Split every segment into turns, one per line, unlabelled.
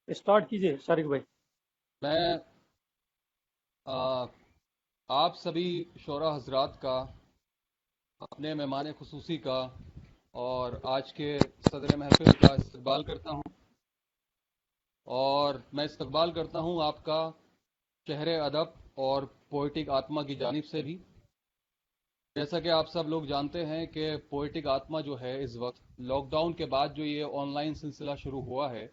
Start कीजिए शारिक भाई।
मैं आ, आप सभी शोरा हजरात का, अपने मेहमान खुसूसी का और आज के सदर महफिल का इस्तकबाल करता हूँ। और मैं इस्तकबाल करता हूँ आपका शहर अदब और पोइटिक आत्मा की जानिब से भी। जैसा कि आप सब लोग जानते हैं कि पोइटिक आत्मा जो है, इस वक्त लॉकडाउन के बाद जो ये ऑनलाइन सिलसिला शुरू हुआ है,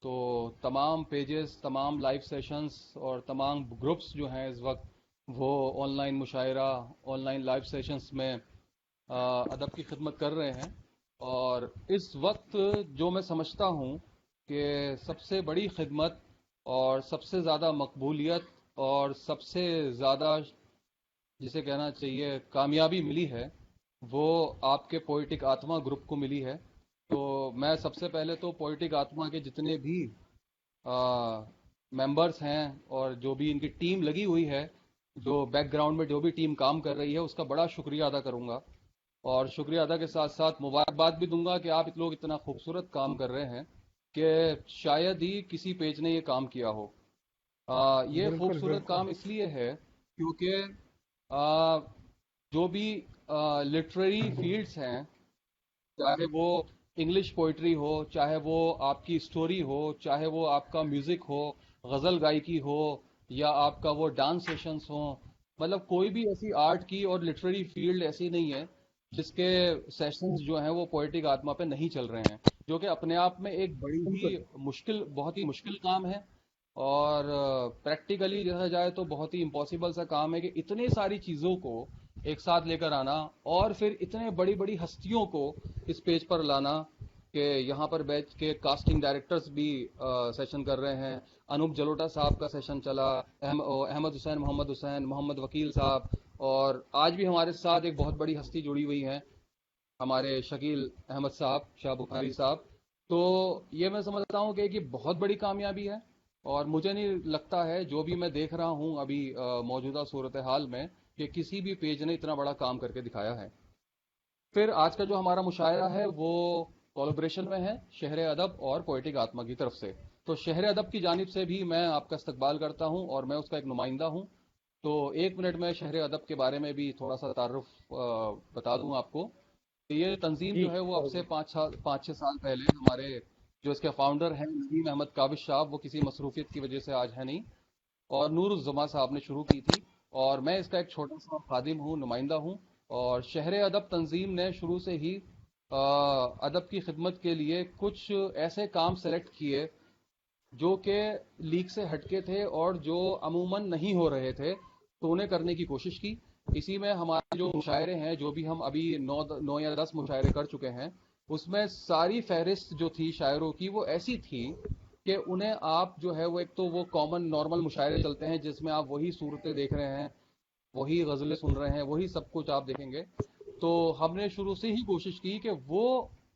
तो तमाम पेजेस, तमाम लाइव सेशंस और तमाम ग्रुप्स जो हैं इस वक्त, वो ऑनलाइन मुशायरा, ऑनलाइन लाइव सेशंस में अदब की खिदमत कर रहे हैं। और इस वक्त जो मैं समझता हूँ कि सबसे बड़ी खिदमत और सबसे ज़्यादा मकबूलियत और सबसे ज़्यादा जिसे कहना चाहिए कामयाबी मिली है, वो आपके पोइटिक आत्मा ग्रुप को मिली है। तो मैं सबसे पहले तो पोइटिक आत्मा के जितने भी मेंबर्स हैं और जो भी इनकी टीम लगी हुई है, जो बैकग्राउंड में जो भी टीम काम कर रही है, उसका बड़ा शुक्रिया अदा करूंगा। और शुक्रिया अदा के साथ साथ मुबारकबाद भी दूंगा कि आप लोग इतना खूबसूरत काम कर रहे हैं कि शायद ही किसी पेज ने ये काम किया हो। ये
बिल्कुल
खूबसूरत
बिल्कुल।
काम इसलिए है क्योंकि आ, जो भी लिटरेरी फील्ड्स हैं, चाहे वो इंग्लिश पोइट्री हो, चाहे वो आपकी स्टोरी हो, चाहे वो आपका म्यूजिक हो, गजल गायकी हो, या आपका वो डांस सेशंस हो, मतलब कोई भी ऐसी आर्ट की और लिटरेरी फील्ड ऐसी नहीं है जिसके सेशंस जो हैं वो पोएटिक आत्मा पे नहीं चल रहे हैं, जो कि अपने आप में एक बड़ी
बिल्कुल
ही मुश्किल, बहुत ही मुश्किल काम है। और प्रैक्टिकली देखा जाए तो बहुत ही इम्पॉसिबल सा काम है कि इतने सारी चीज़ों को एक साथ लेकर आना और फिर इतने बड़ी बड़ी हस्तियों को इस पेज पर लाना, कि यहाँ पर बैठ के कास्टिंग डायरेक्टर्स भी सेशन कर रहे हैं। अनूप जलोटा साहब का सेशन चला, अहमद हुसैन, मोहम्मद हुसैन, मोहम्मद वकील साहब, और आज भी हमारे साथ एक बहुत बड़ी हस्ती जुड़ी हुई है, हमारे शकील अहमद साहब, शाह बुखारी साहब। तो ये मैं समझता हूँ कि एक ये बहुत बड़ी कामयाबी है। और मुझे नहीं लगता है, जो भी मैं देख रहा हूँ अभी मौजूदा सूरत हाल में, कि किसी भी पेज ने इतना बड़ा काम करके दिखाया है। फिर आज का जो हमारा मुशायरा है वो कोलैबोरेशन में है शहर अदब और पोएटिक आत्मा की तरफ से। तो शहर अदब की जानिब से भी मैं आपका इस्तकबाल करता हूँ और मैं उसका एक नुमाइंदा हूँ। तो एक मिनट में शहर अदब के बारे में भी थोड़ा सा तारुफ बता दूं आपको। ये तंजीम
जी।
जो है वो अब से 5-6 साल पहले हमारे जो इसके फाउंडर हैं नदीम अहमद काबिश साहब, वो किसी मसरूफियत की वजह से आज है नहीं, और नूर जमा साहब ने शुरू की थी। और मैं इसका एक छोटा सा खादिम हूँ, नुमाइंदा हूँ। और शहर अदब तंजीम ने शुरू से ही अदब की खिदमत के लिए कुछ ऐसे काम सेलेक्ट किए जो कि लीग से हटके थे और जो अमूमन नहीं हो रहे थे, तो उन्हें करने की कोशिश की। इसी में हमारे जो मुशायरे हैं, जो भी हम अभी 9 या 10 मुशायरे कर चुके हैं, उसमें सारी फहरिस्त जो थी शायरों की वो ऐसी थी कि उन्हें आप जो है वो, एक तो वो कॉमन नॉर्मल मुशायरे चलते हैं जिसमें आप वही सूरतें देख रहे हैं, वही गज़लें सुन रहे हैं, वही सब कुछ आप देखेंगे। तो हमने शुरू से ही कोशिश की कि वो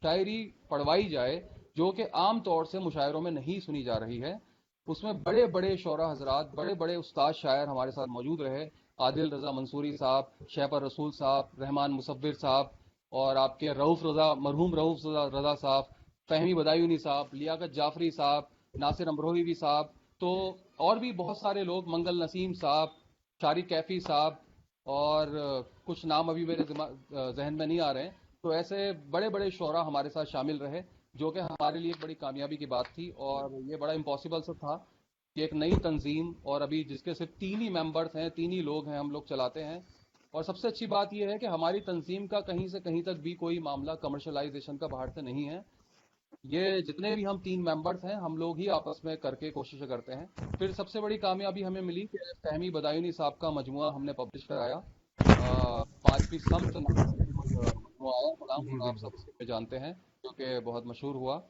शायरी पढ़वाई जाए जो कि आम तौर से मुशायरों में नहीं सुनी जा रही है। उसमें बड़े बड़े शोरा हजरात, बड़े बड़े उस्ताद शायर हमारे साथ मौजूद रहे। आदिल रज़ा मंसूरी साहब, शहपर रसूल साहब, रहमान मुसव्विर साहब, और आपके रऊफ़ रज़ा, मरहूम रऊफ़ रज़ा साहब, फ़हमी बदायूनी साहब, लियाकत जाफरी साहब, नासिर अमरोही साहब, तो और भी बहुत सारे लोग, मंगल नसीम साहब, शारिक कैफी साहब, और कुछ नाम अभी मेरे जहन में नहीं आ रहे हैं। तो ऐसे बड़े बड़े शोरा हमारे साथ शामिल रहे, जो कि हमारे लिए एक बड़ी कामयाबी की बात थी। और ये बड़ा इम्पॉसिबल सा था कि एक नई तंजीम, और अभी जिसके सिर्फ 3 ही मेंबर्स हैं, 3 ही लोग हैं, हम लोग चलाते हैं। और सबसे अच्छी बात यह है कि हमारी तंजीम का कहीं से कहीं तक भी कोई मामला कमर्शलाइजेशन का बाहर से नहीं है। ये जितने भी हम 3 मेंबर्स हैं, हम लोग ही आपस में करके कोशिश करते हैं। फिर सबसे बड़ी कामयाबी हमें मिली कि फहमी बदायूनी साहब का मजमुआ हमने पब्लिश कराया। 5वीं सम्त नाम से एक मजमुआ आया, कलाम
जी
आप
बिल्कुल।
सब उसमें जानते हैं, जो कि बहुत मशहूर हुआ।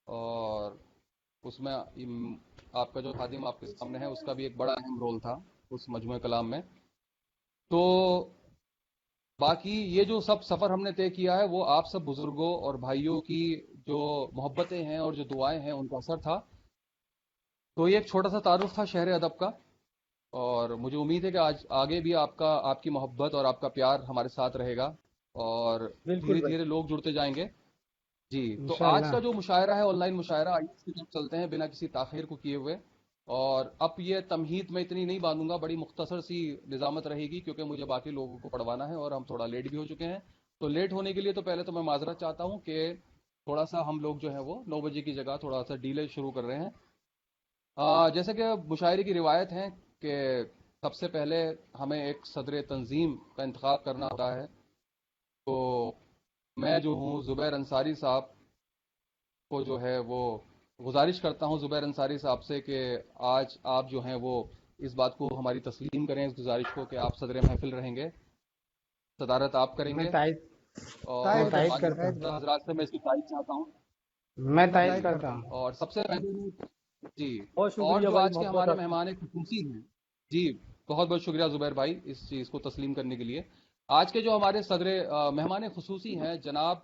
और उसमें आपका जो खादिम आपके सामने है, उसका भी एक बड़ा अहम रोल था उस मजमूए कलाम में। तो बाकी ये जो सब सफ़र हमने तय किया है, वो आप सब बुज़ुर्गों और भाइयों की जो मोहब्बतें हैं और जो दुआएं हैं, उनका असर था। तो ये एक छोटा सा तारुफ था शहर अदब का। और मुझे उम्मीद है कि आज आगे भी आपका, आपकी मोहब्बत और आपका प्यार हमारे साथ रहेगा, और
बिल्कुल
धीरे
भाई।
धीरे लोग जुड़ते जाएंगे। جی تو آج
انشاءاللہ.
کا جو مشاعرہ ہے آن لائن مشاعرہ، آئیے اس کی طرف چلتے ہیں بنا کسی تاخیر کو کیے ہوئے. اور اب یہ تمہید میں اتنی نہیں باندھوں گا، بڑی مختصر سی نظامت رہے گی کیونکہ مجھے باقی لوگوں کو پڑھوانا ہے اور ہم تھوڑا لیٹ بھی ہو چکے ہیں. تو لیٹ ہونے کے لیے تو پہلے تو میں معذرت چاہتا ہوں کہ تھوڑا سا ہم لوگ جو ہے وہ 9 بجے کی جگہ تھوڑا سا ڈیلے شروع کر رہے ہیں. جیسے کہ مشاعرے کی روایت ہے کہ سب سے پہلے ہمیں ایک صدر تنظیم کا انتخاب کرنا ہوتا ہے. تو میں جو ہوں زبیر انصاری صاحب کو جو ہے وہ گزارش کرتا ہوں، زبیر انصاری صاحب سے، کہ آج آپ جو ہیں وہ اس بات کو ہماری تسلیم کریں، اس گزارش کو کہ آپ صدر محفل رہیں گے، صدارت آپ کریں
میں
گے.
تائید میں
اور
تائید
باقی
کرتا ہوں.
حضرات سے میں اس کی تائید چاہتا ہوں.
میں
جی.
تائید کرتا ہوں.
اور سب سے پہلے جی،
بہت
اور
شکریہ
جو
بھائی،
آج کے
محبت
ہمارے
آپ کی.
مہمان خصوصی ہیں. جی، بہت بہت شکریہ زبیر بھائی اس چیز کو تسلیم کرنے کے لیے. آج کے جو ہمارے صدر مہمان خصوصی ہیں جناب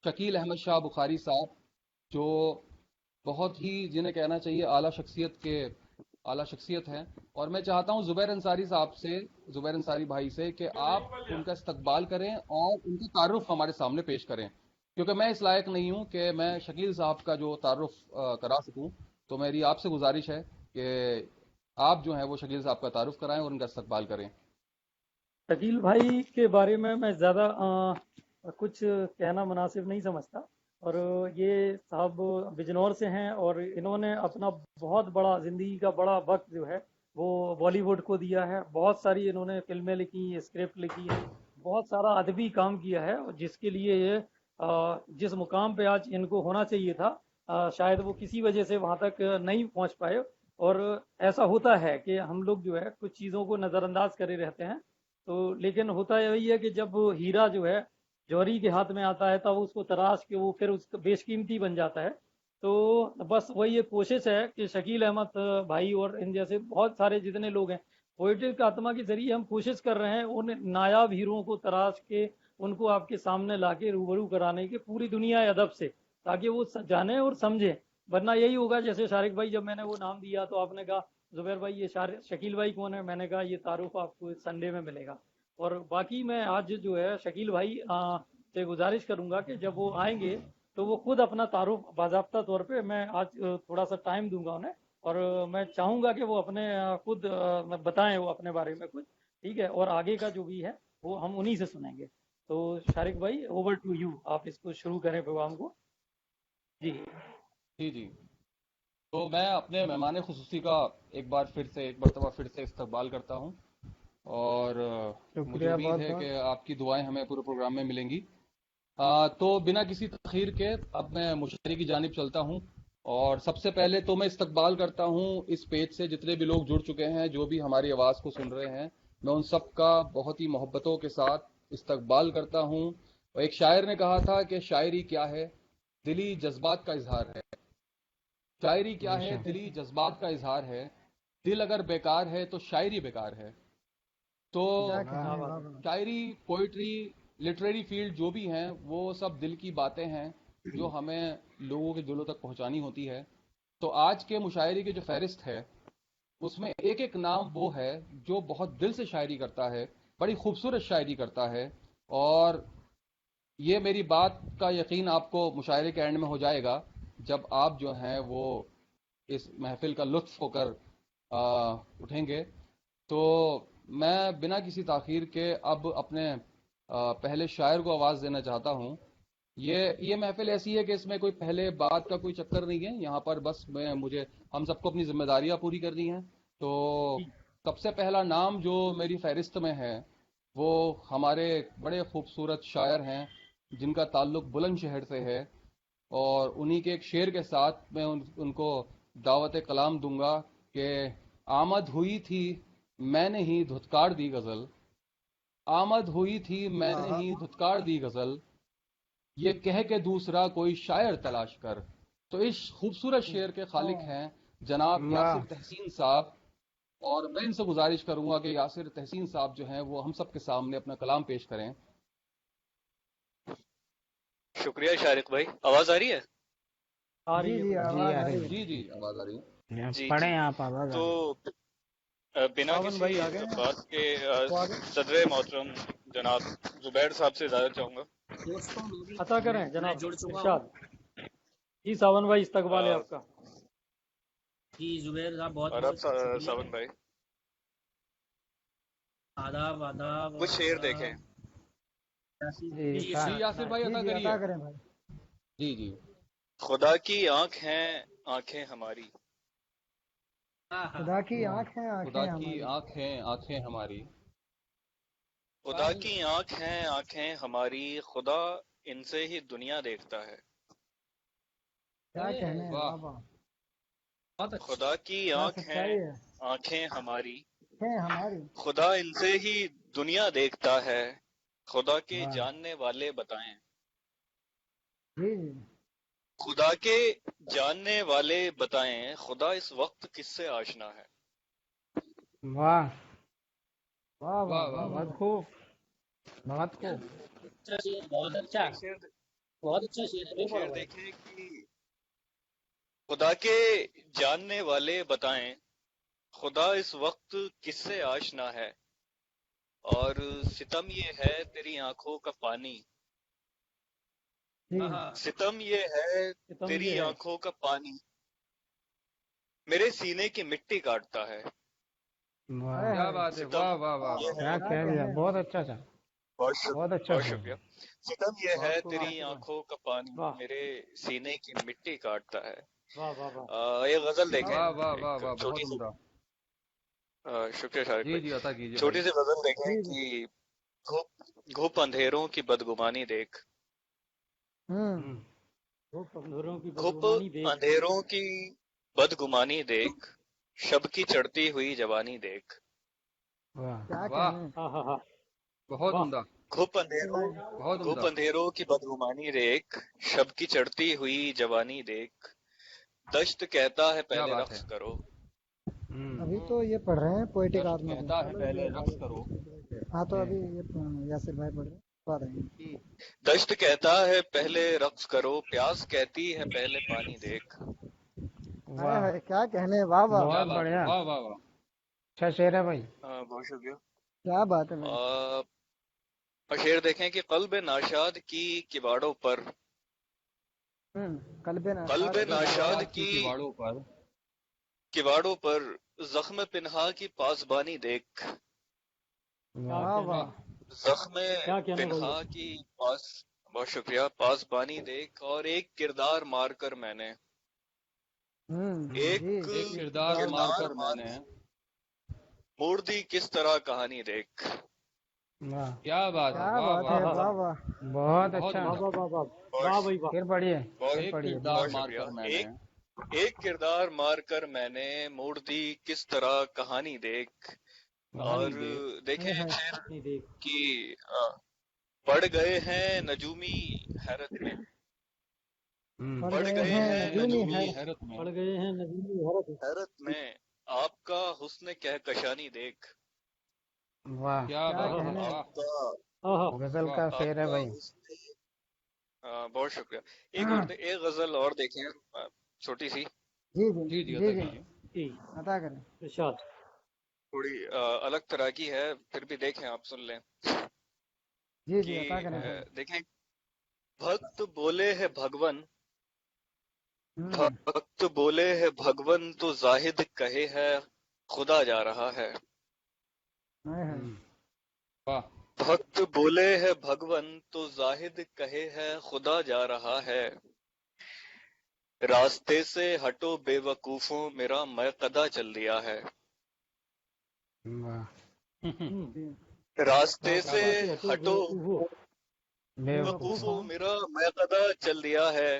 شکیل احمد شاہ بخاری صاحب، جو بہت ہی جنہیں کہنا چاہیے اعلیٰ شخصیت ہیں. اور میں چاہتا ہوں زبیر انصاری صاحب سے، زبیر انصاری بھائی سے، کہ آپ ان کا استقبال کریں اور ان کا تعارف ہمارے سامنے پیش کریں، کیونکہ میں اس لائق نہیں ہوں کہ میں شکیل صاحب کا جو تعارف کرا سکوں. تو میری آپ سے گزارش ہے کہ آپ جو ہیں وہ شکیل صاحب کا تعارف کرائیں اور ان کا استقبال کریں.
شکیل بھائی کے بارے میں زیادہ کچھ کہنا مناسب نہیں سمجھتا. اور یہ صاحب بجنور سے ہیں اور انہوں نے اپنا بہت بڑا زندگی کا بڑا وقت جو ہے وہ بالی ووڈ کو دیا ہے. بہت ساری انہوں نے فلمیں لکھی، اسکرپٹ لکھی ہے، بہت سارا ادبی کام کیا ہے، اور جس کے لیے یہ جس مقام پہ آج ان کو ہونا چاہیے تھا شاید وہ کسی وجہ سے وہاں تک نہیں پہنچ پائے. اور ایسا ہوتا ہے کہ ہم لوگ جو ہے کچھ چیزوں کو نظر انداز کرے رہتے ہیں. تو لیکن ہوتا یہی ہے کہ جب ہیرا جو ہے جوہری کے ہاتھ میں آتا ہے تب اس کو تراش کے وہ پھر اس کا بیش قیمتی بن جاتا ہے. تو بس وہی ایک کوشش ہے کہ شکیل احمد بھائی اور ان جیسے بہت سارے جتنے لوگ ہیں پوئٹک آتما کے ذریعے ہم کوشش کر رہے ہیں ان نایاب ہیروں کو تراش کے ان کو آپ کے سامنے لا کے روبرو کرانے کے پوری دنیا ادب سے، تاکہ وہ جانیں اور سمجھیں. ورنہ یہی ہوگا جیسے شارق بھائی جب میں نے وہ نام دیا تو آپ نے کہا زبیر بھائی یہ شکیل بھائی کون ہے؟ میں نے کہا یہ تعارف آپ کو سنڈے میں ملے گا. اور باقی میں آج جو ہے شکیل بھائی سے گزارش کروں گا کہ جب وہ آئیں گے تو وہ خود اپنا تعارف باضابطہ طور پہ، میں آج تھوڑا سا ٹائم دوں گا انہیں، اور میں چاہوں گا کہ وہ اپنے خود بتائیں وہ اپنے بارے میں کچھ، ٹھیک ہے؟ اور آگے کا جو بھی ہے وہ ہم انہی سے سنیں گے. تو شارق بھائی اوور ٹو یو، آپ اس کو شروع کریں پروگرام کو. جی
جی جی. تو میں اپنے مہمان خصوصی کا ایک مرتبہ پھر سے استقبال کرتا ہوں. اور مجھے
شکریہ
امید
بہت
ہے
بہت.
کہ آپ کی دعائیں ہمیں پورے پروگرام میں ملیں گی. تو بنا کسی تاخیر کے اب میں مشاعرے کی جانب چلتا ہوں. اور سب سے پہلے تو میں استقبال کرتا ہوں اس پیج سے جتنے بھی لوگ جڑ چکے ہیں، جو بھی ہماری آواز کو سن رہے ہیں، میں ان سب کا بہت ہی محبتوں کے ساتھ استقبال کرتا ہوں. اور ایک شاعر نے کہا تھا کہ شاعری کیا ہے؟ دلی جذبات کا اظہار ہے. شاعری کیا
بے
ہے؟
شک.
دلی جذبات کا اظہار ہے. دل اگر بیکار ہے تو شاعری بیکار ہے. تو
واہ.
شاعری، پوئٹری، لٹریری فیلڈ جو بھی ہیں وہ سب دل کی باتیں ہیں جو ہمیں لوگوں کے دلوں تک پہنچانی ہوتی ہے. تو آج کے مشاعرے کی جو فہرست ہے اس میں ایک ایک نام وہ ہے جو بہت دل سے شاعری کرتا ہے، بڑی خوبصورت شاعری کرتا ہے. اور یہ میری بات کا یقین آپ کو مشاعرے کے اینڈ میں ہو جائے گا جب آپ جو ہیں وہ اس محفل کا لطف ہو کر اٹھیں گے. تو میں بنا کسی تاخیر کے اب اپنے پہلے شاعر کو آواز دینا چاہتا ہوں. یہ محفل ایسی ہے کہ اس میں کوئی پہلے بات کا کوئی چکر نہیں ہے. یہاں پر بس ہم سب کو اپنی ذمہ داریاں پوری کرنی ہیں. تو سب سے پہلا نام جو میری فہرست میں ہے وہ ہمارے بڑے خوبصورت شاعر ہیں جن کا تعلق بلند شہر سے ہے. اور انہی کے ایک شعر کے ساتھ میں ان کو دعوت کلام دوں گا کہ آمد ہوئی تھی میں نے ہی دھتکار دی غزل. آمد ہوئی تھی میں نے ہی دھتکار دی غزل، یہ کہہ کے دوسرا کوئی شاعر تلاش کر. تو اس خوبصورت شعر کے خالق ہیں جناب
واہ.
یاسر تحسین صاحب. اور میں ان سے گزارش کروں گا کہ یاسر تحسین صاحب جو ہیں وہ ہم سب کے سامنے اپنا کلام پیش کریں.
شکریہ شارق بھائی. آواز آ رہی ہے؟
آ رہی ہے
جی
بالکل.
آ رہی
جی جی آواز آ رہی ہے.
ہے.
جی
پڑھیں
جی.
آپ آواز آ
تو
رہی.
بنا
پاون بھائی
کسی
آ گئے ہیں؟
بات کے
وہ آ گئے؟
صدر محترم جناب زبیر صاحب سے اجازت چاہوں گا.
عطا کریں جناب ارشاد. جی सावन भाई इस्तकबाल है
آ،
आपका।
جی زبیر صاحب بہت
اور اب
بہت شکریہ.
ساون بھائی
آداب آداب
کچھ
اور
شعر دیکھیں.
جی
جی
جی یاسر بھائی عطا کریے. جی جی.
خدا کی آنکھ ہیں آنکھیں ہماری.
خدا کی آنکھ ہے
خدا
آنکھیں
کی
ہماری.
آنکھیں آنکھیں ہماری.
خدا کی آنکھ ہیں آنکھیں ہماری. خدا ان سے ہی دنیا دیکھتا ہے.
کیا کہنے ہیں
واہ.
بابا.
بہت اچھا.
خدا کی
کیا
آنکھ ہیں
سچائی ہے.
آنکھیں ہماری.
آنکھیں ہماری.
خدا ان سے ہی دنیا دیکھتا ہے. خدا کے
واہ.
جاننے والے بتائیں.
جی جی.
خدا کے جاننے والے بتائیں. خدا اس وقت کس سے آشنا ہے.
واہ واہ
واہ
واہ
واہ
بہت
واہ.
خوب. بہت خوب.
اچھا شعر، بہت اچھا
ایک شعر
بہت اچھا شعر نہیں پڑھا
شعر
بھائی.
دیکھیں کہ خدا کے جاننے والے بتائیں. خدا اس وقت کس سے آشنا ہے. اور ستم یہ ہے تیری آنکھوں کا پانی.
جی.
ستم یہ ہے
ستم
تیری
یہ ہے.
آنکھوں کا پانی. میرے سینے کی مٹی کاٹتا ہے.
ہائے
کیا
ہائے.
بات ہے.
ستم
واہ واہ واہ
یہ
واہ.
کیا
ہے.
کہہ دیا. بہت اچھا تھا. بہت اچھا
بہت
تھا.
شکریہ. ستم یہ ہے
بہت خوب
تیری
یاسر بھائی.
آنکھوں کا پانی.
واہ
میرے سینے کی مٹی کاٹتا ہے.
واہ واہ واہ.
ایک غزل دیکھیں.
واہ واہ واہ
ایک
واہ. بہت
چھوٹی سی.
عمدہ.
شکریہ شارق
جی
بھائی.
جی عطا کیجیے
چھوٹی
بھائی.
سی غزل دیکھیں
جی جی.
کہ گھوپ اندھیروں کی بدگمانی دیکھ.
ہوں.
وہ کمزوروں کی
گھوپ
بدگمانی دیکھ.
اندھیروں کی بدگمانی دیکھ. شب کی چڑھتی ہوئی جوانی دیکھ.
واہ. کیا
واہ.
کہنے.
ہاں ہاں ہاں.
بہت
واہ.
عمدہ. بہت
گھوپ
عمدہ.
اندھیروں کی بدگمانی دیکھ. شب کی چڑھتی ہوئی جوانی دیکھ. دشت کہتا ہے
کیا
پہلے
بات ہے.
رقص کرو.
ابھی تو یہ پڑھ رہے ہیں پوئٹک
دشت
آتما
کہتا ہے پہلے رقص کرو.
ہاں تو ابھی یہ یاسر بھائی پڑھ رہے ہیں. پڑھ رہے ہیں.
دشت کہتا ہے پہلے رقص کرو. پیاس کہتی ہے پہلے پانی دیکھ.
ہائے ہائے. کیا کہنے. واہ واہ.
کیا
بہت
بات ہے.
بڑھیا.
واہ واہ واہ.
اچھا شعر ہے بھائی.
بہت شکریہ.
کیا بات ہے بھائی.
اور شعر دیکھیں کہ قلب ناشاد کی کباڑوں پر.
قلب
قلب
ناشاد
ناشاد
ناشاد کی
کی
کیواڑوں پر.
کباڑوں پر زخم پنہا کی پاسبانی دیکھ.
کیا
واہ
کہنے.
واہ.
زخم
کیا کہنے بھائی.
پنہا کی بہت شکریہ پاسبانی دیکھ. اور ایک کردار مار کر میں نے. ایک
جی.
ایک کردار مار کر میں نے.
موڑ دی کس طرح کہانی دیکھ.
واہ.
کیا بات ہے.
کیا
واہ
بات
واہ
ہے.
ہاں
واہ
ہاں.
واہ. بہت
بہت
اچھا.
واہ
عمدہ.
واہ واہ واہ.
بہت
واہ بھائی واہ.
پھر پڑھیے.
بہت
ایک
پڑھیے.
کردار
بہت
مار
شکریہ.
کر میں نے.
ایک کردار مار کر میں نے. موڑ دی کس طرح کہانی دیکھ. اور
کہانی دیکھ.
دیکھیں
ہائے ہائے.
شعر
نہیں دیکھ.
کی پڑ گئے ہیں نجومی حیرت میں.
پڑھ
پڑ
گئے
گئے
ہیں
ہیں
نجومی
نجومی
حیرت.
حیرت میں.
پڑ گئے ہیں نجومی حیرت.
حیرت میں. آپ کا حسن کہکشانی دیکھ.
واہ.
کیا
کیا
بات ہے.
کہنے.
واہ
آپ کا
ہاں ہاں.
غزل
واہ.
کا
آپ
شعر ہے
کا
بھائی.
حسن. بہت شکریہ. ایک غزل اور دیکھیں. چھوٹی سی.
جی جی
جی جی
جی
عطا
جی.
کیجیے.
جی
عطا کریں.
ارشاد.
تھوڑی الگ طرح کی ہے. پھر بھی دیکھیں آپ سن لیں.
جی جی
کہ
عطا کریں بھائی.
دیکھیں بھکت بولے ہے بھگون. بھکت بولے ہے بھگون تو زاہد کہے ہے خدا جا رہا ہے.
ہائے ہائے.
واہ.
بھکت بولے ہے بھگون تو زاہد کہے ہے خدا جا رہا ہے. راستے سے ہٹو بے وقوفوں میرا میں قدا چل دیا ہے.
واہ.
راستے
کیا
سے
بات ہے.
ہٹو
بے
وقوفوں
وقوف.
میرا میں قدا چل دیا ہے.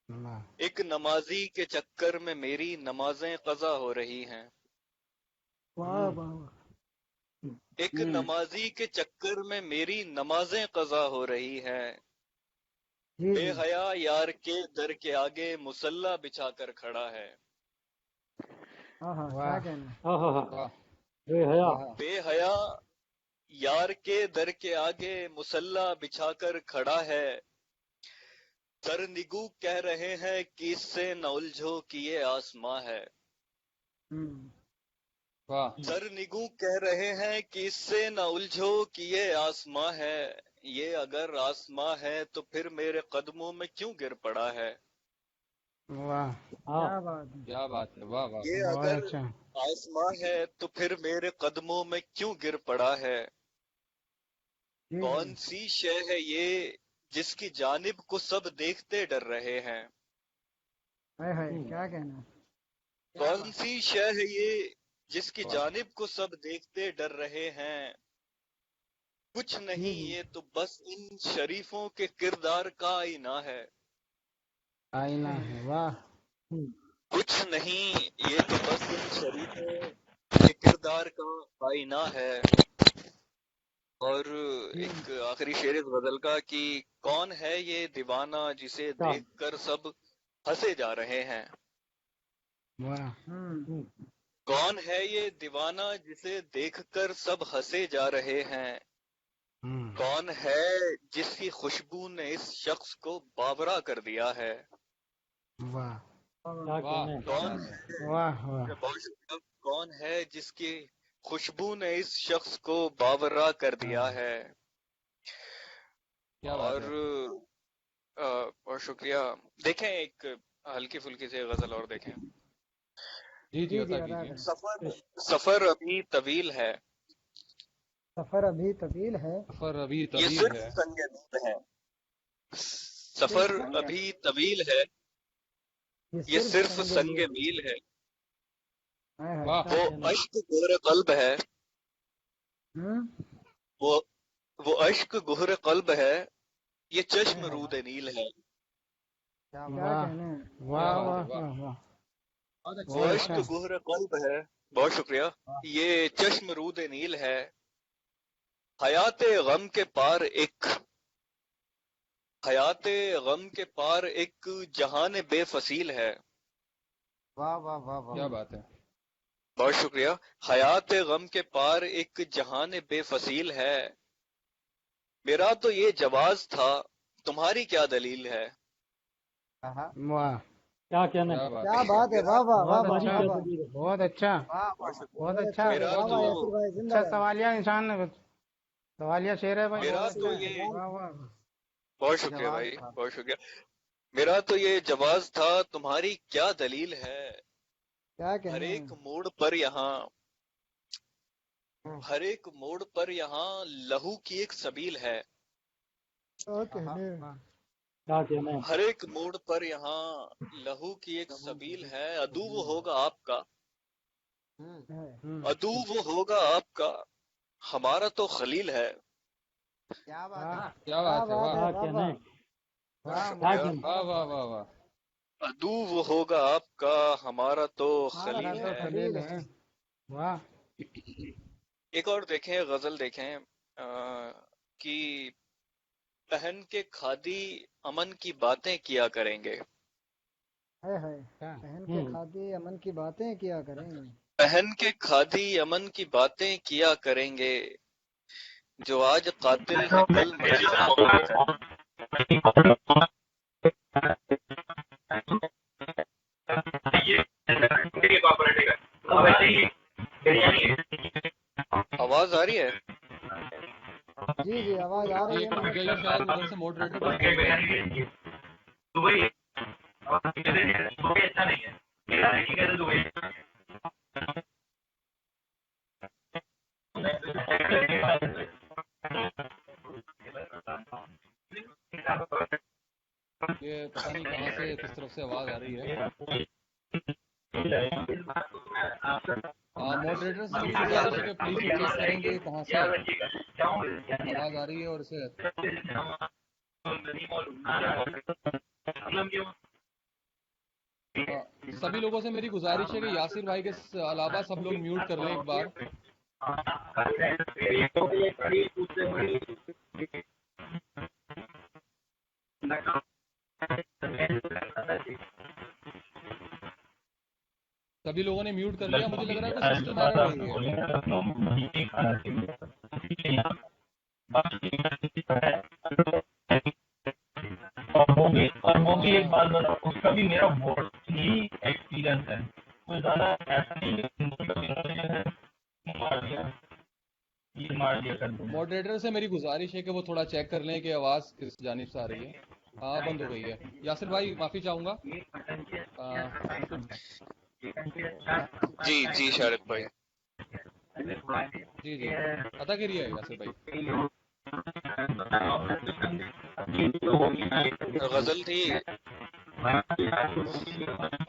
واہ.
ایک نمازی کے چکر میں میری نمازیں قضا ہو رہی ہیں.
واہ واہ.
ایک نمازی کے چکر میں میری نمازیں قضا ہو رہی ہیں.
جی
بے
جی.
حیا یار کے در کے آگے مصلی بچھا کر کھڑا ہے.
ہاں ہاں. کیا واہ. کہنے.
ہاں ہاں ہاں.
واہ.
بے حیا.
واہ.
بے حیا یار کے در کے آگے مصلی بچھا کر کھڑا ہے. سر نگو کہہ رہے ہیں کہ اس سے نہ الجھو کہ یہ آسماں ہے.
واہ.
سر نگو کہہ رہے ہیں کہ اس سے نہ الجھو کہ یہ آسماں ہے. یہ اگر آسماں ہے تو پھر میرے قدموں میں کیوں گر پڑا ہے.
واہ
ہاں
کیا بات ہے
کیا بات ہے، واہ واہ.
یہ
بہت
اگر
اچھا
آسماں ہے تو پھر میرے قدموں میں کیوں گر پڑا ہے؟
جی
کون
جی
سی شے ہے یہ جس کی جانب کو سب دیکھتے ڈر رہے ہیں؟
ہائے ہائے کیا کہنا ہے
کون سی شے ہے یہ جس کی
واہ.
جانب کو سب دیکھتے ڈر رہے ہیں؟ کچھ
جی
نہیں،
جی
یہ تو بس ان شریفوں کے کردار کا آئینہ ہے۔
آئینہ ہے واہ
کچھ نہیں، یہ تو بس ان شریفوں کے کردار کا آئینہ ہے۔ اور
جی
ایک آخری شعر اس غزل کا کہ کون ہے یہ دیوانہ جسے
کیا
دیکھ کر سب ہنسے جا رہے ہیں؟
واہ
کون ہے یہ دیوانہ جسے دیکھ کر سب ہنسے جا رہے ہیں؟ کون ہے جس کی خوشبو نے اس شخص کو باورا کر دیا ہے؟
واہ
کیا
واہ
کہنا ہے
کیا
کون
بات ہے.
واہ واہ
بہت شکریہ۔ کون ہے جس کی خوشبو نے اس شخص کو باورا کر دیا ہے؟
کیا بات
اور
ہے.
بہت شکریہ۔ دیکھیں ایک ہلکی پھلکی سے غزل اور دیکھیں۔
جی
جی
عطا
ادا
کیجیے.
کریں
سفر ابھی طویل ہے،
سفر ابھی طویل ہے
سفر ابھی
یہ
طویل
صرف
ہے.
سنگ میل ہے۔ سفر ابھی طویل ہے، یہ صرف سنگ میل ہے۔
ہائے ہائے
واہ
کیا
وہ
کہنا ہے
اشک گہر قلب ہے،
ہوں
وہ اشک گہر قلب ہے، یہ چشم
ہائے ہائے
رود نیل ہے۔
کیا
واہ
کہنا ہے
کیا
واہ
بات ہے.
واہ
واہ
واہ واہ
بہت اچھا
وہ
بہت
اشک
اچھا
گہر قلب ہے، بہت شکریہ، یہ چشم رود نیل ہے۔ حیات غم کے پار ایک حیات غم کے پار ایک جہان بے فصیل ہے۔
واہ واہ واہ
کیا
واہ
بات ہے.
بہت شکریہ۔ حیات غم کے پار ایک جہان بے فصیل ہے۔ میرا تو یہ جواز تھا، تمہاری کیا دلیل ہے؟
واہ
کیا کہنا
کیا
ہے
بات
کیا
ہے.
بات ہے واہ واہ واہ
ہماری
واہ
کیا
واہ
تقدیر ہے
بہت اچھا بہت اچھا
میرا
واہ واہ یاسر
تو
بھائی زندہ اچھا سوالیہ انسان ہے سوالیہ شعر ہے بھائی
میرا
بہت
تو
اچھا
یہ
واہ واہ
بہت شکریہ بھائی، بہت شکریہ۔ میرا تو یہ جواز تھا، تمہاری کیا دلیل ہے؟
کیا
ہر
کہنا
ایک موڑ پر یہاں ہر ایک موڑ پر یہاں لہو کی ایک سبیل ہے۔
کیا کہنا ہے
کیا کہنا ہے
ہر ایک موڑ پر یہاں لہو کی ایک سبیل ہے۔ عدو وہ ہوگا آپ کا، عدو وہ ہوگا آپ کا، ہمارا تو خلیل ہے۔
کیا بات ہے
کیا بات ہے. واہ
کیا کہنا ہے
واہ
کیا
شکریہ۔
کہنا
واہ واہ واہ واہ.
عدو وہ ہوگا آپ کا، ہمارا تو خلیل
تو
ہے۔
خلیل ہے واہ
ایک اور دیکھیں غزل دیکھیں کہ پہن کے کھادی امن کی باتیں کیا کریں گے۔
ہائے ہائے پہن کے کھادی امن کی باتیں کیا کریں گے
پہن کے کھادی امن کی باتیں کیا کریں گے، جو آج قاتل ہے کل مظلوم۔ آواز آ رہی ہے؟
جی جی آواز آ رہی
یہ
ہے
مجھے یہ شاید ادھر سے موڈریٹر کو بول رہے ہیں. یہ پتہ نہیں کہاں سے کس طرف سے آواز آ رہی ہے. موڈریٹر سے میری گزارش ہے کہ پلیز وہ چیک کریں گے کہاں سے آواز آ رہی ہے اور اسے سبھی لوگوں سے میری گزارش ہے کہ یاسر بھائی کے علاوہ سب لوگ میوٹ کر لیں ایک بار. سبھی لوگوں نے میوٹ کر لیا. مجھے لگ رہا ہے کوئی سسٹم ایرر ہو رہی
اور وہ بھی ایک بات بتا، اس کا بھی میرا بہت ہی ایکسپیرئنس ہے، کوئی زیادہ ایسا نہیں
ہے. موڈریٹر سے میری گزارش ہے کہ وہ تھوڑا چیک کر لیں کہ آواز کس جانب سے آ رہی ہے. हाँ बंद हो गई है। यासिर भाई माफी चाहूंगा।
जी जी शारिक भाई।
जी जी अता करिए यासिर भाई।
गजल थी,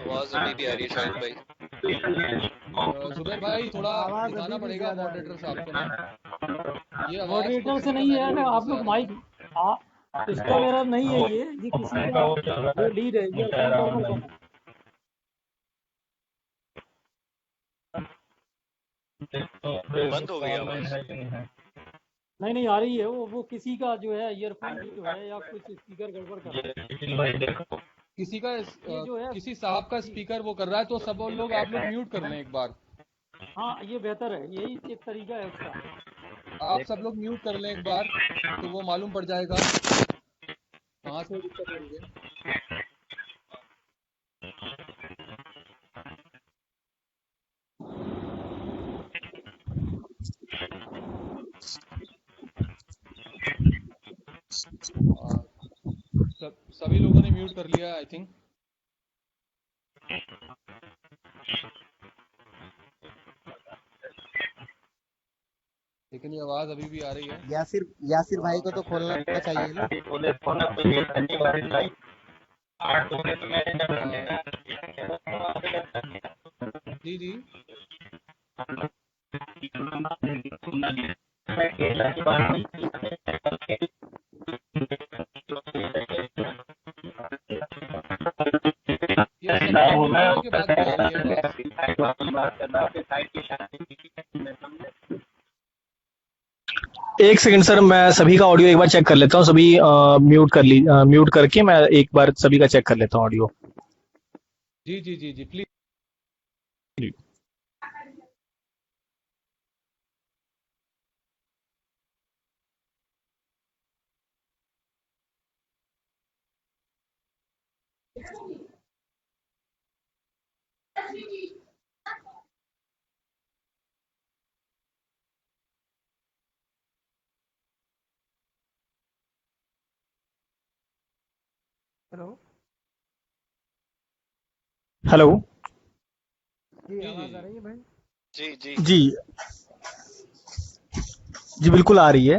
आवाज अभी भी आ रही है शारिक भाई।
जुबैर भाई थोड़ा
आवाज
बताना
अभी भी
पड़ेगा
ज्यादा आ रही
मॉडरेटर
है।
साहब को ना, ये आवाज
मॉडरेटर
कुछ
से नहीं है ना,
मैन्युअल
आप
से आ
लोग
रही
माइक इसका मेरा नहीं है, ये किसी का जो लीड है, ईयरफोन नॉर्मल कम है।
बंद हो गई आवाज।
नहीं नहीं आ रही है, वो किसी का जो है ईयरफोन जो है या कुछ स्पीकर गड़बड़ कर रहा है।
किसी का
ये जो है
किसी साहब का
जी,
स्पीकर वो कर रहा है, तो सब लोग आप लोग म्यूट कर लें एक बार।
हाँ ये बेहतर है, यही एक तरीका है उसका।
आप सब लोग म्यूट कर लें एक बार, तो वो मालूम पड़ जाएगा कहाँ से दिक्कत हो रही है। सभी लोगों ने म्यूट कर लिया आई थिंक। लेकिन ये आवाज अभी भी आ रही है।
यासिर भाई को तो खोलना चाहिए ना।
जी जी ये सब होने के बाद भी आ रही है आवाज।
एक सेकंड सर, मैं सभी का ऑडियो एक बार चेक कर लेता हूँ। सभी म्यूट करके मैं एक बार सभी का चेक कर लेता हूँ ऑडियो।
जी जी जी जी प्लीज।
Hello
hello.
जी,
जी
आवाज
जी
आ रही है भाई?
जी जी
जी जी बिल्कुल आ रही है।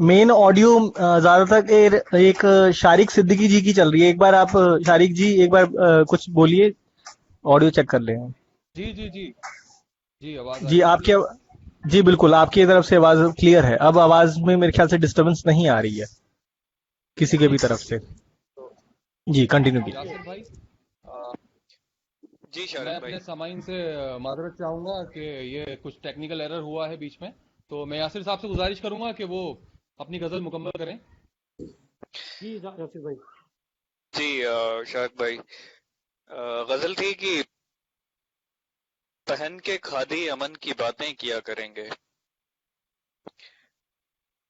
मेन ऑडियो ज्यादातर एक शारिक सिद्दीकी जी की चल रही है। एक बार आप शारिक जी एक बार कुछ बोलिए, ऑडियो चेक कर लें।
जी जी जी जी आवाज आ
जी
रही है।
आपके जी बिल्कुल आपकी तरफ से आवाज क्लियर है। अब आवाज में मेरे ख्याल से डिस्टरबेंस नहीं आ रही है किसी के भी तरफ से। जी कंटिन्यू कीजिए।
यासिर भाई
जी
मैं
शारिक भाई।
अपने सामाइन से माजरत चाहूंगा कि ये कुछ टेक्निकल एरर हुआ है बीच में, तो मैं यासिर साहब से गुजारिश करूंगा कि वो अपनी गजल मुकम्मल करें।
जी यासिर भाई।
जी शारिक भाई, गजल थी कि पहन के खादी अमन की बातें किया करेंगे,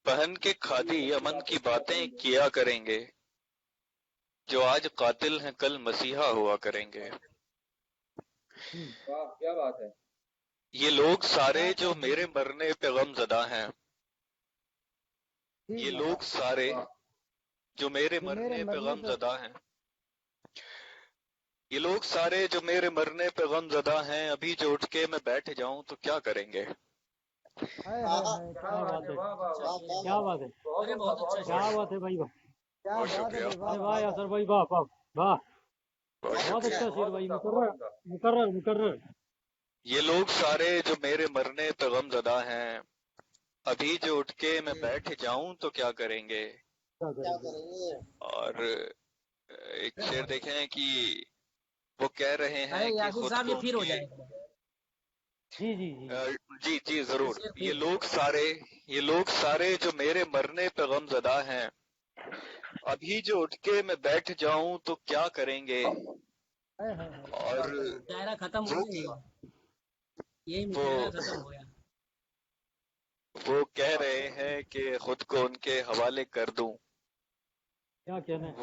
पहन के खादी अमन की बातें किया करेंगे, जो आज कातिल हैं कल मसीहा हुआ करेंगे।
वाह क्या बात है।
ये लोग सारे
क्या
जो
बात
मेरे
है।
मरने पे गमज़दा हैं,
जी
ये
जी,
लोग सारे जो मेरे
जो मेरे
मरने पे
मरने पे
गमज़दा हैं, ये लोग सारे जो मेरे मरने पे गमज़दा हैं, अभी जो उठ के मैं बैठ जाऊं तो क्या करेंगे।
हाय हाय हाय,
क्या बात है,
अच्छा
क्या बात है,
अरे बहुत अच्छा
क्या
शेर।
बात है भाई, वाह।
क्या
बहुत
बात है
शुक्रिया,
भाई, वाह
अरे
वाह
वाह
वाह।
यासर भाई, वाह वाह वाह,
बहुत
बहुत
शुक्रिया।
अच्छा शेर भाई, मुकर्रर मुकर्रर मुकर्रर।
ये लोग सारे जो मेरे मरने पे गमज़दा हैं, अभी जो उठ के मैं बैठ जाऊं तो क्या करेंगे।
क्या करेंगे।
और एक शेर देखें कि वो कह रहे
अरे
हैं कि
यासिर
खुद
साहब
को
ये फिर हो
उनके
जाएगा।
जी जी जी
जी जी जरूर।
शेर
ये
फिर।
लोग सारे जो मेरे मरने पे गमज़दा हैं, अभी जो उठ के मैं बैठ जाऊं तो क्या करेंगे।
हाय हाय हाय, क्या
और
बात है।
मुशायरा खत्म हो
वो
गया, यही
वो
मुशायरा खत्म हो गया।
वो कह रहे हैं कि खुद को उनके हवाले कर दूं।
क्या कहना है।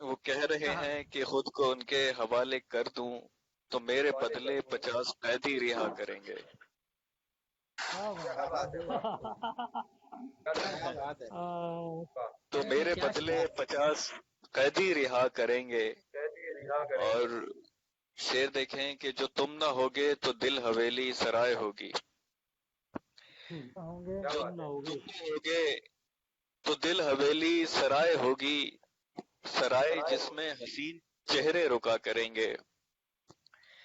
वो कह रहे
हाँ,
हैं कि खुद को उनके हवाले कर दूं तो मेरे बदले 50 कैदी रिहा करेंगे।
क्या बात है क्या बात है
तो मेरे बदले 50 कैदी रिहा करेंगे। और शेर देखें कि जो तुम ना होगे तो दिल हवेली सराय होगी,
होंगे
जो तुम ना होगे तो दिल हवेली सराय होगी, सराय जिसमें हसीन चेहरे रुका करेंगे।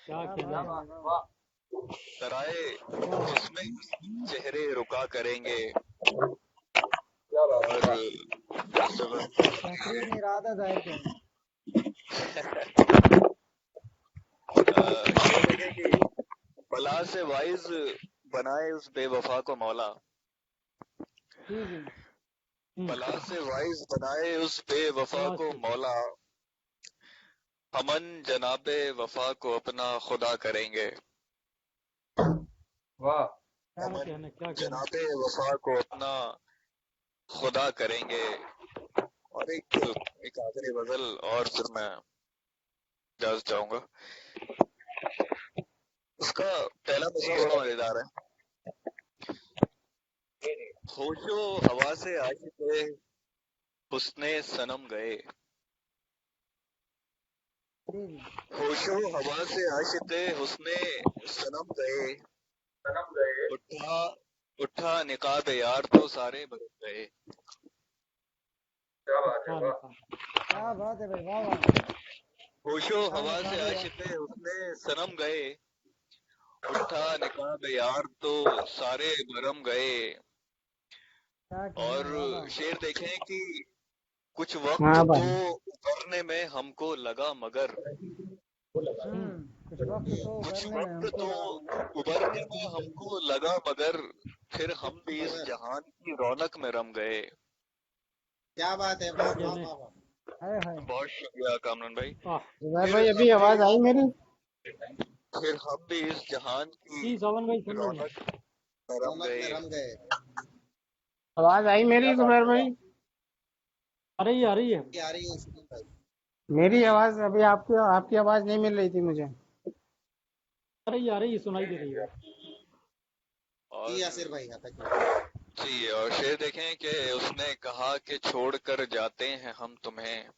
क्या कहना है।
सराय जिसमें हसीन चेहरे रुका करेंगे। और
तकरीर में इरादा जाहिर करें।
शेर देखें कि बला से वाइज बनाए उस बेवफा को मौला,
जी जी
बला से वाइज बनाए उस बेवफा को मौला, हमन जनाबे वफा को अपना खुदा करेंगे।
क्या
हमन
कहना, क्या कहना।
जनाबे वफा को अपना खुदा करेंगे। और एक आखिरी गजल और फिर मैं इजाजत चाहूंगा। उसका पहला मसला बड़ा मजेदार है। होशो हवा से आशिक़े हुस्ने सनम गए, होशो हवा से आशिक़े हुस्ने सनम गए, उठा उठा निकाब यार तो सारे बरस गए।
क्या बात है भाई, वाह वाह।
होशो हवा से आशिक़े हुस्ने सनम गए, उठा निकाब यार तो सारे भरम गए। और शेर देखें कि कुछ वक्त तो उबरने में हमको लगा मगर,
कुछ वक्त तो
उबरने में हमको लगा मगर, फिर हम भी इस जहान की रौनक में रम गए।
क्या बात है, वाह वाह वाह वाह।
बहुत शुक्रिया कामरान भाई।
भाई अभी आवाज आई मेरी?
फिर हम भी इस जहान की
सावन भाई सुन रहे हैं।
रौनक में रम गए।
आवाज आई मेरी जुबैर भाई?
आ रही है,
आ रही है सुनील भाई।
मेरी आवाज अभी आपकी आवाज नहीं मिल रही थी मुझे।
आ रही है, सुनाई दे रही है।
और
यासिर भाई
जी, और शेर देखें कि उसने कहा कि छोड़कर जाते हैं हम तुम्हें,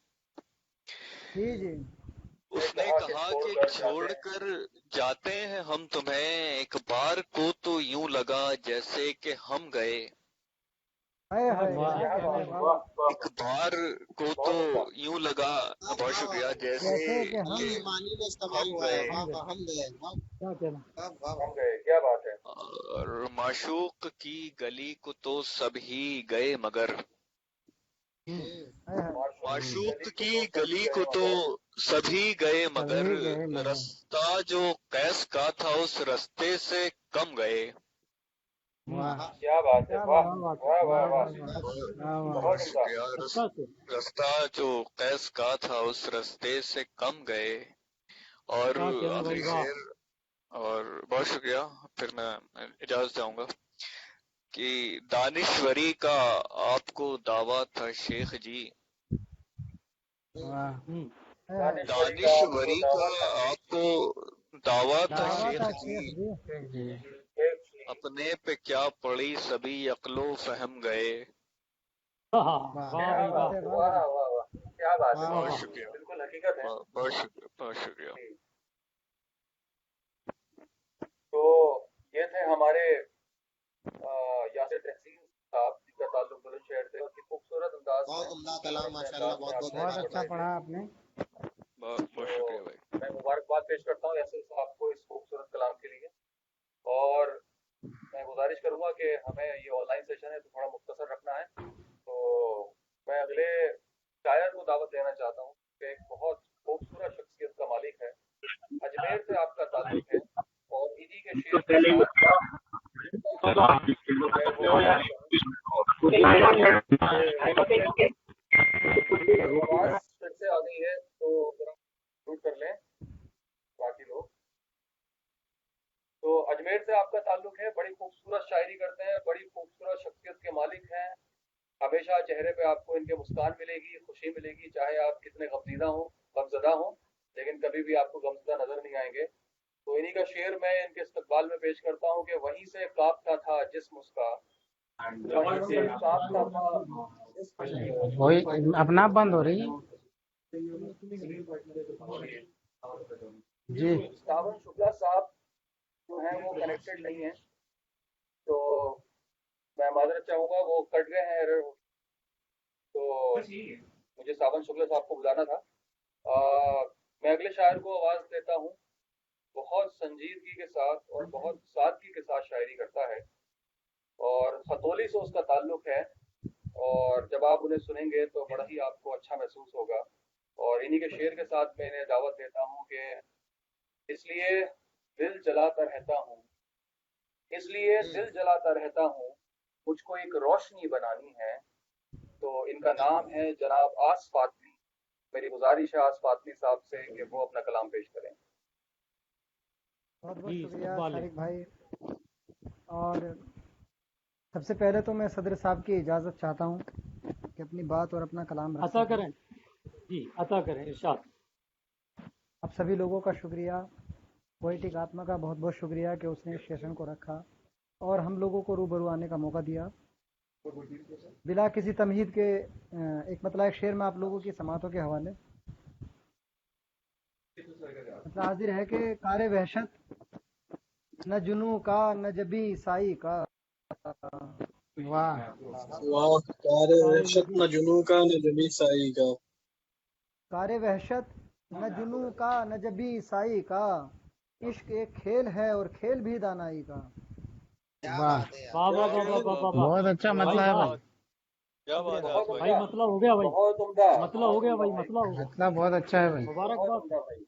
जी जी
उसने कहा कि छोड़कर जाते हैं हम तुम्हें, एक बार को तो यूं लगा जैसे कि हम गए। एक बार को तो यूं लगा, बहुत शुक्रिया, जैसे
कि हम
मानी में इस्तेमाल हुआ है। वाह वाह, हम गए।
क्या कहना।
वाह वाह।
क्या बात है।
और माशूक की गली को तो सभी गए मगर, माशूक की गली को तो सभी गए मगर, रास्ता जो कैस का था उस रास्ते से कम गए।
क्या बात है, वाह वाह वाह वाह, बहुत
शुक्रिया। रास्ता जो कैस का था उस रास्ते से कम गए। और आखिरी शेर, और बहुत शुक्रिया, फिर मैं इजाजत चाहूंगा कि दानिश्वरी का आपको दावा था शेख जी, दानिश्वरी का आपको दावा था शेख जी, अपने पे क्या पड़ी सभी अक्लो फहम गए।
वाह वाह वाह, क्या बात है,
बहुत शुक्रिया,
बिल्कुल हकीकत है।
बहुत शुक्रिया, बहुत शुक्रिया।
तो ये थे हमारे यासिर तहसीन साहब, जिनका ताल्लुक बुलंदशहर से, और की खूबसूरत अंदाज में
बहुत उम्दा कलाम, माशाल्लाह, बहुत
अच्छा पढ़ा आपने।
बहुत शुक्रिया भाई।
मैं मुबारकबाद पेश करता हूँ यासिर साहब को इस खूबसूरत कलाम के लिए। और मैं गुजारिश करूंगा कि हमें ये ऑनलाइन सेशन है तो थोड़ा मुख्तसर रखना है। तो मैं अगले शायर को दावत देना चाहता हूँ कि एक बहुत खूबसूरत शख्सियत का मालिक है, अजमेर से आपका ताल्लुक है, और इन्हीं के शेर के आवाज फिर से आ गई है तो म्यूट कर लें बाकी लोग। तो अजमेर से आपका ताल्लुक है, बड़ी खूबसूरत शायरी करते हैं, बड़ी खूबसूरत शख्सियत के मालिक हैं। हमेशा चेहरे पे आपको इनके मुस्कान मिलेगी, खुशी मिलेगी, चाहे आप कितने गमज़दा हो, लेकिन कभी भी आपको गमज़दा नजर नहीं आएंगे। तो تو انہی کا شعر میں ان کے استقبال میں پیش کرتا ہوں کہ وہیں سے کاپتا تھا جسم اس کا، وہیں سے کاپتا تھا جسم
وہی اپنا آپ بند ہو رہی ہے جی.
ساون شکلا صاحب جو ہیں وہ کنیکٹڈ نہیں ہیں، تو میں معذرت چاہوں گا، وہ کٹ گئے ہیں ایرر، تو مجھے ساون شکلا صاحب کو بلانا تھا. میں اگلے شاعر کو آواز دیتا ہوں. بہت سنجیدگی کے ساتھ اور بہت سادگی کے ساتھ شاعری کرتا ہے اور خطولی سے اس کا تعلق ہے، اور جب آپ انہیں سنیں گے تو بڑا ہی آپ کو اچھا محسوس ہوگا. اور انہی کے شعر کے ساتھ میں انہیں دعوت دیتا ہوں کہ اس لیے دل جلاتا رہتا ہوں، اس لیے دل جلاتا رہتا ہوں، مجھ کو ایک روشنی بنانی ہے. تو ان کا نام ہے جناب آس فاطمی. میری گزارش ہے آس فاطمی صاحب سے کہ وہ اپنا کلام پیش کریں.
بہت بہت شکریہ طارق بھائی. اور سب سے پہلے تو میں صدر صاحب کی اجازت چاہتا ہوں کہ اپنی بات اور اپنا کلام رکھ
عطا
سکیں.
کریں جی، عطا کریں ارشاد.
آپ سبھی لوگوں کا شکریہ، پوئٹک آتما کا بہت بہت شکریہ کہ اس نے اس سیشن کو رکھا اور ہم لوگوں کو روبرو آنے کا موقع دیا بلا کسی تمہید کے. ایک مطلع ایک شعر میں آپ لوگوں کی سماعتوں کے حوالے مطلع حاضر ہے کہ کار وحشت نہ جنوں کا نہ جبی سائی کا.
واہ
واہ کار وحشت نہ جنوں کا نہ جبی سائی کا.
کار وحشت نہ جنوں کا نہ جبی سائی کا، عشق ایک کھیل ہے اور کھیل بھی دانائی کا.
واہ
واہ واہ واہ واہ واہ واہ.
بہت اچھا مطلب ہے بھائی.
کیا بات ہے
بہت
بھائی
عمدہ،
مسئلہ ہو گیا بھائی،
بہت عمدہ،
مسئلہ ہو گیا بھائی، مسئلہ ہو گیا.
مطلب بہت اچھا ہے بھائی.
مبارکباد،
عمدہ بھائی،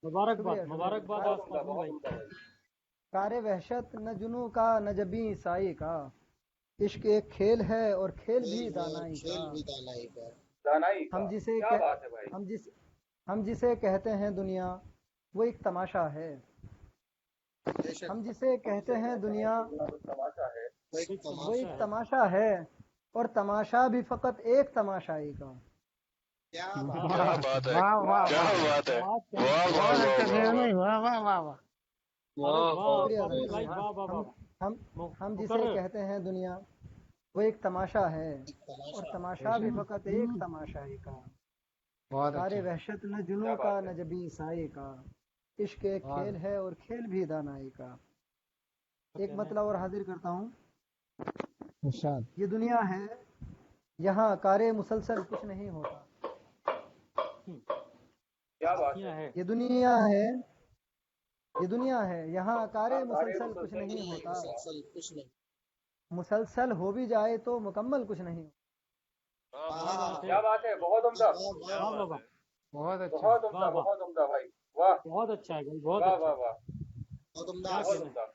مبارکباد،
شکریہ،
مبارکباد
بہت
آپ
عمدہ،
فاطمی
بہت
بھائی.
عمدہ بھائی.
کار وحشت نہ جنوں کا نہ جبی سائی کا، عشق ایک کھیل ہے اور کھیل بھی دانائی کا.
دانائی کا،
ہم جسے
کیا بات ہے بھائی.
ہم جسے کہتے ہیں دنیا وہ ایک تماشا ہے. ہم جسے کہتے ہیں دنیا
تماشا ہے،
وہ ایک تماشا ہے اور تماشا بھی فقط ایک تماشائی کا.
کیا بات ہے،
واہ واہ
کیا
واہ،
بات ہے، واہ
بہت
واہ
اچھا
واہ
شعر
واہ
بھائی. واہ واہ واہ واہ.
واہ
شکریہ
فاطمی
شکریہ.
بھائی، واہ واہ واہ.
ہم جسے
مقرر.
کہتے ہیں دنیا وہ ایک تماشا ہے اور تماشا بھی فقط ایک تماشائی کا.
بہت
کار
اچھا.
وحشت نہ جنوں کا نہ جبی سائی کا، عشق ایک کھیل ہے اور کھیل بھی دانائی کا. ایک مطلب اور حاضر کرتا ہوں.
ارشاد.
یہ دنیا ہے یہاں کار مسلسل کچھ نہیں ہوتا.
کیا بات ہے.
ہے
یہ دنیا ہے، یہ دنیا ہے یہاں کار مسلسل کچھ نہیں ہوتا. مسلسل ہو بھی جائے تو مکمل کچھ نہیں ہوتا.
کیا بات ہے، بہت عمدہ،
واہ واہ واہ،
بہت اچھا.
بہت عمدہ، بہت عمدہ بھائی. واہ
بہت اچھا ہے بھائی، بہت
واہ
اچھا.
واہ واہ، بہت عمدہ.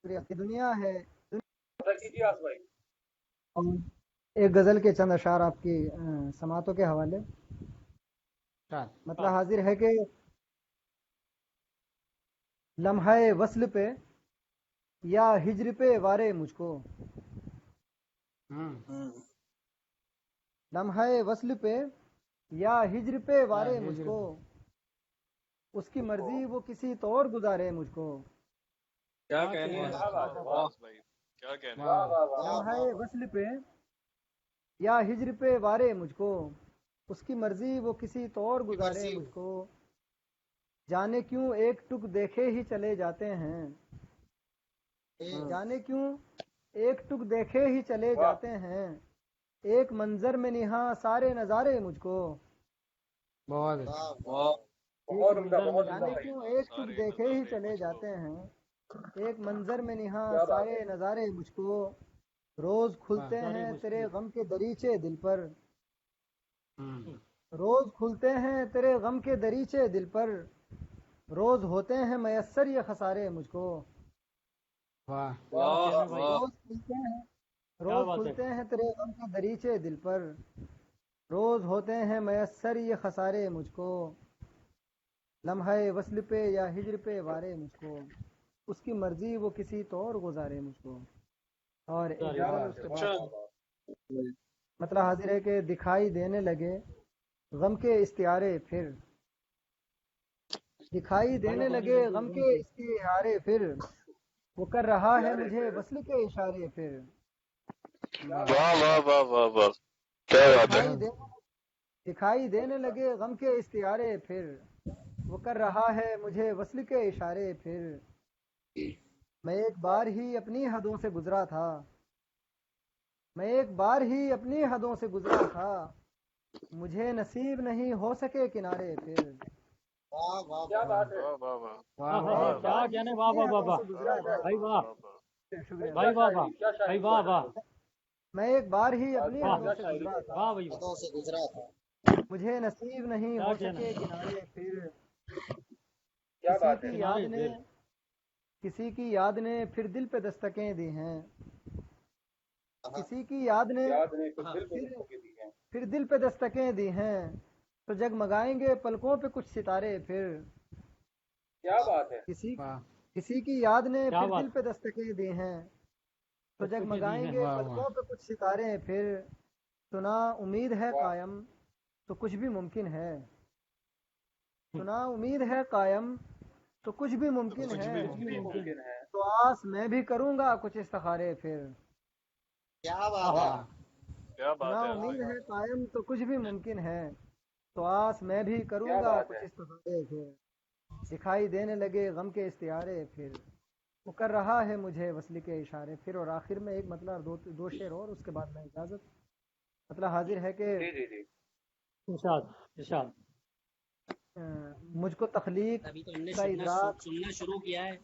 یہ دنیا ہے.
کیجیے آس بھائی.
ایک غزل کے چند اشعار آپ کی سماعتوں کے حوالے. مطلب حاضر ہے کہ لمحہ وصل پہ یا ہجر پہ وارے مجھ کو، لمحہ وصل پہ یا ہجر پہ وارے مجھ کو، اس کی مرضی وہ کسی طور گزارے مجھ کو.
کیا کہنے ہیں، واہ بھائی، کیا کہنے ہیں.
لمحہ وصل پہ یا ہجر پہ وارے مجھ کو، اس کی مرضی وہ کسی طور گزارے مجھ کو. جانے کیوں ایک ٹک دیکھے ہی چلے جاتے ہیں، جانے کیوں ایک ٹک دیکھے ہی چلے جاتے ہیں، ایک منظر میں نہاں سارے نظارے مجھ کو.
بہت اچھا.
بہت عمدہ، بہت عمدہ
جانے
بھائی.
کیوں ایک ٹک دیکھے ہی چلے جاتے ہیں، ایک منظر میں نہاں سارے نظارے مجھ کو. روز کھلتے ہیں تیرے غم کے دریچے دل پر، روز کھلتے ہیں تیرے غم کے دریچے دل پر، روز ہوتے ہیں میسر یہ خسارے مجھ کو.
واہ
روز کھلتے ہیں تیرے غم کے دریچے دل پر، روز ہوتے ہیں میسر یہ خسارے مجھ کو. لمحہ وصل پہ یا ہجر پہ وارے مجھ کو، اس کی مرضی وہ کسی طور گزارے مجھ کو. اور ایک غزل اس کے بعد مطلب حاضر ہے کہ دکھائی دینے لگے غم کے استعارے پھر، دکھائی دینے لگے غم کے اس کے ارارے پھر وہ کر رہا ہے مجھے وصل کے اشارے پھر
واہ واہ واہ واہ واہ، کیا بات ہے.
دکھائی دینے لگے غم کے استعارے پھر وہ کر رہا ہے مجھے وصل کے اشارے پھر میں ایک بار ہی اپنی حدوں سے گزرا تھا میں ایک بار ہی اپنی حدوں سے گزرا تھا مجھے نصیب نہیں ہو سکے کنارے پھر
واہ واہ
کیا بات ہے.
واہ واہ واہ
واہ واہ کیا کہنے واہ واہ واہ واہ بھائی واہ بھائی واہ واہ بھائی واہ واہ
میں ایک بار ہی اپنی
واہ
حدوں سے گزرا تھا
واہ بھائی واہ
حدوں سے گزرا تھا
مجھے نصیب نہیں
کیا
ہو
کہنا
سکے کنارے پھر
کیا
کسی
بات ہے.
کی
کنارے
یاد نے
پھر
کسی کی یاد نے پھر دل پہ دستکیں دی ہیں کسی کی یاد نے
یاد نے کچھ
ہاں
دل پہ
پھر
دستکیں دی ہیں.
پھر دل پہ دستکیں دی ہیں تو جگمگائیں گے پلکوں پہ کچھ ستارے پھر
کیا بات ہے.
کسی کی یاد نے
کیا
پھر
بات
دل پہ دستکیں دی ہیں تو
دستکیں دی
جگمگائیں
ہیں
گے پلکوں پہ کچھ ستارے پھر سنا امید ہے
واہ.
قائم تو کچھ بھی ممکن ہے سنا امید ہے قائم تو کچھ بھی ممکن ہے
کچھ بھی ممکن ہے.
تو آس میں بھی کروں گا کچھ استخارے پھر
کیا بات ہے
کیا بات
سنا
ہے.
امید ہے قائم تو کچھ بھی ممکن ہے تو آس میں بھی کروں
کیا
گا
بات
کچھ
ہے.
استخارے پھر دکھائی دینے لگے غم کے استعارے پھر وہ کر رہا ہے مجھے وصل کے اشارے پھر اور آخر میں ایک مطلب دو شعر اور اس کے بعد میں اجازت مطلب حاضر ہے کہ
جی جی جی.
ارشاد ارشاد
مجھ کو تخلیق
ابھی تو ہم نے
کا ادراک
سننا شروع کیا ہے.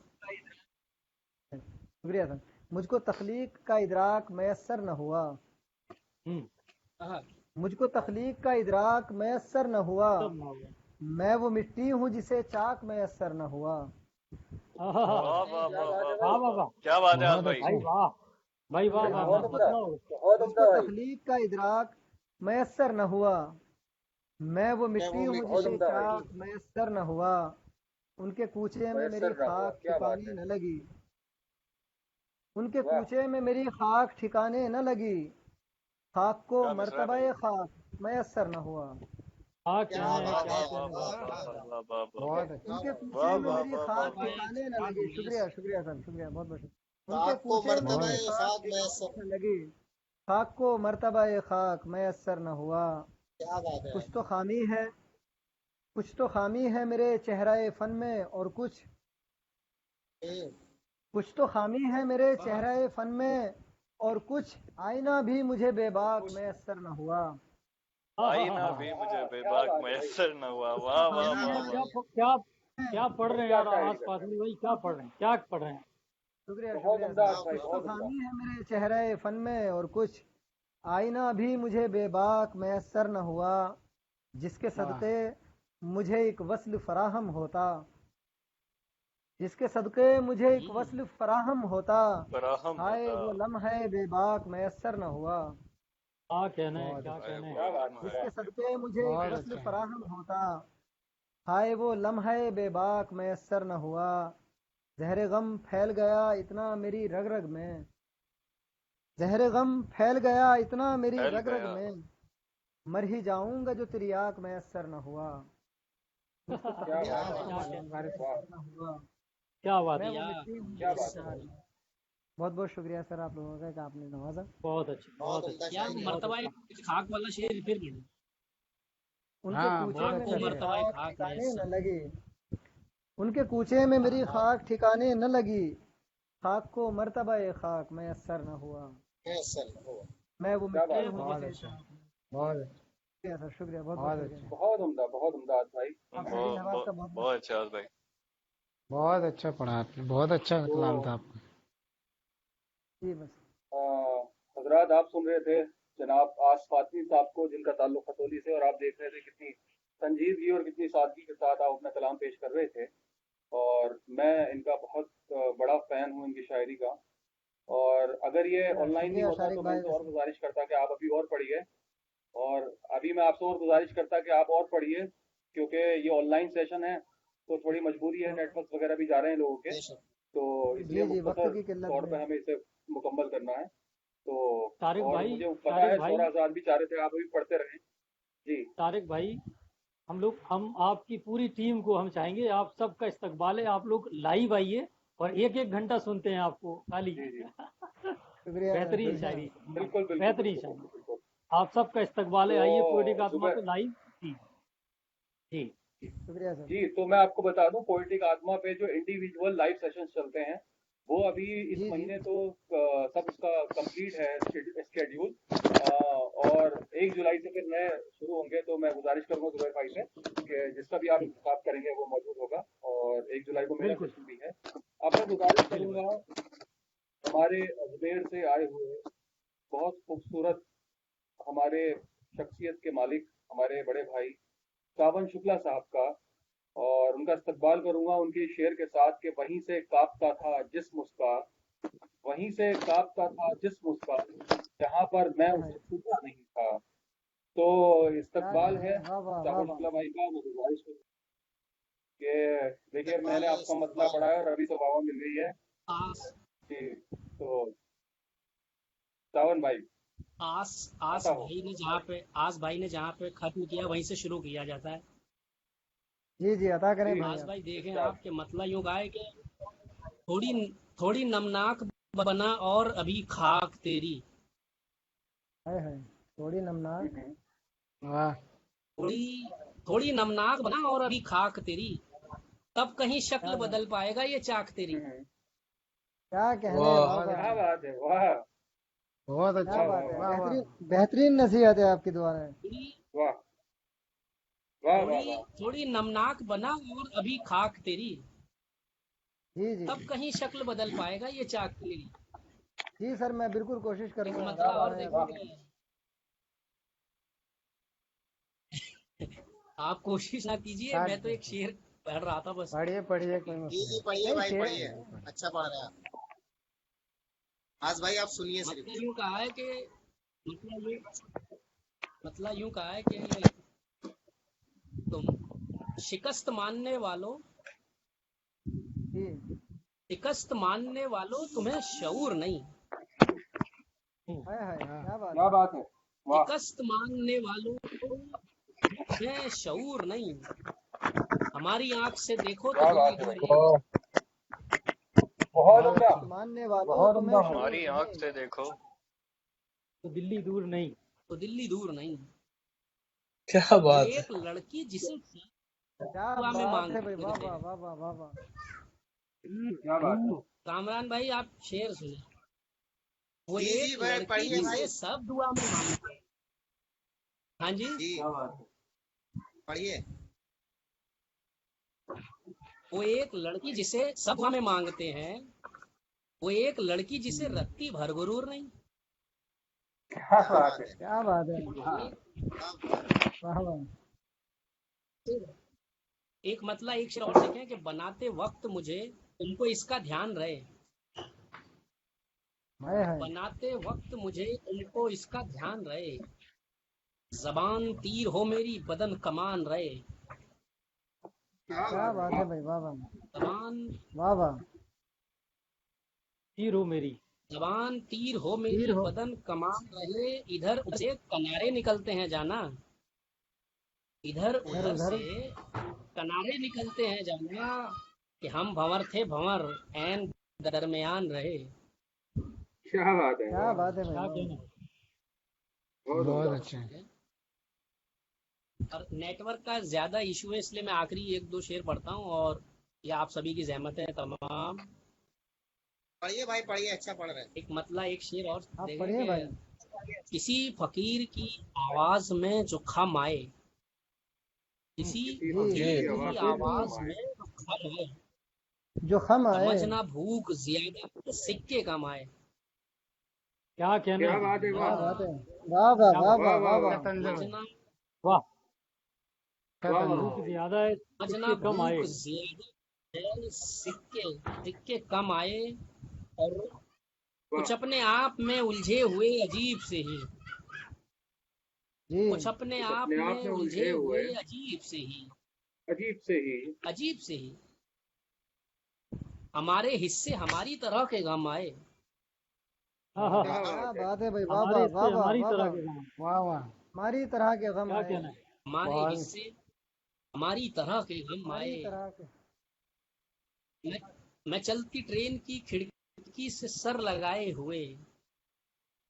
شکریہ سر مجھ کو تخلیق کا ادراک میسر نہ ہوا
ہاں
مجھ کو تخلیق کا ادراک میسر نہ ہوا
سب نہ ہوگا
میں وہ مٹی ہوں جسے چاک میسر نہ ہوا
واہ
واہ واہ واہ واہ
واہ واہ واہ
کیا بات ہے آج بھائی.
بھائی واہ بھائی واہ واہ
بہت
واہ
عمدہ
بتلاؤ
بہت
مجھ
عمدہ
کو
بھائی.
تخلیق کا ادراک میسر نہ ہوا میں وہ مٹی ہوں
بہت
جسے
عمدہ بھائی.
چاک میسر نہ ہوا ان کے کوچے میں میری
میسر نہ ہوا.
خاک
کیا بات
ٹھکانے
ہے.
نہ لگی ان کے
واہ.
کوچے میں میری خاک ٹھکانے نہ لگی خاک کو
کیا مصرا ہے
مرتبہ
بھائی.
خاک میسر نہ ہوا
کیا
کیا
کہنے
بات
کیا
ہے
کہنے
واہ
واہ
واہ
واہ
واہ واہ واہ.
ان کے کوچے
واہ
میں
واہ
میری
واہ
خاک
واہ.
ٹھکانے نہ لگی شکریہ شکریہ سر شکریہ بہت بہت شکریہ ان کے
خاک کو
کوچے میں
مرتبہ
میری خاک
خاک
ٹھکانے
میسر
نہ لگی خاک کو مرتبہ خاک میسر نہ ہوا
کیا بات ہے
کچھ تو خامی ہے میرے چہرہ فن میں اور کچھ تو خامی ہے میرے چہرہ فن میں اور کچھ آئینہ بھی مجھے بے باک میسر نہ ہوا
آئینہ بھی مجھے بے باک میسر نہ ہوا. واہ واہ واہ
کیا
واہ.
کیا کیا پڑھ رہے ہیں
کیا
یار
شاعری
آس
کر
پاس
رہے
میں بھائی کیا پڑھ رہے ہیں کیا پڑھ رہے ہیں
شکریہ
بہت
شکریہ
عمدہ
سر
بھائی.
کچھ تو
بہت عمدہ.
خامی ہے میرے چہرہ فن میں اور کچھ آئینہ بھی مجھے بے باک میسر نہ ہوا جس کے صدقے مجھے ایک وصل فراہم ہوتا جس کے صدقے مجھے ایک وصل فراہم ہوتا
فراہم
ہائے
ہوتا.
وہ لمحہ بے باک میسر نہ ہوا
کیا کہنے کیا کہنے
کیا بات
جس
ہے.
کے صدقے مجھے ایک وصل فراہم ہوتا ہائے وہ لمحہ بے باک میسر نہ ہوا زہر غم پھیل گیا اتنا میری رگ رگ میں زہر غم پھیل گیا اتنا میری
پھیل
رگ رگ
گیا.
میں مر ہی جاؤں گا جو تیری آنکھ میسر نہ ہوا مجھ کو
کیا
تخلیق
بات ہے.
کا
واہ.
نہ ہوا
کیا بات
میں
ہے
وہ
یا
مٹی ہوں
کیا بات ہے.
بہت بہت شکریہ سر آپ لوگوں کا کہ آپ نے نوازا
بہت اچھا
بہت
بہت
عمدہ
اچھا
یا
شاعری ہے
بہت
مرتبہ
اچھا
خاک والا شعر پھر پڑھیں.
ان کے کوچے
خاک
میں
کو
میری
مرتبہ
خاک
خاک
ٹھکانے
میسر
نہ لگی ان کے کوچے میں میری خاک ٹھکانے نہ لگی خاک کو مرتبہ خاک میسر نہ ہوا
میسر ہو
میں وہ
کیا
مٹی
بات
ہوں
ہے.
جسے شکریہ سر شکریہ بہت بہت شکریہ
بہت عمدہ بہت عمدہ آج بھائی.
آپ شاہین نواز کا بہت
بہت اچھا آج بھائی.
بہت اچھا پڑھا آپ نے بہت اچھا
تو
کلام تھا آپ کا
جی بس
حضرات آپ سن رہے تھے جناب آس فاطمی صاحب کو جن کا تعلق خطولی سے اور آپ دیکھ رہے تھے کتنی سنجیدگی اور کتنی سادگی کے ساتھ آپ اپنا کلام پیش کر رہے تھے اور میں ان کا بہت بڑا فین ہوں ان کی شاعری کا اور اگر یہ آن لائن نہیں
شکریہ
ہوتا
شارق
تو میں ان
بھائی
سے اور گزارش کرتا کہ آپ ابھی اور پڑھیے اور ابھی میں آپ سے اور گزارش کرتا کہ آپ اور پڑھیے کیونکہ یہ آن لائن سیشن ہے تو تھوڑی مجبوری ہے نیٹ ورک وغیرہ بھی جا رہے ہیں لوگوں کے تو اس لیے
جی وقت
مختصر
کی قلت
طور
میں
پہ ہمیں اسے مکمل کرنا ہے تو
طارق
اور
بھائی
مجھے پتا
طارق
ہے
بھائی
سورہ آزاد بھی چاہ رہے تھے آپ ابھی پڑھتے رہیں جی
طارق بھائی हम आपकी पूरी टीम को हम चाहेंगे, आप सबका इस्तकबाल है, आप लोग लाइव आइए और एक एक घंटा सुनते हैं आपको खाली।
शुक्रिया
बेहतरीन शायरी,
बिल्कुल बिल्कुल
बेहतरीन
बिल्कुल,
शायरी।
बिल्कुल।
आप सबका इस्तकबाल है, आइए पोएटिक आत्मा
सुबह
पे लाइव। जी जी
शुक्रिया सर।
जी, तो मैं आपको बता दूं, पोएटिक आत्मा पे जो इंडिविजुअल लाइव सेशंस चलते हैं वो अभी इस
जी जी
महीने तो सब उसका कंप्लीट है स्केड्यूल, और 1 जुलाई से फिर नए शुरू होंगे। तो मैं गुजारिश करूंगा जुबैर भाई से कि जिसका भी आप
ठीक,
इंतखाब करेंगे वो मौजूद होगा, और 1 जुलाई को मेरा
बिल्कुल
सेशन भी है। अब मैं गुजारिश
बिल्कुल।
करूंगा हमारे अजमेर से आए हुए बहुत खूबसूरत हमारे शख्सियत के मालिक, हमारे बड़े भाई सावन शुक्ला साहब का, और उनका इस्तकबाल करूंगा उनके शेर के साथ कि वहीं से कांपता था जिस्म उसका, वहीं से कांपता था जिस्म उसका, जहां पर मैं
हाय हाय,
उसे छूता नहीं था। तो
क्या
इस्तकबाल
कहने
है
हैं, वाह वाह वाह
सावन
वाह।
शुक्ला भाई का। मैं गुजारिश करूँ कि देखिए मैंने
इस्तकबाल है,
आपका मसला
इस्तकबाल।
पढ़ा है और अभी तो वावा मिल गई है
आस
जी। तो सावन भाई
आस आस
बताओ।
भाई ने जहाँ पे खत्म किया वहीं से शुरू किया जाता है।
जी जी अता करें
जी
भाई
आस
आप।
भाई देखें
इरशाद।
आपके मतला यूं का है कि थोड़ी थोड़ी नमनाक बना और अभी खाक तेरी,
हाय हाय, थोड़ी नमनाक।
वाह
थोड़ी थोड़ी नमनाक बना और अभी खाक तेरी, तब कहीं शक्ल
क्या बात,
बदल पाएगा ये चाक तेरी।
क्या कहने हैं,
वाह
वाह
बहुत
वाह
क्या बात है, वाह
बहुत अच्छा
क्या
वाह
बात
वाह
है,
वाह
वाह वाह
बेहतरीन बेहतरीन नसीहत है आपकी दुआ में।
थोड़ी
वाह वाह वाह
थोड़ी
वाह।
थोड़ी नमनाक बना और अभी खाक तेरी,
जी जी
तब कहीं शक्ल बदल पाएगा ये चाक तेरी।
जी सर, मैं बिल्कुल कोशिश
एक
करूंगा
मतला
क्या
आपको
और
बात है,
बनाए
वाह।
रखने
देखो कि आप कोशिश ना कीजिए,
काट
मैं तो
दे
एक शेर पढ़ रहा था बस।
पढ़िए पढ़िए कोई
जी
मसला
जी
नहीं
पढ़िए
नहीं
भाई,
शेर।
पढ़िए। अच्छा पढ़ रहे हैं आप। आज भाई आप सुनिए सिर्फ।
मतलब यूं कहा है कि मतलब यूं मतलब यूं कहा है कि तुम शिकस्त मानने वालों
जी
शिकस्त मानने वालों तुम्हें शऊर नहीं,
हाय हाय,
हाँ
क्या बात
क्या
है।
बात है, वाह।
शिकस्त मानने वालों तुम्हें शऊर नहीं, हमारी आंख से देखो तो
क्या
दिल्ली
बात है
दूर
भाई,
नहीं।
बहुत
बहुत
उम्दा,
अच्छा
मानने वालों
बहुत
तुम्हें
उम्दा
शऊर
हमारी आंख
नहीं।
से देखो।
तो दिल्ली दूर नहीं।
तो दिल्ली दूर नहीं।
क्या
वो
बात है।
एक लड़की जिसे
क्या
दुआ में
बात है भाई, वाह
मांगते
वाह
हैं।
वाह वाह वाह वाह।
क्या बात है,
कामरान भाई आप शेर सुने। वो
जी जी
एक
भाई
लड़की
पढ़िए
जिसे
भाई।
सब दुआ में मांगते हैं। हाँ जी,
जी
क्या बात है,
पढ़िए।
वो एक लड़की जिसे सब दुआ में मांगते हैं, वो एक लड़की जिसे रत्ती भर गुरूर नहीं।
क्या
क्या
बात
बात
है,
है,
क्या बात है,
हाँ।
वाह वाह।
वाह वाह।
एक मतलब एक शेर और देखें कि बनाते वक्त मुझे तुमको इसका ध्यान रहे,
हाय हाय,
बनाते वक्त मुझे तुमको इसका ध्यान रहे, जबान तीर हो मेरी बदन कमान रहे,
क्या
क्या
बात है,
बात है भाई, वाह वाह
जबान
वाह वाह।
हीरो मेरी।
जबान तीर हो
तीर
मेरी
हो,
बदन कमान रहे, इधर उधर से किनारे निकलते हैं जाना, इधर
इधर
उधर
उधर।
से किनारे निकलते हैं जाना, कि हम भंवर थे भंवर एन दरमियान रहे।
क्या बात है,
क्या बात है भाई,
क्या
वाह
कहना।
बहुत
बहुत
उम्दा।
अच्छा
और नेटवर्क का ज्यादा इशू है इसलिए मैं आखिरी एक दो शेर पढ़ता हूँ, और ये आप सभी की जहमत है तमाम।
पढ़िए भाई पढ़िए, अच्छा पढ़ रहे हैं।
एक मतलब एक शेर और
आप
देखें
पढ़िए भाई।
कि किसी फकीर की आवाज में जो खम आए, किसी
किसी
जी
फकीर की
किसी
आवाज
फकीर
में जो
आवाज
खम आए,
में जो खम आए,
जो खम आए।
समझना भूख ज्यादा तो सिक्के कम आए।
क्या कहना
क्या
है।
बात है,
क्या
वाह
बात है, वाह वाह
क्या
वाह
बात
वाह
वाह
वाह
वाह
वाह।
वाह,
तंजुम
समझना
वाह।
वाह वाह
तंजुम
भूख
भाई,
ज्यादा है,
समझना
सिक्के कम आए।
भूख ज्यादा है, सिक्के सिक्के कम आए, और कुछ
वाह।
अपने आप में उलझे हुए अजीब से ही,
जी
कुछ अपने
कुछ
आप
अपने आप
में
में
उलझे
उलझे हुए
हुए अजीब से ही,
अजीब से ही,
अजीब से ही हमारे हिस्से हमारी तरह के गम आए।
हाँ हाँ
क्या
हाँ।
वाह
क्या
बात है,
बात है भाई, वाह
हमारे
वाह वाह
इससे
वाह
हमारी
वाह
तरह
वाह।
के गाँव।
वाह वाह
हमारी तरह के गम
क्या
आए।
कहना है।
हमारे
बहुत
हिस्से हमारी तरह के गम
हमारी
आए।
तरह के
मैं चलती ट्रेन की खिड़की से सर लगाए हुए,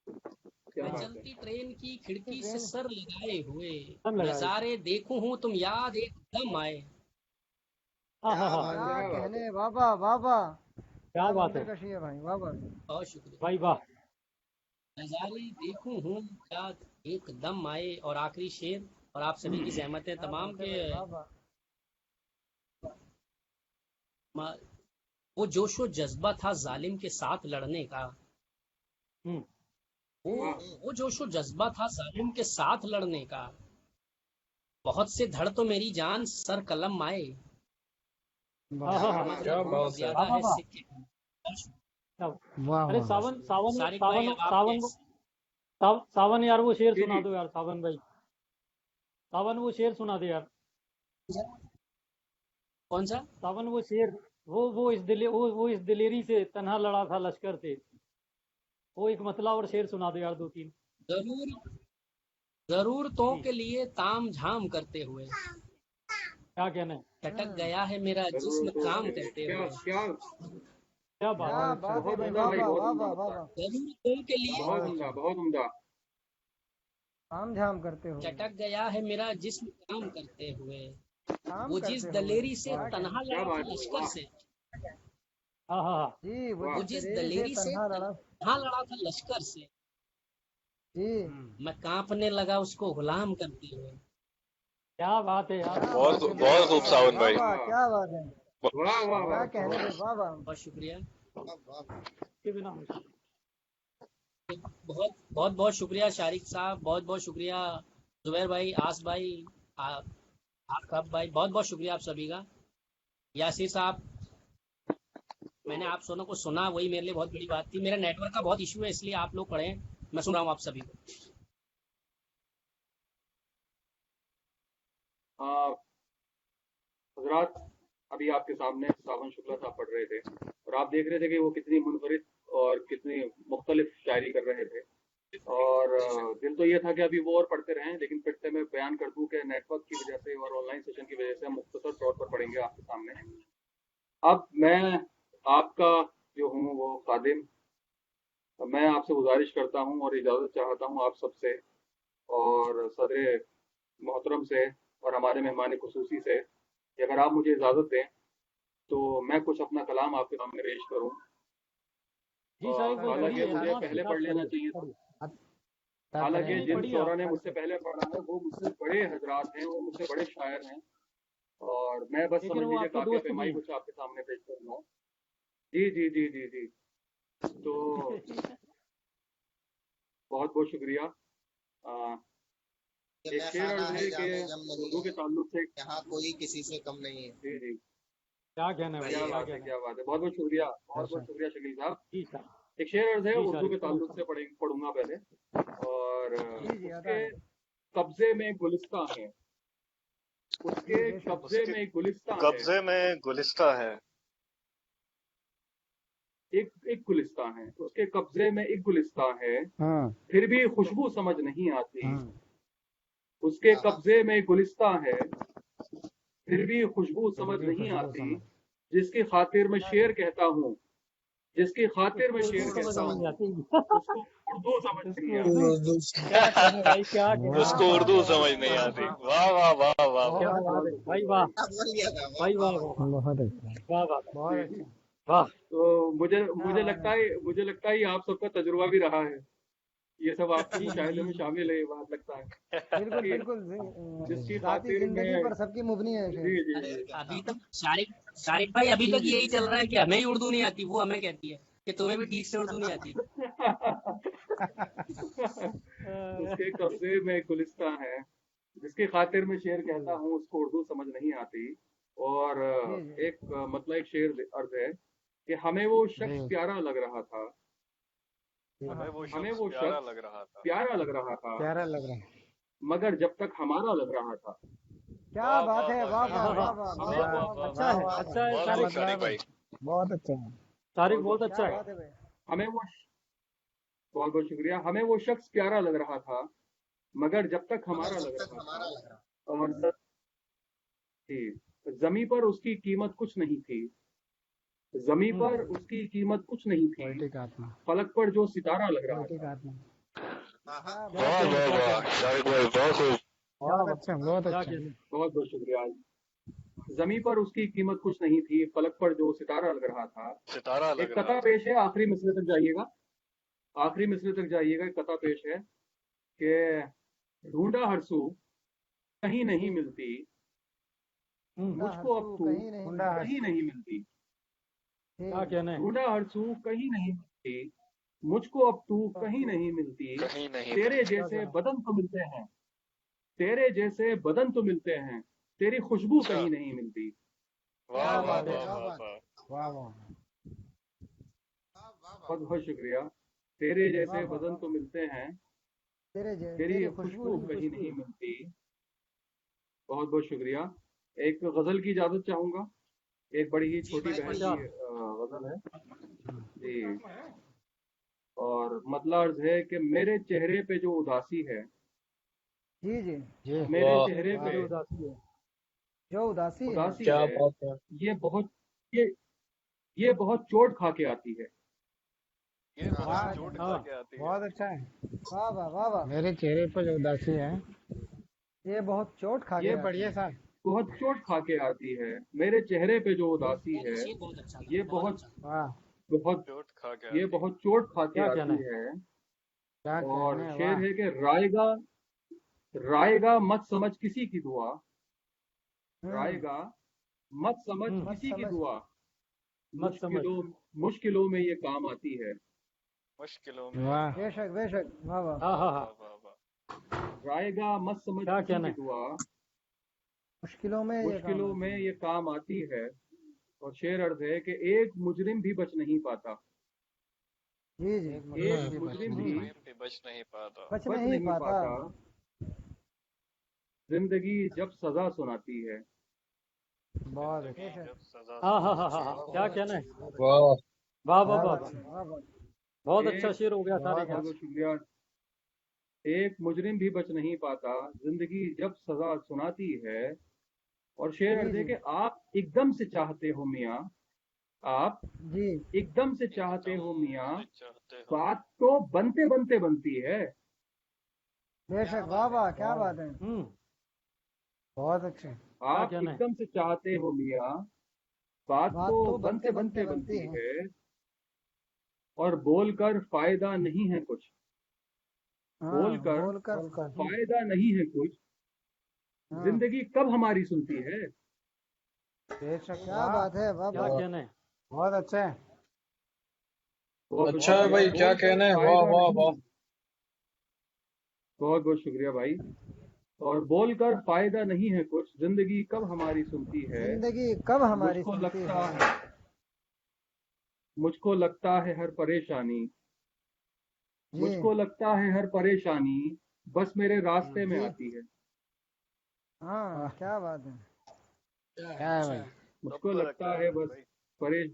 क्या
मैं
बात है।
चलती ट्रेन की खिड़की से
ट्रेन
सर लगाए हुए,
सब लगाए।
नजारे देखूं हूँ तुम याद एकदम आए।
हाँ हाँ
क्या
हाँ
बात
क्या
है।
क्या बात है।
कहने, वाह वाह वाह वाह,
क्या
क्या
बात है
गंभीर कशी है भाई, वाह वाह।
बहुत शुक्रिया।
भाई, वाह।
नजारे देखूं हूँ याद एकदम आए। और आखिरी शेर, और आप सभी की सहमत है
क्या
तमाम
बात है
के,
भाई, वाह वाह।
वो जोशो जज्बा था जालिम के साथ लड़ने का,
हम्म,
वो जोशो जज्बा था जालिम के साथ लड़ने का, बहुत से धड़ तो मेरी जान सर कलम आए,
हाँ हाँ हाँ,
मगर
क्या
बहुत
बात है।
ज्यादा
वाह वाह
है
वाह।
सिक्के।
वाह
अरे
वाह।
सावन सावन
सारिक
सावन
भाई अब आप
सावन
कैसे?
सावन यार वो शेर
जी
सुना
जी।
दो यार, सावन भाई। सावन वो शेर सुना दे यार।
कौन सा?
सावन वो शेर, वो इस दिलेरी से तन्हा लड़ा था लश्कर से। वो एक मतला और शेर सुना दो यार, 2-3।
जरूर, जरूरतों
जी,
के लिए ताम झाम करते हुए,
क्या कहना है।
चटक गया है मेरा जिस्म
जरूरतों
काम
के लिए
करते
क्या
हुए,
क्या
क्या बात
क्या
है।
बहुत अच्छा,
बात है
बहुत
भाई,
उम्दा
वाह
भाई,
वाह
बहुत
वाह
उम्दा
वाह वाह
उम्दा।
वाह।
जरूरतों के लिए
बहुत
बहुत
उम्दा,
अच्छा।
बहुत उम्दा।
काम झाम करते हुए,
चटक गया है मेरा जिस्म काम करते हुए,
काम
वो जिस
करते हुए,
दलेरी से
क्या कहने।
तन्हा
क्या
लड़ा था
बात है।
लश्कर
वाह
से,
हाँ हाँ हाँ,
जी, वो
वाह।
वो
जिस
जिस
दलेरी से
दलेरी से
तन्हा लड़ा।
तन्हा लड़ा था लश्कर से,
जी,
मैं कांपने लगा उसको गुलाम करते हुए।
क्या बात है यार।
क्या
बहुत
बात है भाई,
बहुत
वाह
खूब
वाह
सावन
वाह
भाई।
वाह,
वाह
क्या बात है,
वाह वाह
क्या
वाह।
कहने भाई, वाह वाह।
बहुत शुक्रिया,
वाह, वाह, वाह।
के बिना
बहुत बहुत बहुत शुक्रिया शारिक साहब, बहुत बहुत शुक्रिया जुबैर भाई, आस भाई, आफताब भाई, बहुत बहुत शुक्रिया आप सभी का। यासिर साहब, मैंने आप दोनों को सुना, वही मेरे लिए बहुत बड़ी बात थी। मेरा नेटवर्क का बहुत इशू है, इसलिए आप लोग पढ़े, मैं सुन रहा हूँ आप सभी को।
हजरात, अभी आपके सामने सावन शुक्ला साहब पढ़ रहे थे और आप देख रहे थे कि वो कितनी मुनफरिद और कितनी मुख्तलिफ शायरी कर रहे थे। और दिल तो ये था कि अभी वो और पढ़ते रहें, लेकिन फिर से मैं बयान कर दूं कि नेटवर्क की वजह से और ऑनलाइन सेशन की वजह से हम मुख्तसर तौर पर पढ़ेंगे आपके सामने। अब मैं आपका जो हूँ वो खादिम, मैं आपसे गुजारिश करता हूँ और इजाज़त चाहता हूँ आप सबसे और सदर मोहतरम से और हमारे मेहमान खुसूसी से कि अगर आप मुझे इजाज़त दें तो मैं कुछ अपना कलाम आपके सामने पेश करूँ।
जी शारिक भाई
हालांकि
पढ़िए,
मुझे
आराम से
पहले
स्टार्ट
पढ़ लेना
करिए।
चाहिए था,
स्टार्ट
हालांकि
करें।
जिन
पढ़िए
शोरा
आप।
ने मुझसे पहले पढ़ा है वो मुझसे बड़े हजरात हैं, वो मुझसे बड़े शायर हैं और मैं बस
लेकिन
समझ
वो
लीजिए
आपके
काफिया
दोस्त
पैमाई
भी हैं।
कुछ आपके सामने पेश कर रहा हूँ। जी जी जी जी जी। तो बहुत बहुत शुक्रिया।
ये
एक
मैं
शेर
खाना
अर्ज
है
है
जहाँ में
कि
गम नहीं
उर्दू के
है,
ताल्लुक से।
यहाँ कोई किसी से कम नहीं है।
जी जी,
क्या कहना है भाई,
क्या
बढ़िया।
क्या
बात है,
कहना है।
क्या बात है, बहुत बहुत शुक्रिया, बहुत
अच्छा,
बहुत शुक्रिया शकील साहब।
जी सर,
एक शेर अर्ज है,
जी
उर्दू
शारिक
के
साहब।
ताल्लुक से पढ़ूंगा पहले। और
जी जी, अदा
उसके
है।
कब्जे में गुलिस्तां है, उसके
जी बेशक।
कब्जे
उसके
में गुलिस्तां है,
कब्जे में गुलिस्ता है,
एक एक गुलिस्तां है, उसके कब्जे में एक गुलिस्तां है,
हाँ
फिर भी खुशबू समझ नहीं आती।
हाँ,
उसके
आहा।
कब्जे में गुलिस्तां है, फिर भी खुशबू
फिर
समझ
भी
नहीं
खुशबू
आती।
समझ।
जिसकी खातिर मैं शेर कहता हूँ, जिसकी खातिर मैं
उसको
शेर
उर्दू
शेर
समझ
कहता
समझ
नहीं
हूँ,
आती।
उसको उर्दू समझ
उसको
नहीं
उर्दू,
आती।
क्या कहने भाई, क्या कहने।
क्या
उसको
बात
उर्दू
है,
समझ नहीं
वाह
आती।
वाह,
वाह वाह वाह वाह वाह।
क्या
बहुत
बात है
अच्छा,
भाई, वाह
क्या बोल दिया था, वाह
भाई, वाह
वाह
वाह
वाह।
बहुत अच्छा।
वाह वाह
बहुत
जी जी।
अच्छा,
वाह।
तो मुझे
क्या
मुझे
बात
लगता
है।
है मुझे लगता है ये आप सबका तजुर्बा भी रहा है, ये सब आपके
जी जी
मुशाहिदे
जी
में
जी,
शामिल है, ये बात लगता है
बिल्कुल
कि
बिल्कुल,
जिसकी
जाती
खातिर
जिंदगी
मैं।
पर सबकी मुबनी है शेर।
जी जी
अरे
जी
क्या
अभी
था।
तक शारिक भाई, अभी तक यही चल रहा है कि हमें ही उर्दू नहीं आती, वो हमें कहती है कि तुम्हें भी ठीक से उर्दू नहीं आती।
उसके कब्जे में गुलिस्तां है, जिसकी खातिर मैं शेर कहता हूँ, उसको उर्दू समझ नहीं आती। और
जी जी,
एक मतलब एक शेर अर्ज है कि हमें वो शख्स
जी
प्यारा लग रहा था,
हमें वो
हमें
शख्स
वो
प्यारा
शख्स
लग रहा था,
प्यारा लग रहा था,
प्यारा लग रहा है।
मगर जब तक हमारा लग रहा था।
क्या
वाह
बात
वाह
है,
वाह
वाह
शारिक
वाह
भाई,
वाह वाह
हमें
वाह
वाह
वाह
वाह
वाह,
वाह,
अच्छा है,
वाह
अच्छा है
बहुत
शारिक
खूब शारिक भाई।
बहुत अच्छा है।
शारिक बहुत
क्या
अच्छा है।
बात है भाई।
हमें वो बहुत बहुत शुक्रिया। हमें वो शख्स प्यारा लग रहा था, मगर जब तक
मगर
हमारा
जब
लग
तक
रहा
हमारा
था।
लग रहा।
और थी, जमी पर उसकी कीमत कुछ नहीं थी, जमी पर उसकी कीमत कुछ नहीं थी,
पोएटिक आत्मा,
फलक पर जो सितारा लग रहा
पोएटिक
था।
आत्मा।
क्या कहना है?
बहुत अच्छा, बहुत
क्या
अच्छा।
कहना है?
बहुत बहुत शुक्रिया। जमी पर उसकी कीमत कुछ नहीं थी, फलक पर जो सितारा लग रहा था।
सितारा लग
एक
रहा
कथा
था।
पेश है, आखिरी मिसरे तक जाइएगा, आखिरी मिसरे तक जाइएगा। एक कथा पेश है कि ढूंढा हरसू कहीं नहीं मिलती, मुझको अब तू
कहीं नहीं
कहीं नहीं मिलती।
क्या कहना है?
ढूंढा हरसू कहीं नहीं मिलती, मुझको अब तू कहीं नहीं मिलती।
कहीं नहीं
तेरे
मिलती।
जैसे बदन तो मिलते हैं, तेरे जैसे बदन तो मिलते हैं, तेरी खुशबू
अच्छा।
कहीं नहीं मिलती।
वाह
क्या
वाह
बात है?
वाह वाह वाह।
वाह वाह।
बहुत बहुत शुक्रिया। तेरे जैसे बदन तो मिलते हैं, तेरी खुशबू कहीं नहीं मिलती। बहुत बहुत शुक्रिया। एक गजल की इजाजत चाहूंगा, एक बड़ी ही छोटी बहन की गजल है जी, और मतलब अर्ज है कि मेरे चेहरे पे जो उदासी है,
जी जी
जी
मेरे
वाह
चेहरे पे
जो उदासी है
उदासी
क्या
है,
बात है।
ये बहुत चोट खा के आती है।
ये बहुत
वाह,
चोट
हाँ।
खा के आती है।
बहुत अच्छा है।
वाह वाह वाह वाह,
मेरे चेहरे पर जो उदासी है,
ये बहुत चोट खा
ये
गया।
बढ़िया सा।
बहुत चोट खा के आती है, मेरे चेहरे पे जो उदासी है,
शेर बहुत अच्छा लगा,
ये
बहुत
बहुत
अच्छा।
वाह,
बहुत
चोट खा के
ये
आती है।
बहुत चोट खा के
क्या कहना
आती है।
क्या
और
कहने,
शेर
वाह।
है कि रायगा रायगा मत समझ किसी की दुआ, रायगा मत समझ
हम्म।
किसी की
समझ।
दुआ,
मत समझ।
मुश्किलों में ये काम आती है।
मुश्किलों में।
वाह,
बेशक बेशक, वाह वाह।
हाँ हाँ
वाह
हाँ।
वाह वाह।
रायगा मत समझ
क्या
किसी
कहना
की
है?
दुआ,
मुश्किलों में ये काम
मुश्किलों में ये काम आती है। और शेर अर्ज है कि एक मुजरिम भी बच नहीं पाता,
जी जी,
एक
मुजरिम
मुजरिम
भी
भी
भी बच नहीं पाता।
बच
बच
नहीं
नहीं
पाता।
पाता। जिंदगी जब सजा सुनाती है।
बहुत
जिंदगी
अच्छा।
जब सजा
हाँ हाँ हाँ
सुनाती
हाँ
है।
हाँ। क्या कहना है?
वाह
वाह वाह वाह
बहुत
वाह।
अच्छा।
वाह वाह।
बहुत
एक-
अच्छा शेर हो गया सारे
बहुत
का।
बहुत बहुत शुक्रिया। एक मुजरिम भी बच नहीं पाता, जिंदगी जब सजा सुनाती है। और शेर
जी,
अर्ज है
जी।
कि आप एकदम से चाहते हो मियाँ, आप
जी
एकदम से चाहते हो मियाँ,
से चाहते हो।
बात तो बनते बनते बनती है।
बेशक, वाह वाह, क्या बात है।
बहुत अच्छे।
आप
कहना है?
एकदम से चाहते हो मियाँ, बात
बात
तो
तो
बनते
बनते
बनते
बनती
बनती है। और बोलकर फायदा नहीं है कुछ,
हाँ,
बोलकर
बोलकर
फायदा नहीं है कुछ,
हाँ।
जिंदगी कब हमारी सुनती है।
बेशक,
क्या
वाह,
बात है, वाह
क्या
वाह।
कहना है?
बहुत अच्छा है।
बहुत
अच्छा है भाई, क्या
बोलकर
कहना है। वाह
फायदा
वाह
नहीं-
वाह।
बहुत बहुत शुक्रिया भाई। और बोलकर फायदा नहीं है कुछ, जिंदगी कब हमारी सुनती है।
जिंदगी कब हमारी
मुझको
सुनती
लगता
है।
मुझको लगता है हर परेशानी,
जी
मुझको लगता है हर परेशानी बस मेरे रास्ते में
जी।
आती है।
हाँ, क्या बात है।
क्या है भाई?
मुझको लगता है बस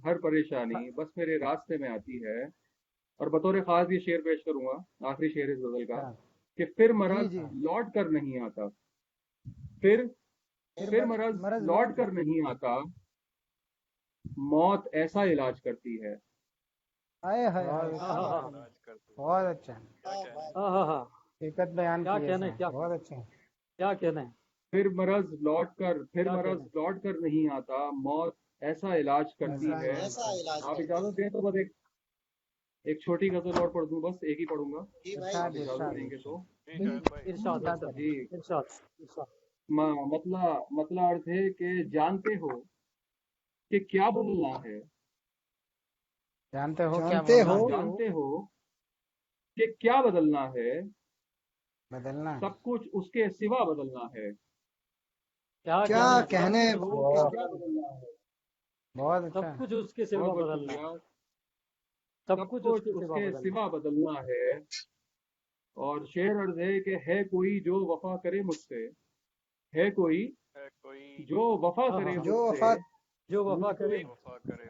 हर परेशानी बस मेरे रास्ते में आती है। और बतौर खास ये शेर पेश करूंगा, आखिरी शेर इस गजल का, कि फिर मरज
जी।
लौट कर नहीं आता, फिर मरज लौट कर नहीं आता, मौत ऐसा इलाज करती है।
हाय हाय हाय,
बहुत
क्या बात है।
बहुत अच्छा।
हाँ हाँ हाँ।
हकीकत बयान
क्या
की है
कहना है?
इसमें।
क्या
बहुत अच्छा है।
क्या कहना है?
फिर मरज
क्या
लौट कर नहीं आता, मौत ऐसा इलाज करती
ऐसा
है।
ऐसा इलाज
आप
करती
इजाजत दें तो बस एक छोटी गजल और पढ़ दूं, बस एक ही पढ़ूंगा,
है। भाई
इरशाद,
इजाजत
इरशाद।
देंगे तो।
ठीक है भाई।
इरशाद इरशाद
जी,
इरशाद इरशाद।
मतलब अर्थ है कि जानते हो कि क्या बोलना है,
जानते हो क्या
जानते
बोलना
हो
है?
जानते हो कि क्या बदलना है,
बदलना है।
सब कुछ उसके सिवा बदलना है।
क्या
क्या
कहना है?
कहने
जानते हो कि क्या बदलना है।
बहुत अच्छा
सब
है।
कुछ उसके सिवा
बहुत बहुत
बदलना है।
शुक्रिया।
सब कुछ उसके सिवा
उसके
बदलना है।
सिवा बदलना है। और शेर अर्ज है कि है कोई जो वफा करे मुझसे, है कोई
है कोई
जो वफा
हाँ,
करे
हाँ,
जो
मुझसे,
वफा
जो वफा करे।
वफा करे।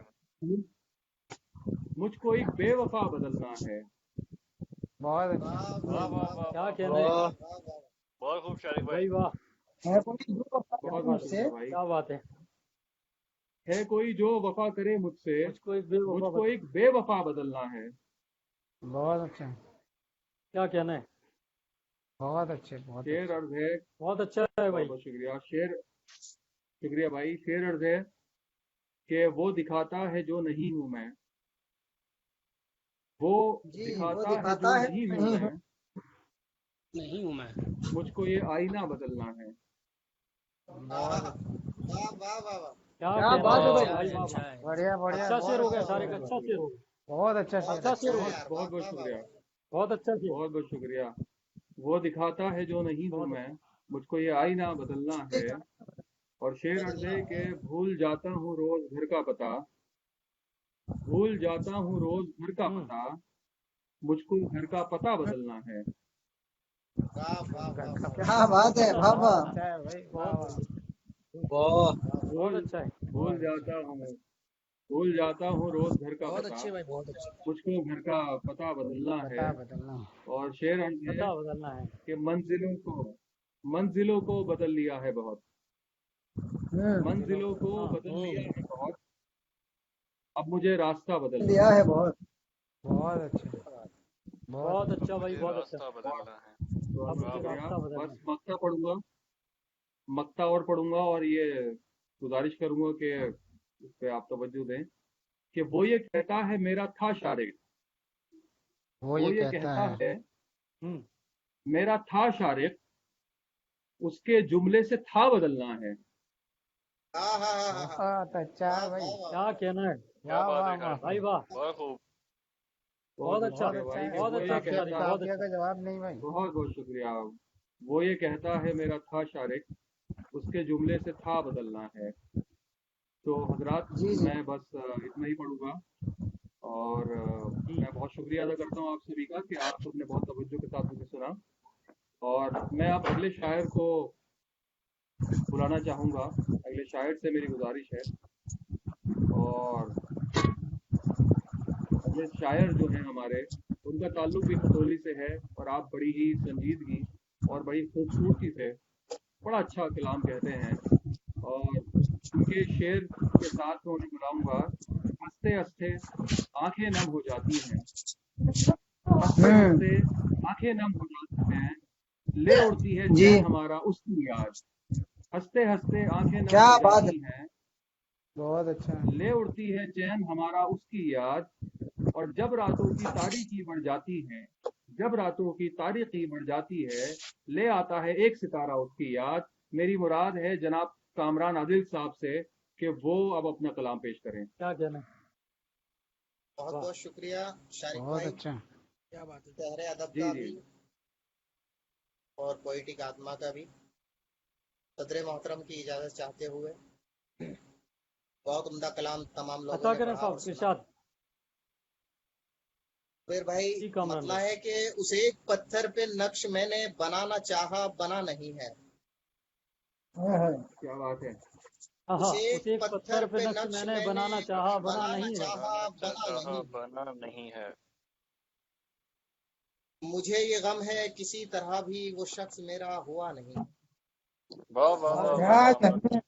मुझको एक बेवफा बदलना है।
बहुत अच्छा।
वाह वाह वाह
क्या
वाह।
कहना है?
वाह
बहुत खूब शारिक भाई।
भाई वाह।
है कोई जो वफा
बहुत बहुत
मुझसे
शुक्रिया भाई।
क्या बात
है कोई जो वफा करे मुझसे,
मुझको एक बेवफा
मुझको एक बेवफा बदलना है।
बहुत अच्छा,
क्या कहना है?
बहुत अच्छे, बहुत
शेर अर्ज है,
बहुत अच्छा है
बहुत
भाई।
बहुत शुक्रिया। शुक्रिया भाई। शेर अर्ज है कि वो दिखाता है जो नहीं हूँ मैं, वो
جی وہ
दिखाता है
دکھاتا
जो
ہے
नहीं हूँ
نہیں
मैं,
ہوں
नहीं हूँ मैं।
मुझको ये आईना बदलना है।
واہ واہ واہ واہ واہ
کیا
کیا
کہنا
بات
ہے
ہے
بھائی
بھائی
واہ
अच्छा
واہ
है।
بڑھیا بڑھیا،
اچھا شعر ہو گیا
بہت
سارے کا، اچھا شعر ہو گیا،
بہت اچھا
بہت
شعر،
اچھا
اچھا
شعر
ہے
ہو
یار،
گیا،
बहुत
واہ
बहुत
واہ واہ
शुक्रिया,
واہ
بہت اچھا شعر،
बहुत बहुत शुक्रिया। वो दिखाता है जो नहीं हूँ
بہت
मैं, मुझको ये आईना बदलना है। और शेर अर्ज है कि भूल जाता हूँ रोज घर का पता, भूल जाता हूँ रोज घर का पता, मुझको घर का पता बदलना है।
واہ واہ
گھر
واہ
کا
واہ کیا بات ہے واہ
بہت
واہ
اچھا ہے بھائی، واہ
بہت
واہ،
بہت
भूल
اچھا ہے۔
भूल जाता हूँ रोज घर का
बहुत
पता,
अच्छे भाई, बहुत अच्छे।
मुझको घर का पता बदलना है।
پتا بدلنا،
और शेर अर्ज है
پتا بدلنا ہے۔
कि मंजिलों को बदल लिया है बहुत, मंजिलों को बदल लिया है बहुत, अब मुझे रास्ता बदलना
لیا
है।
ہے بہت
بہت اچھا، بہت
بہت
اچھا،
اچھا بھائی،
मुझे
بہت اچھا۔
रास्ता बदलना है।
اب
बहुत
مجھے
शुक्रिया।
راستہ بدلنا
बस
ہے۔
मक्ता और पढ़ूंगा और ये गुजारिश करूंगा कि इस पे आप तवज्जो दें कि वो ये कहता है मेरा था शारिक,
وہ یہ کہتا ہے
मेरा था शारिक, उसके जुमले से था बदलना है।
ہاں ہاں ہاں ہاں
بہت اچھا ہے
واہ
بھائی،
واہ واہ
کیا کہنا ہے
क्या
واہ
बात
واہ
ہے
واہ،
خالد
بھائی،
بھائی،
واہ،
बहुत खूब।
بہت اچھا،
शुक्रिया भाई कि
بہت
वो
اچھا
ये
کہا جی،
कहता
بہت
کافیہ
اچھا۔
کا جواب نہیں بھائی،
बहुत बहुत शुक्रिया। वो ये कहता है मेरा था शारिक, उसके जुमले से था बदलना है। तो हजरात
جی جی
मैं बस इतना ही पढ़ूंगा और मैं बहुत शुक्रिया अदा करता हूँ आप सभी का कि आप सबने बहुत तवज्जो के साथ मुझे सुना। और मैं अब अगले शायर को बुलाना चाहूँगा। अगले शायर से मेरी गुजारिश है, और अगले शायर जो हैं हमारे, उनका ताल्लुक भी खतौली से है, और आप बड़ी ही संजीदगी और बड़ी खूबसूरती से बड़ा अच्छा कलाम कहते हैं। और उनके शेर के साथ मैं उन्हें बुलाऊंगा। हंसते हंसते आंखें नम हो जाती हैं, हंसते हंसते आंखें नम हो जाती हैं, ले उड़ती है
جی
चैन हमारा उसकी याद, हंसते हंसते आंखें नम
کیا
हो
بات ہے
जाती हैं,
بہت اچھا،
ले उड़ती है चैन हमारा उसकी याद। और जब रातों की तारीकी बढ़ जाती है, जब रातों की तारीकी बढ़ जाती है, ले आता है एक सितारा उसकी याद। मेरी मुराद है जनाब कामरान आदिल साहब से कि वो अब अपना कलाम पेश करें।
کیا کہنا ہے؟
بہت بہت شکریہ شارق
بہت
بھائی،
اچھا،
क्या बात है।
شہر ادب
جی
کا
جی
بھی اور پوئٹک آتما کا بھی صدر محترم کی اجازت چاہتے ہوئے بہت عمدہ کلام تمام لوگوں
عطا
نے
کریں
پڑھا اور
صاحب،
سنا۔
ارشاد۔
پھر بھائی
جی کامران
مسئلہ
بھائی۔
ہے کہ اس ایک پتھر پہ نقش میں نے بنانا چاہا بنا نہیں ہے،
کیا بات ہے۔
ہاں
اس
ہاں،
ایک
اس ایک
پتھر
پتھر پہ
پہ
نقش
نقش
میں نے
میں نے
بنانا چاہا، بنا
بنانا
نہیں ہے۔
چاہا بنا
चाहा
نہیں،
बना नहीं है।
مجھے یہ غم ہے کسی طرح بھی وہ شخص میرا ہوا نہیں،
वाह वाह
بہت
वाह
اچھا،
वाह
کیا
कामरान,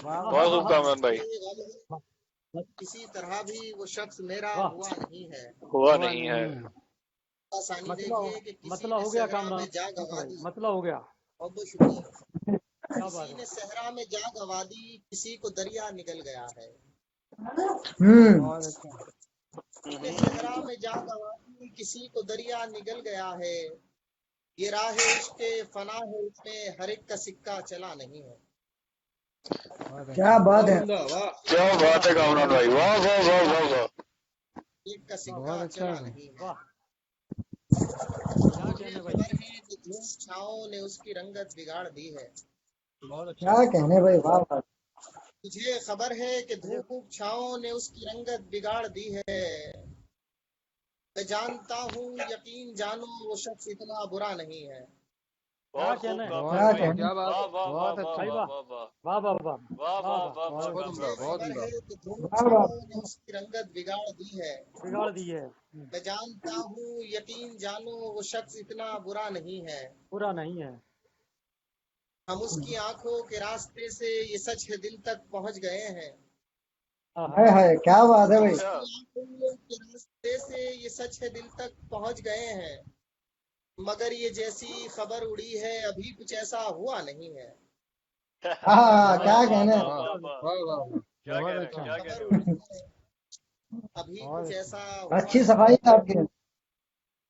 واہ
ہاں
बहुत
ہاں
واہ،
ہاں
खूब
ہاں،
कामरान
مجھے
भाई।
یہ غم ہے کسی طرح بھی وہ شخص میرا
واہ،
ہوا نہیں ہے۔
हुआ
ہوا
नहीं है।
نہیں ہے،
آسانی
مسئلہ
دیکھیے کہ کسی
مسئلہ
نے
ہو گیا
صحرا
کامران
میں جا گوا
بھائی،
دی،
مسئلہ ہو گیا۔
بہت بہت شکریہ۔
کیا بات
کسی
ہے۔
نے صحرا میں جا گوا دی، کسی کو دریا نگل گیا ہے،
بہت اچھا،
کسی نے صحرا میں جا گوا دی، کسی کو دریا نگل گیا ہے، یہ راہ عشق فنا ہے، اس میں ہر ایک کا سکہ چلا نہیں ہے۔
بہت
کیا
اچھا،
بات
بہت
ہے،
عمدہ، واہ
क्या बात है कामरान
بہت
भाई,
عمدہ۔
वाह वाह वाह वाह वाह।
ایک کا
واہ،
سکہ
بہت اچھا
چلا
ہے،
نہیں ہے۔
واہ، کیا
مجھے
کہنے بھائی،
خبر ہے کہ دھوپ چھاؤں نے اس کی رنگت بگاڑ دی ہے،
بہت اچھا۔
کیا کہنے بھائی، واہ واہ۔ مجھے خبر ہے کہ دھوپ چھاؤں نے اس کی رنگت بگاڑ دی ہے، میں جانتا ہوں یقین جانو وہ شخص اتنا برا نہیں ہے۔
کیا
बहुत खूब
کہنا ہے
कामरान भाई,
کیا بات
वाह
ہے،
वाह वाह
بہت
वाह
اچھا،
بھائی؟
वाह
واہ
वाह वाह
واہ واہ واہ
वाह
واہ
वाह
واہ،
वाह वाह
بہت
بہت عمدہ،
مجھے
कामरान भाई।
بہت
خبر
عمدہ۔
ہے کہ دھوپ چھاؤں نے اس کی رنگت بگاڑ دی ہے،
بگاڑ دی ہے،
میں جانتا ہوں یقین جانو وہ شخص اتنا برا نہیں ہے۔
برا نہیں ہے۔
हम उसकी आंखों के रास्ते से ये सच है दिल तक पहुंच गए हैं।
हाय हाय क्या बात है
हम
भाई।
अच्छा
उसकी आंखों के रास्ते से ये सच है दिल तक पहुंच गए हैं, मगर ये जैसी खबर उड़ी है अभी कुछ ऐसा हुआ नहीं है।
हाँ
वाह
क्या
वाह
कहने।
वाह वाह वाह
वाह वाह वाह
क्या कह
बहुत
रहे हैं
अच्छा,
क्या कह
खबर
रहे
उड़ी है अभी
बहुत
कुछ
अच्छा।
ऐसा हुआ
अच्छी
नहीं
सफाई
है।
है आपकी।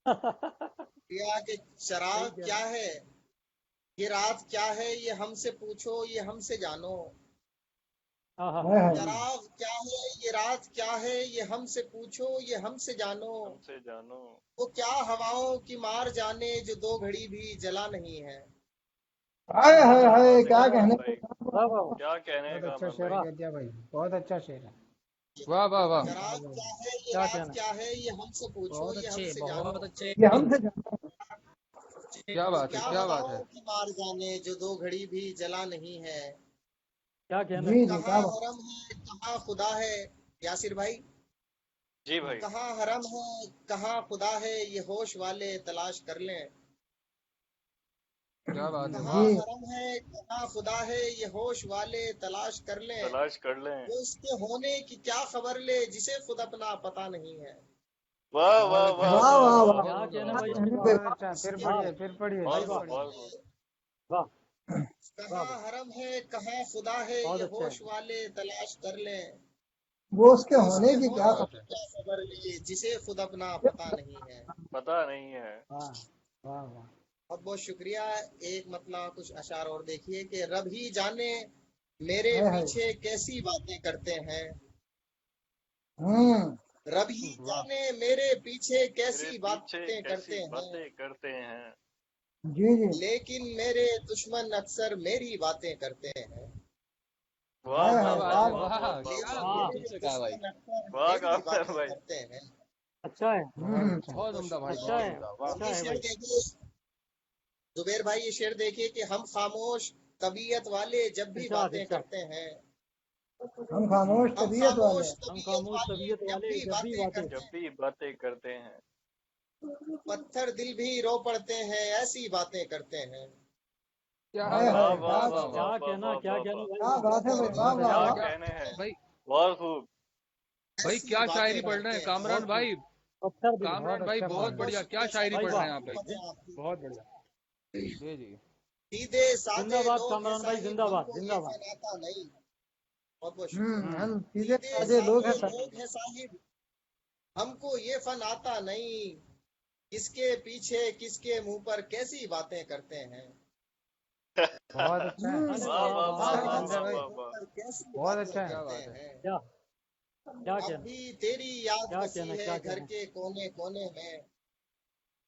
प्रिया के चराग
सही कह
क्या है, ये रात क्या है, ये हमसे पूछो ये हमसे जानो।
हाँ हाँ
हाय हाय।
चराग क्या है, ये रात क्या है, ये हमसे पूछो ये हमसे जानो।
हमसे जानो।
वो क्या हवाओं की मार जाने जो दो घड़ी भी जला नहीं है।
हाय हाय
क्या
हाय
बात है
क्या
कामरान
कहने।
भाई,
वाह वाह
क्या कहने हैं
बहुत अच्छा
कामरान
शेर
भाई।
कर दिया भाई, बहुत अच्छा शेर है।
वाह वाह वाह
चराग क्या है, ये
क्या
रात
कहना।
क्या है, ये हमसे पूछो
बहुत
ये
अच्छे
हमसे जानो।
बहुत अच्छे
ये हमसे जानो।
क्या
वो
बात है
क्या
क्या बात है।
हवाओं की मार जाने जो दो घड़ी भी जला नहीं है।
क्या कहना।
जी जी क्या
कहाँ
बात।
हरम है कहाँ खुदा है। यासिर भाई,
जी भाई।
कहाँ हरम है कहाँ खुदा है, ये होश वाले तलाश कर लें।
क्या बात है
कहाँ
वाह।
जी
हरम है कहाँ खुदा है, ये होश वाले तलाश कर लें।
तलाश कर लें।
वो उसके होने की क्या खबर ले जिसे खुद अपना पता नहीं है।
वाह वाह
बहुत
वाह
अच्छा,
वाह
वाह
वाह
वाह
वाह।
क्या
बहुत
कहना
उम्दा
भाई।
कहने पे
बहुत अच्छा। फिर
उसके
वाह
पढ़िए, फिर पढ़िए,
होने
भाई
फिर
वाह
की
पढ़िए।
है।
वाह
कहाँ
वाह
हरम है कहाँ खुदा है,
बहुत
ये
अच्छा है।
होश वाले तलाश कर लें।
वो उसके
वो
होने
उसके
की
क्या
क्या
होने
बात
की
है।
क्या खबर ले जिसे खुद अपना पता नहीं है।
पता नहीं है।
वाह वाह वाह।
बहुत बहुत शुक्रिया। एक मतलब कुछ अशार और देखिए कि रब ही जाने मेरे
हाय हाय।
पीछे कैसी बातें करते हैं।
हम्म।
रब ही
वाह
जाने मेरे पीछे
मेरे
कैसी
पीछे
बातें करते
कैसी
हैं,
बातें करते हैं।
जी जी।
लेकिन मेरे दुश्मन अक्सर मेरी बातें करते हैं।
वाह
हाय
क्या
वाह
हाय
बात
वाह
है
वाह।
वाह
वाह
वाह वाह
क्या
लेकिन
वाह
वाह
खूबसूरती
मेरे
से कहा भाई।
दुश्मन अक्सर
वाह
मेरी
कामरान
बातें
भाई।
करते हैं।
अच्छा है
बहुत अच्छा।
बहुत
बहुत
उम्दा भाई
शुक्रिया।
अच्छा
बहुत
है
उम्दा वाह।
और
अच्छा
ये
है
शेर
भाई।
देखिए जुबेर भाई, ये शेर देखिए कि हम खामोश तबीयत वाले जब भी
इरशाद
बातें
इरशाद।
करते हैं।
हम खामोश
हम
तबीयत वाले।
खामोश
हम
तबीयत
खामोश
वाले
तबीयत
जब
वाले
भी
जब भी
बातें
बातें
करते
जब
हैं।
भी बातें करते हैं।
पत्थर दिल भी रो पड़ते हैं ऐसी बातें करते हैं।
क्या
हाय
बात
वाह
हाय
है
वाह
क्या
वाह
वाह
वाह
क्या
वाह
वाह।
वाह
कहना
वाह
क्या
वाह
कहना
वाह।
भाई।
क्या बात है भाई। वाह
बहुत
वाह
अच्छा।
क्या
वाह।
कहने हैं।
भाई
बहुत खूब।
भाई
ऐसी
क्या
बातें
शायरी पढ़ रहे
करते
हैं
हैं।
कामरान
बहुत खूब।
भाई।
पत्थर दिल।
बहुत
कामरान भाई
अच्छा
बहुत
पढ़
बहुत
रहे
बढ़िया क्या
शुक्रिया
शायरी
भाई
पढ़
साहब,
रहे
वाह
हैं आप भाई।
बहुत है आपकी।
बहुत बढ़िया।
जी जी।
सीधे साधे
जिंदाबाद
लोग हैं
कामरान भाई
साहिब,
जिंदाबाद
हमको ये
जिंदाबाद।
फन आता नहीं। बहुत बहुत शुक्रिया।
हम सीधे
सीधे
साधे लोग हैं
साधे
साहब।
लोग हैं साहिब, हमको ये फन आता नहीं। किसके पीछे किसके मुंह पर कैसी बातें करते हैं।
बहुत अच्छा है।
अरे
वाह
वाह
वाह
वाह
वाह
हाय
वाह
वाह
हाय।
आनंद है
वाह
भाई।
वाह वाह।
पर कैसी
बहुत
बातें
अच्छा है।
क्या
करते
बात है।
हैं।
क्या क्या
अब
कहना
भी तेरी याद
क्या
बसी
कहना
है
क्या
घर
कहना।
के कोने कोने में।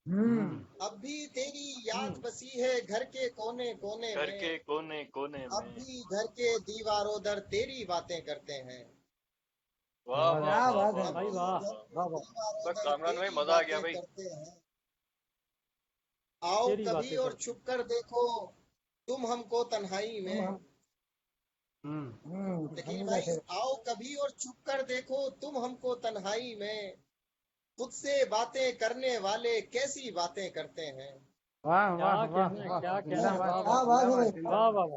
हम्म।
अब भी तेरी याद बसी है घर के कोने कोने
घर
में।
के कोने कोने
अब
में।
भी घर के दीवारों दर तेरी बातें करते हैं।
वाह
बहुत
वाह
अच्छा।
क्या
वाह
बात
वाह
है।
अब
भाई
भी
वाह
वाह
वाह
घर
वाह।
के
वाह वाह।
दीवारों
बस
दर
कामरान भाई
तेरी
मजा आ गया
बातें
भाई।
करते हैं। आओ
तेरी
कभी
बातें
और
करते
छुप कर देखो तुम हमको तन्हाई
तुम
में।
हम।
लेकिन
हमने
भाई,
शेर।
आओ कभी और छुप कर देखो तुम हमको तन्हाई में। खुद से बातें करने वाले कैसी बातें करते हैं।
वाह
क्या
वाह वाह
कहना
वाह।
क्या कहना।
जिंदाबाद,
वाह
क्या
वाह
बात है
जिंदाबाद,
भाई।
वाह
जिंदाबाद,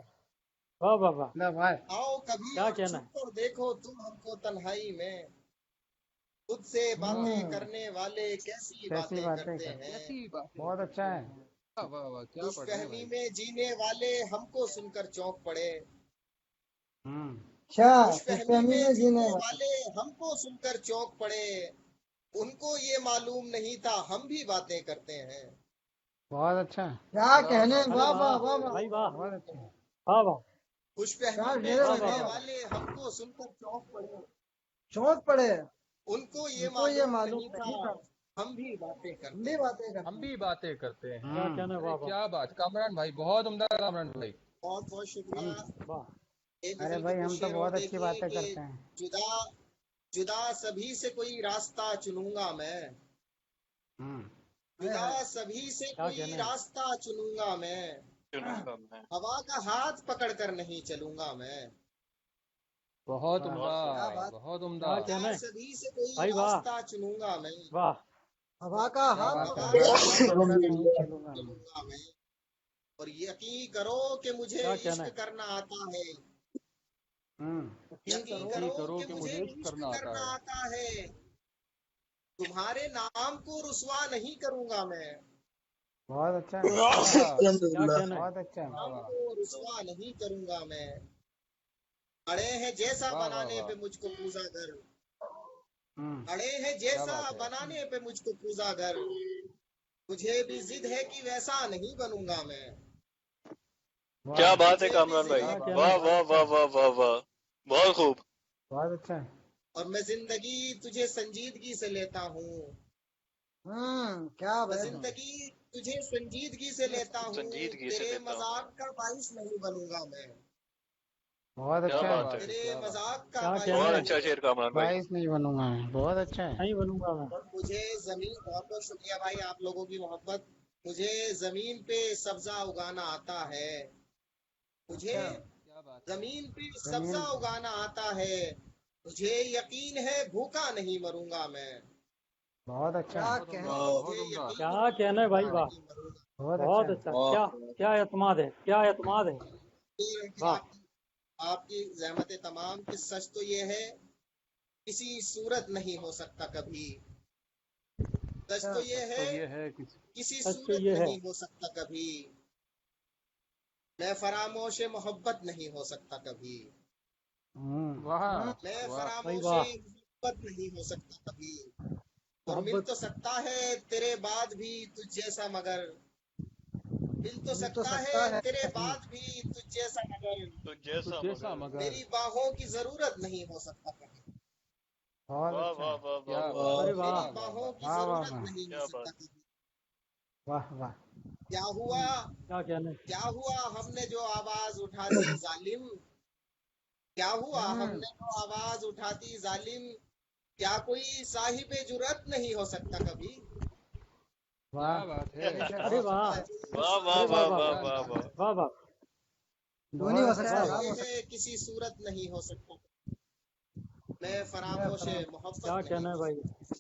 वाह वाह वाह वाह।
जिंदाबाद।
आओ कभी
क्या
और
कहना
छुप कर देखो तुम हमको तन्हाई में। खुद से बातें करने वाले कैसी
कैसी
बातें
बातें
करते
करते।
हैं।
कैसी बातें
बहुत अच्छा
करते
है।
हैं। वाह वाह वाह क्या
खुश
पढ़ रहे हैं
फहमी
भाई।
में जीने वाले हमको सुनकर चौंक पड़े।
अच्छा
खुश फहमी
खुशफहमी
में
में जीने
जीने
वाले।
वाले हमको सुनकर चौंक पड़े। उनको ये मालूम नहीं था हम भी बातें करते हैं।
बहुत अच्छा है।
क्या
क्या
कहने।
बात
अरे
है।
वाह वाह
वाह
वाह वाह।
भाई वाह
बहुत अच्छा है।
वाह वाह।
खुश
क्या
फहमी में
शेर है
वाह
भाई।
वाह
जीने
वाह।
वाह।
वाले हमको सुनकर चौंक पड़े।
चौंक पड़े।
उनको ये
उनको ये
मालूम
मालूम
नहीं
नहीं
था
था।
हम भी बातें
हम
करते
भी
हैं।
बातें करते
हम
हैं।
भी बातें करते हैं।
क्या कहना।
अरे
वाह वाह
क्या बात कामरान भाई बहुत उम्दा कामरान भाई।
बहुत बहुत शुक्रिया।
हम
एक
अरे
गजल के
भाई,
कुछ
हम तो
शेर और
बहुत अच्छी
देखिए
बातें
कि
करते हैं।
जुदा जुदा सभी से कोई रास्ता चुनूंगा मैं। जुदा सभी से
क्या
कोई
कहना है।
रास्ता चुनूंगा मैं।
चुनूंगा मैं।
हवा का हाथ पकड़ कर नहीं चलूंगा मैं।
बहुत
वाह।
उम्दा
क्या बात।
बहुत उम्दा।
क्या कहना
जुदा
है
सभी से कोई
भाई वाह
रास्ता चुनूंगा मैं।
वाह।
हवा का
क्या
हाथ
बात
हवा
है।
का
हवा का
हाथ
हाथ
पकड़ कर
पकड़
नहीं
कर
चलूंगा मैं।
चलूंगा मैं। اور یقین کرو کہ مجھے
کیا کہنا
عشق
ہے؟
کرنا آتا ہے،
ہوں
یقین کرو کہ مجھے عشق کرنا آتا ہے، تمہارے نام کو رسوا نہیں کروں گا میں،
بہت اچھا ہے،
کیا
الحمدللہ
کہنا ہے؟
بہت اچھا ہے،
نام کو رسوا نہیں کروں گا میں، اڑے ہیں جیسا
واہ واہ
بنانے
واہ،
پہ مجھ کو پوزا گر،
ہوں
اڑے ہیں
کیا
جیسا
بات ہے،
بنانے پہ مجھ کو پوزا گر، مجھے بھی ضد ہے کہ ویسا نہیں بنوں گا میں،
کیا
واہ
بات ہے
مجھے بھی
کامران
ضد
بھائی،
ہے
کیا کہنا
واہ
ہے؟
واہ واہ واہ واہ واہ، بہت خوب.
بہت اچھا ہے،
اور میں زندگی تجھے سنجیدگی سے لیتا ہوں،
کیا
میں
بات ہے.
زندگی تجھے سنجیدگی سے لیتا ہوں،
سنجیدگی سے
تیرے
لیتا ہوں.
مذاق کا باعث نہیں بنوں گا میں،
بہت
کیا
اچھا
کیا
ہے،
بات ہے،
بات ہے،
تیرے
کیا بات ہے،
مذاق کا
کیا
باعث
کہنا
بہت
ہے؟
نہیں
اچھا شعر
بنوں گا،
کامران بھائی.
باعث نہیں بنوں گا میں، بہت اچھا ہے،
نہیں بنوں گا میں.
اور مجھے زمین، بہت بہت شکریہ بھائی آپ لوگوں کی محبت، مجھے زمین پہ سبزہ اگانا آتا ہے، مجھے
کیا بات ہے،
زمین پہ
زمین
سبزہ اگانا آتا ہے، مجھے یقین ہے بھوکا نہیں مروں گا میں،
بہت اچھا
کیا
ہے،
بہت
کہنے.
عمدہ،
مجھے
بہت عمدہ،
یقین
کیا
ہے
کہنا ہے بھائی؟
بھوکا
واہ،
نہیں مروں گا.
بہت
بہت
اچھا ہے،
اچھا.
واہ
کیا کیا اعتماد ہے، کیا اعتماد ہے.
یہ ہے کہ
واہ،
آپ کی زحمت تمام کہ سچ تو یہ ہے کسی صورت نہیں ہو سکتا کبھی، سچ تو یہ
تو
ہے
یہ ہے کہ
کسی
سچ تو
صورت
یہ ہے.
نہیں ہو سکتا کبھی، میں فراموش محبت نہیں ہو سکتا کبھی،
ہوں
واہ
میں
واہ،
بھائی
فراموش
واہ،
محبت نہیں ہو سکتا کبھی، اور مل
محبت.
تو سکتا ہے تیرے بعد بھی تجھ جیسا مگر، مل تو سکتا ہے تیرے بعد بھی تجھ جیسا مگر،
تو
تو
جیسا
جیسا
مگر،
مگر،
میری باہوں کی ضرورت نہیں ہو سکتا کبھی،
بہت
واہ
اچھا
واہ
ہے،
واہ
کیا
واہ
بات
واہ،
ارے
ہے،
واہ،
میری
واہ واہ
باہوں
واہ،
کی
واہ واہ
ضرورت
واہ،
نہیں ہو
کیا
سکتا
بات.
کبھی،
واہ واہ،
کیا ہوا،
کیا کہنا ہے؟
کیا ہوا ہم نے جو آواز اٹھا دی ظالم، کیا ہوا ہم نے جو آواز اٹھا دی ظالم، کیا کوئی صاحب جرأت نہیں ہو سکتا کبھی،
واہ،
کیا بات ہے،
ارے
بہت
واہ،
عمدہ،
واہ واہ
ارے واہ
واہ
واہ
واہ
کیا
واہ
بات
واہ.
ہے،
واہ واہ
نہیں ہو
بہت
سکتا.
اچھا
واہ
ہے،
واہ.
یہ ہے کسی صورت نہیں ہو سکتا، میں فراموش محبت
کیا
نہیں
کہنا ہے
ہو
بھائی؟
سکتا.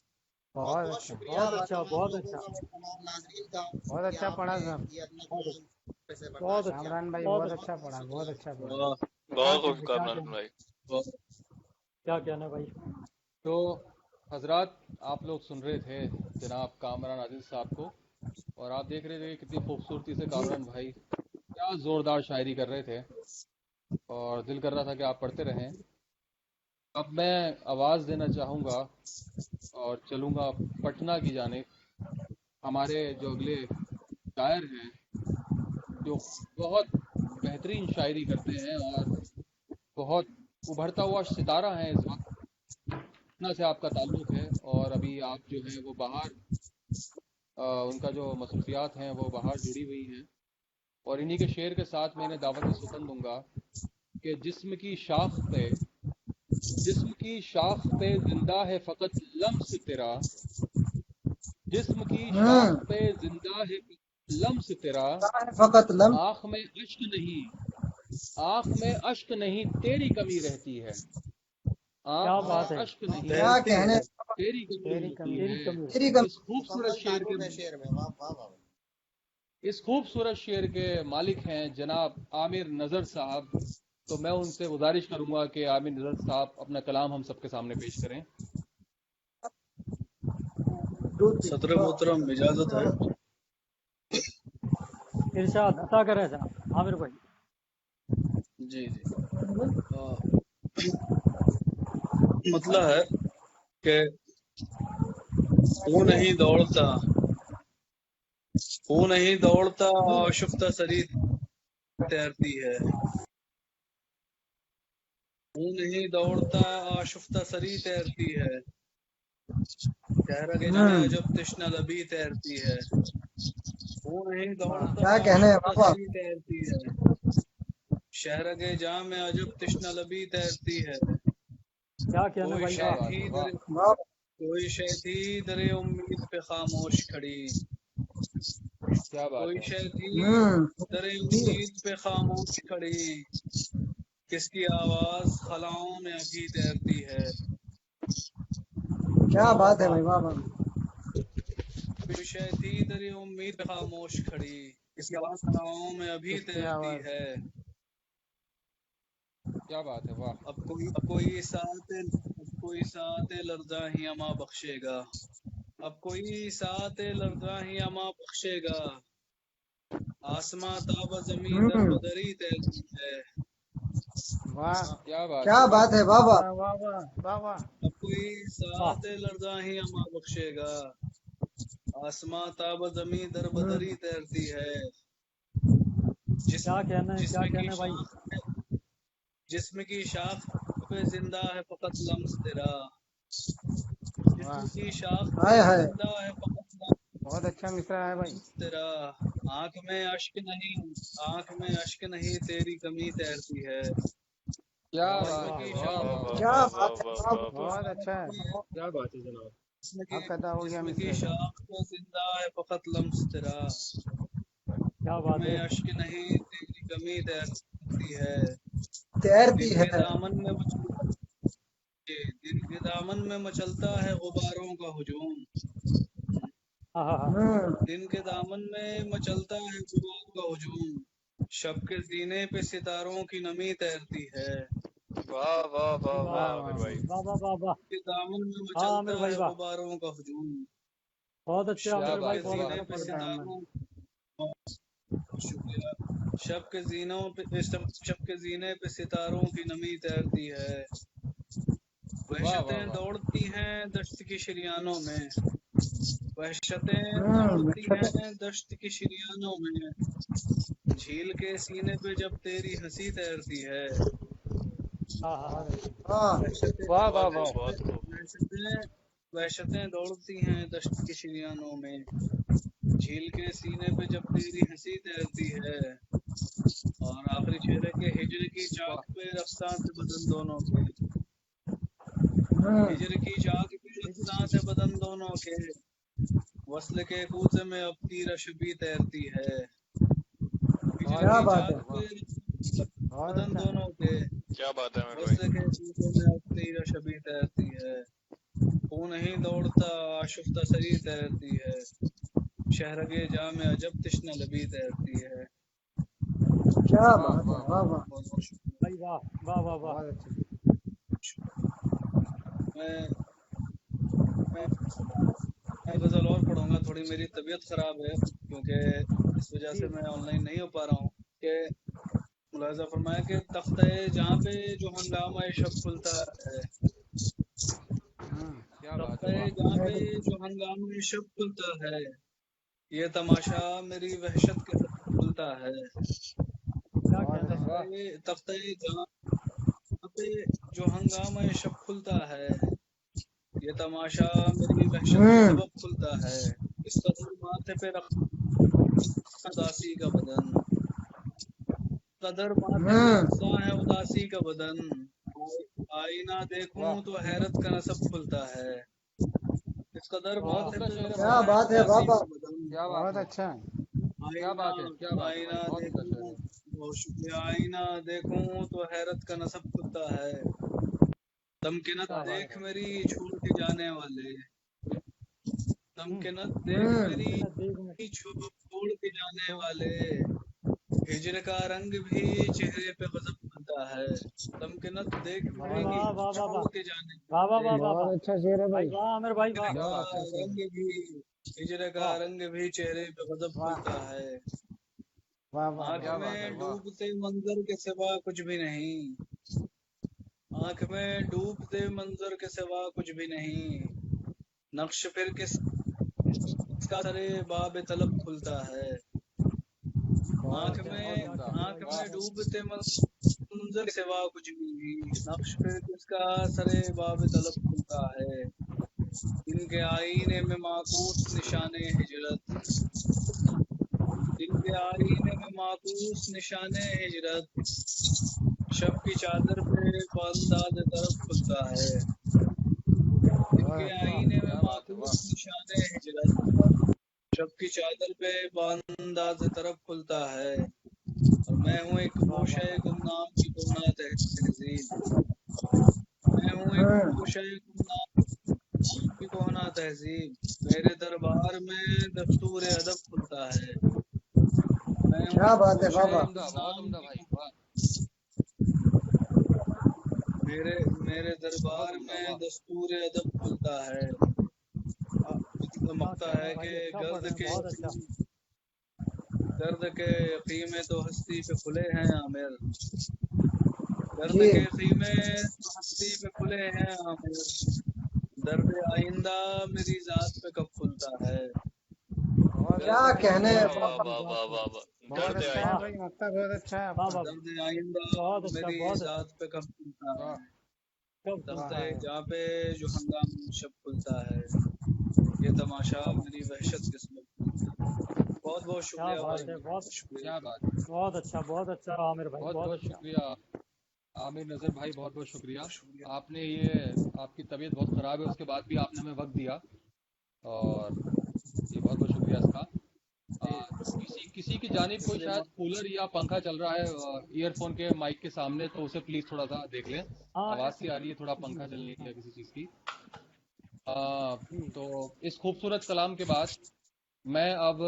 بہت
بہت
بہت
اچھا،
شکریہ
بہت
آپ
اچھا،
تمام
بہت
لوگوں
اچھا،
کا اور تمام ناظرین کا
بہت
کہ
اچھا
آپ
پڑھا
نے
صاحب،
یہ ادنا
بہت
کلام
اچھا،
سے
بہت
برداشت
اچھا،
کیا،
کامران بھائی
بہت
بہت
اچھا.
اچھا
بہت
پڑھا،
بہت
بہت
شکریہ.
اچھا پڑھا،
واہ
کیا
بہت خوب
کہنا ہے؟ کیا
کامران
کہنا ہے؟
بھائی.
واہ.
کیا کہنا ہے بھائی؟
تو حضرات آپ لوگ سن رہے تھے جناب کامران عادل صاحب کو، اور آپ دیکھ رہے تھے کہ کتنی خوبصورتی سے کامران بھائی کیا زوردار شاعری کر رہے تھے، اور دل کر رہا تھا کہ آپ پڑھتے رہیں. اب میں آواز دینا چاہوں گا اور چلوں گا پٹنہ کی جانب. ہمارے جو اگلے شاعر ہیں جو بہت بہترین شاعری کرتے ہیں اور بہت ابھرتا ہوا ستارہ ہیں اس وقت، پٹنہ سے آپ کا تعلق ہے، اور ابھی آپ جو ہیں وہ باہر ان کا جو مصروفیات ہیں وہ باہر جڑی ہوئی ہیں، اور انہی کے شعر کے ساتھ میں انہیں دعوت سخن دوں گا کہ جسم کی شاخ پہ زندہ ہے فقط لمس تیرا، جسم کی شاخ پہ زندہ ہے لمس تیرا،
فقط لم.
آنکھ میں اشک نہیں تیری کمی رہتی ہے،
کیا
آنکھ میں
بات ہے؟
اشک نہیں
کیا کہنے.
تیری کمی
تیری
رہتی
کمی
ہے.
ہے،
تیری کمی.
تیری کم.
اس خوبصورت
مکمل
شعر
تعارف ہے شعر میں، واہ واہ واہ.
اس خوبصورت شعر کے مالک ہیں جناب عامر نظر صاحب. تو میں ان سے گزارش کروں گا کہ عامر نظر صاحب اپنا کلام ہم سب کے سامنے پیش کریں.
صدر محترم اجازت ہے.
ارشاد عطا کریں صاحب عامر بھائی.
جی جی. مطلب ہے کہ وہ نہیں دوڑتا آشفتہ سری تیرتی ہے، وہ نہیں دوڑتا آشفتہ سری تیرتی ہے، چہرہ میں جب تشنہ لبی تیرتی ہے، وہ نہیں دوڑتا
کیا کہنے ہیں
آشفتہ
بابا.
سری تیرتی ہے، شہر کے جام میں عجب تشنہ لبی تیرتی ہے،
کیا کہنا ہے
کوئی
بھائی؟
کیا
واہ،
بات
شے
ہے،
تھی
واہ
کوئی شے تھی در امید پہ خاموش کھڑی،
کیا بات
کوئی
ہے.
شے تھی در امید پہ خاموش کھڑی، کس کی آواز خلاؤں میں ابھی تیرتی ہے،
کیا
واہ واہ
بات ہے
واہ.
بھائی. واہ واہ.
کوئی شے تھی در امید پہ خاموش کھڑی، اس کی آواز خلاؤں میں ابھی
کس کی
تیرتی
آواز؟
ہے.
کیا بات ہے، واہ.
اب کوئی ساتھ لرزاں ہی اما بخشے گا. اب کوئی ساتھ لرزاں ہی اما بخشے گا. آسماں تاب زمین در بدری تیرتی ہے.
واہ
کیا بات
کیا
ہے،
بات ہے، واہ واہ.
واہ واہ واہ واہ.
اب کوئی ساتھ لرزاں ہی اما بخشے گا. آسماں تاب زمین در بدری تیرتی ہے.
کیا کہنا ہے، کیا کہنا ہے بھائی.
جسم کی شاخ پہ زندہ ہے فقط لمس تیرا.
واہ،
جسم کی شاخ پہ
ہائے ہائے.
زندہ ہے فقط لمس
بہت اچھا مصرع ہے بھائی.
تیرا. آنکھ میں اشک نہیں تیری کمی تیرتی ہے.
کیا
بہت
بات
جسم
ہے،
کی
واہ
شاخ
واہ واہ.
کیا بات ہے، واہ واہ.
بہت اچھا ہے.
کیا بات ہے جناب.
اب پیدا ہو گیا
جسم کی
مصرع.
شاخ پہ زندہ ہے فقط لمس تیرا.
کیا بات
میں
ہے.
اشک نہیں تیری کمی تیرتی ہے.
تیرتی
دن
ہے.
کے دامن میں مچلتا ہے غباروں کا ہجوم.
ہاں ہاں ہاں.
دن کے دامن میں مچلتا ہے غباروں کا ہجوم. شب کے سینے پہ ستاروں کی نمی تیرتی ہے.
واہ واہ واہ
واہ
واہ
واہ
عامر بھائی.
واہ واہ واہ واہ.
کے دامن میں
ہاں عامر
مچلتا
بھائی
ہے
واہ.
غباروں کا ہجوم.
بہت اچھے
شب
کیا
عامر بھائی،
بات
کے
ہے،
بہت
واہ.
سینے
اچھا
پہ
پڑھ رہے ہیں.
ستاروں شکریہ. شب کے زینے پہ ستاروں کی نمی تیرتی ہے.
واہ واہ
وحشتیں
واہ.
دوڑتی ہیں دشت کی شریانوں میں. وحشتیں دوڑتی
اچھا.
ہیں دشت کی شریانوں میں. جھیل کے سینے پہ جب تیری ہنسی تیرتی ہے.
ہاں ہاں ہاں.
بہت اچھا.
ہاں.
واہ واہ
بہت خوب،
واہ.
بہت خوب.
وحشتیں دوڑتی ہیں دشت کی شریانوں میں. جھیل کے سینے پہ جب تیری ہنسی تیرتی ہے. اور آخری شعر ہے کہ ہجر کی چاک
واہ.
پہ رقصاں تھے بدن دونوں کے. ہجر کی چاک پہ رقصاں تھے بدن دونوں کے. وصل کے کوزے میں اب تیرا شبی تیرتی ہے. ہجر
بہت
کیا
کی
اچھا.
بات
چاک
ہے.
پہ
بہت
بدن
اچھا.
دونوں کے.
کیا بات ہے عامر بھائی.
وصل کے کوزے میں اب تیرا شبی تیرتی ہے. خون نہیں دوڑتا آشفتہ سری تیرتی ہے. شہرگے جام عجب تشنہ لبی تیرتی ہے.
کیا
واہ
بات ہے،
واہ
واہ
واہ.
واہ.
بہت بہت شکریہ.
بھائی واہ واہ واہ واہ.
بہت اچھا.
میں میں غزل اور پڑھوں گا. تھوڑی میری طبیعت خراب ہے کیونکہ اس وجہ سے میں آن لائن نہیں ہو پا رہا ہوں. کہ ملاحظہ فرمایا کہ تختہ جہاں پہ جو ہنگامہ شب کھلتا ہے.
کیا بات
تختہ
ہے، واہ.
جہاں پہ جو ہنگامہ شب کھلتا ہے. یہ تماشا میری وحشت کے ساتھ کھلتا ہے.
کیا کہنا ہے.
واہ.
تختہ جہاں پہ جو ہنگامہ شب کھلتا ہے. یہ تماشا میری وحشت کے سبب کھلتا ہے. اس قدر ماتھے پہ رکھ اداسی کا بدن. قدر ماتھے پہ رقصاں ہے اداسی کا بدن. آئینہ دیکھوں
واہ.
تو حیرت کا نصب کھلتا ہے. اس قدر
واہ.
ماتھے
عمدہ
پہ
شعر ہے
کیا
رقصاں
بھائی.
ہے
بات ہے، واہ
اداسی
واہ.
کا بدن.
کیا بات
بہت
ہے،
اچھا.
کیا بات ہے، کیا بات ہے
آئینہ
بھائی. بہت عمدہ شعر
دیکھوں.
ہے.
بہت شکریہ. آئینہ دیکھوں تو حیرت کا نصب کھلتا ہے. تمکنت
کیا بات
دیکھ
ہے.
میری چھوڑ کے جانے والے. تمکنت دیکھ
ممکن
میری
ہے دیکھ میں.
چھوڑ کے جانے والے. ہجر کا رنگ بھی چہرے پہ غضب کھلتا ہے. تمکنت دیکھ
بھائی
میری
واہ واہ واہ
چھوڑ
واہ.
کے جانے
واہ واہ واہ واہ
بہت
واہ.
اچھا شعر ہے
بھائی
بھائی.
واہ عامر بھائی واہ.
ہجر
کیا
کا
بات ہے.
رنگ بھی ہجر کا
واہ
رنگ بھی چہرے پہ غضب
واہ
کھلتا ہے.
واہ واہ
آنکھ
کیا
واہ.
میں
بات ہے، واہ.
ڈوبتے منظر کے سوا کچھ بھی نہیں. آنکھ میں ڈوبتے منظر کے سوا کچھ بھی نہیں. نقش پھر کس کا سرے باب طلب کھلتا ہے.
بہت
آنکھ
اچھا.
میں
بہت عمدہ. واہ.
ڈوبتے منظر کے سوا کچھ بھی نہیں. نقش پھر کس کا سرے باب طلب کھلتا ہے. ان کے آئینے میں معکوس نشان ہجرت. ان کے آئینے میں معکوس نشان ہجرت. شب کی چادر پہ بانداز طرف کھلتا ہے. ان کے آئینے میں
کیا بات ہے، واہ.
معکوس نشان ہجرت. شب کی چادر پہ بانداز طرف کھلتا ہے. اور میں ہوں ایک گوشہ گمنام کی گمنام تہذیب. میں ہوں ایک گوشہ گمنام کی کوہنا تہذیب. میرے دربار میں دستور ادب کھلتا ہے.
मैं
क्या
हूँ
बात है, वाह
कोशे
वाह।
उम्दा, बहुत
इंसान
उम्दा
की,
भाई, वाह,
मेरे मेरे
बहुत
दरबार
उम्दा,
में
वाह।
दस्तूर अदब खुलता है।
वाह,
चमकता
क्या
है
भाई,
कि
अच्छा पढ़ रहे हैं, बहुत अच्छा।
गर्द के खीमे तो हस्ती पे खुले हैं आमिर। गर्द
जी,
के खीमे तो हस्ती पे खुले हैं आमिर। दर्द आइंदा मेरी जात पे कब खुलता है।
बहुत
क्या
गर्द
अच्छा
के
है
कहने
भाई,
हैं,
वाह
खीमे
वाह
वाह
वाह।
अपनी
वाह
बात
वाह
को।
वाह वाह,
बहुत
दर्द
अच्छा है
वाह
आइंदा।
भाई, मतलब बहुत अच्छा है
वाह
आपका।
वाह,
दर्द आइंदा
बहुत अच्छा,
मेरी
बहुत अच्छा।
जात पे कब खुलता है।
वाह,
कब
वाह
खुलता
तख्ते
है?
जहाँ पे जो हंगामा शब खुलता है। ये तमाशा मेरी वहशत किस्मत खुलता है। बहुत बहुत
क्या
शुक्रिया
बात
भाई,
है,
बहुत
बहुत
बहुत शुक्रिया।
क्या बात है।
बहुत अच्छा आमिर भाई,
बहुत
बहुत
बहुत
अच्छा।
शुक्रिया आमिर नज़र भाई, बहुत बहुत
बहुत
शुक्रिया।
बहुत शुक्रिया।
आपने ये, आपकी तबीयत बहुत ख़राब है, उसके बाद भी आपने हमें वक्त दिया, और ये बहुत बहुत शुक्रिया इसका। किसी किसी की जानिब कोई
इसलिए
शायद कूलर या पंखा चल रहा है ईयरफोन के माइक के सामने, तो उसे प्लीज़ थोड़ा सा देख लें।
हाँ
आवाज़ सी आ रही है, थोड़ा
जी
पंखा चलने की
हाँ
या किसी चीज़ की। आ,
जी।
तो इस खूबसूरत कलाम के बाद मैं अब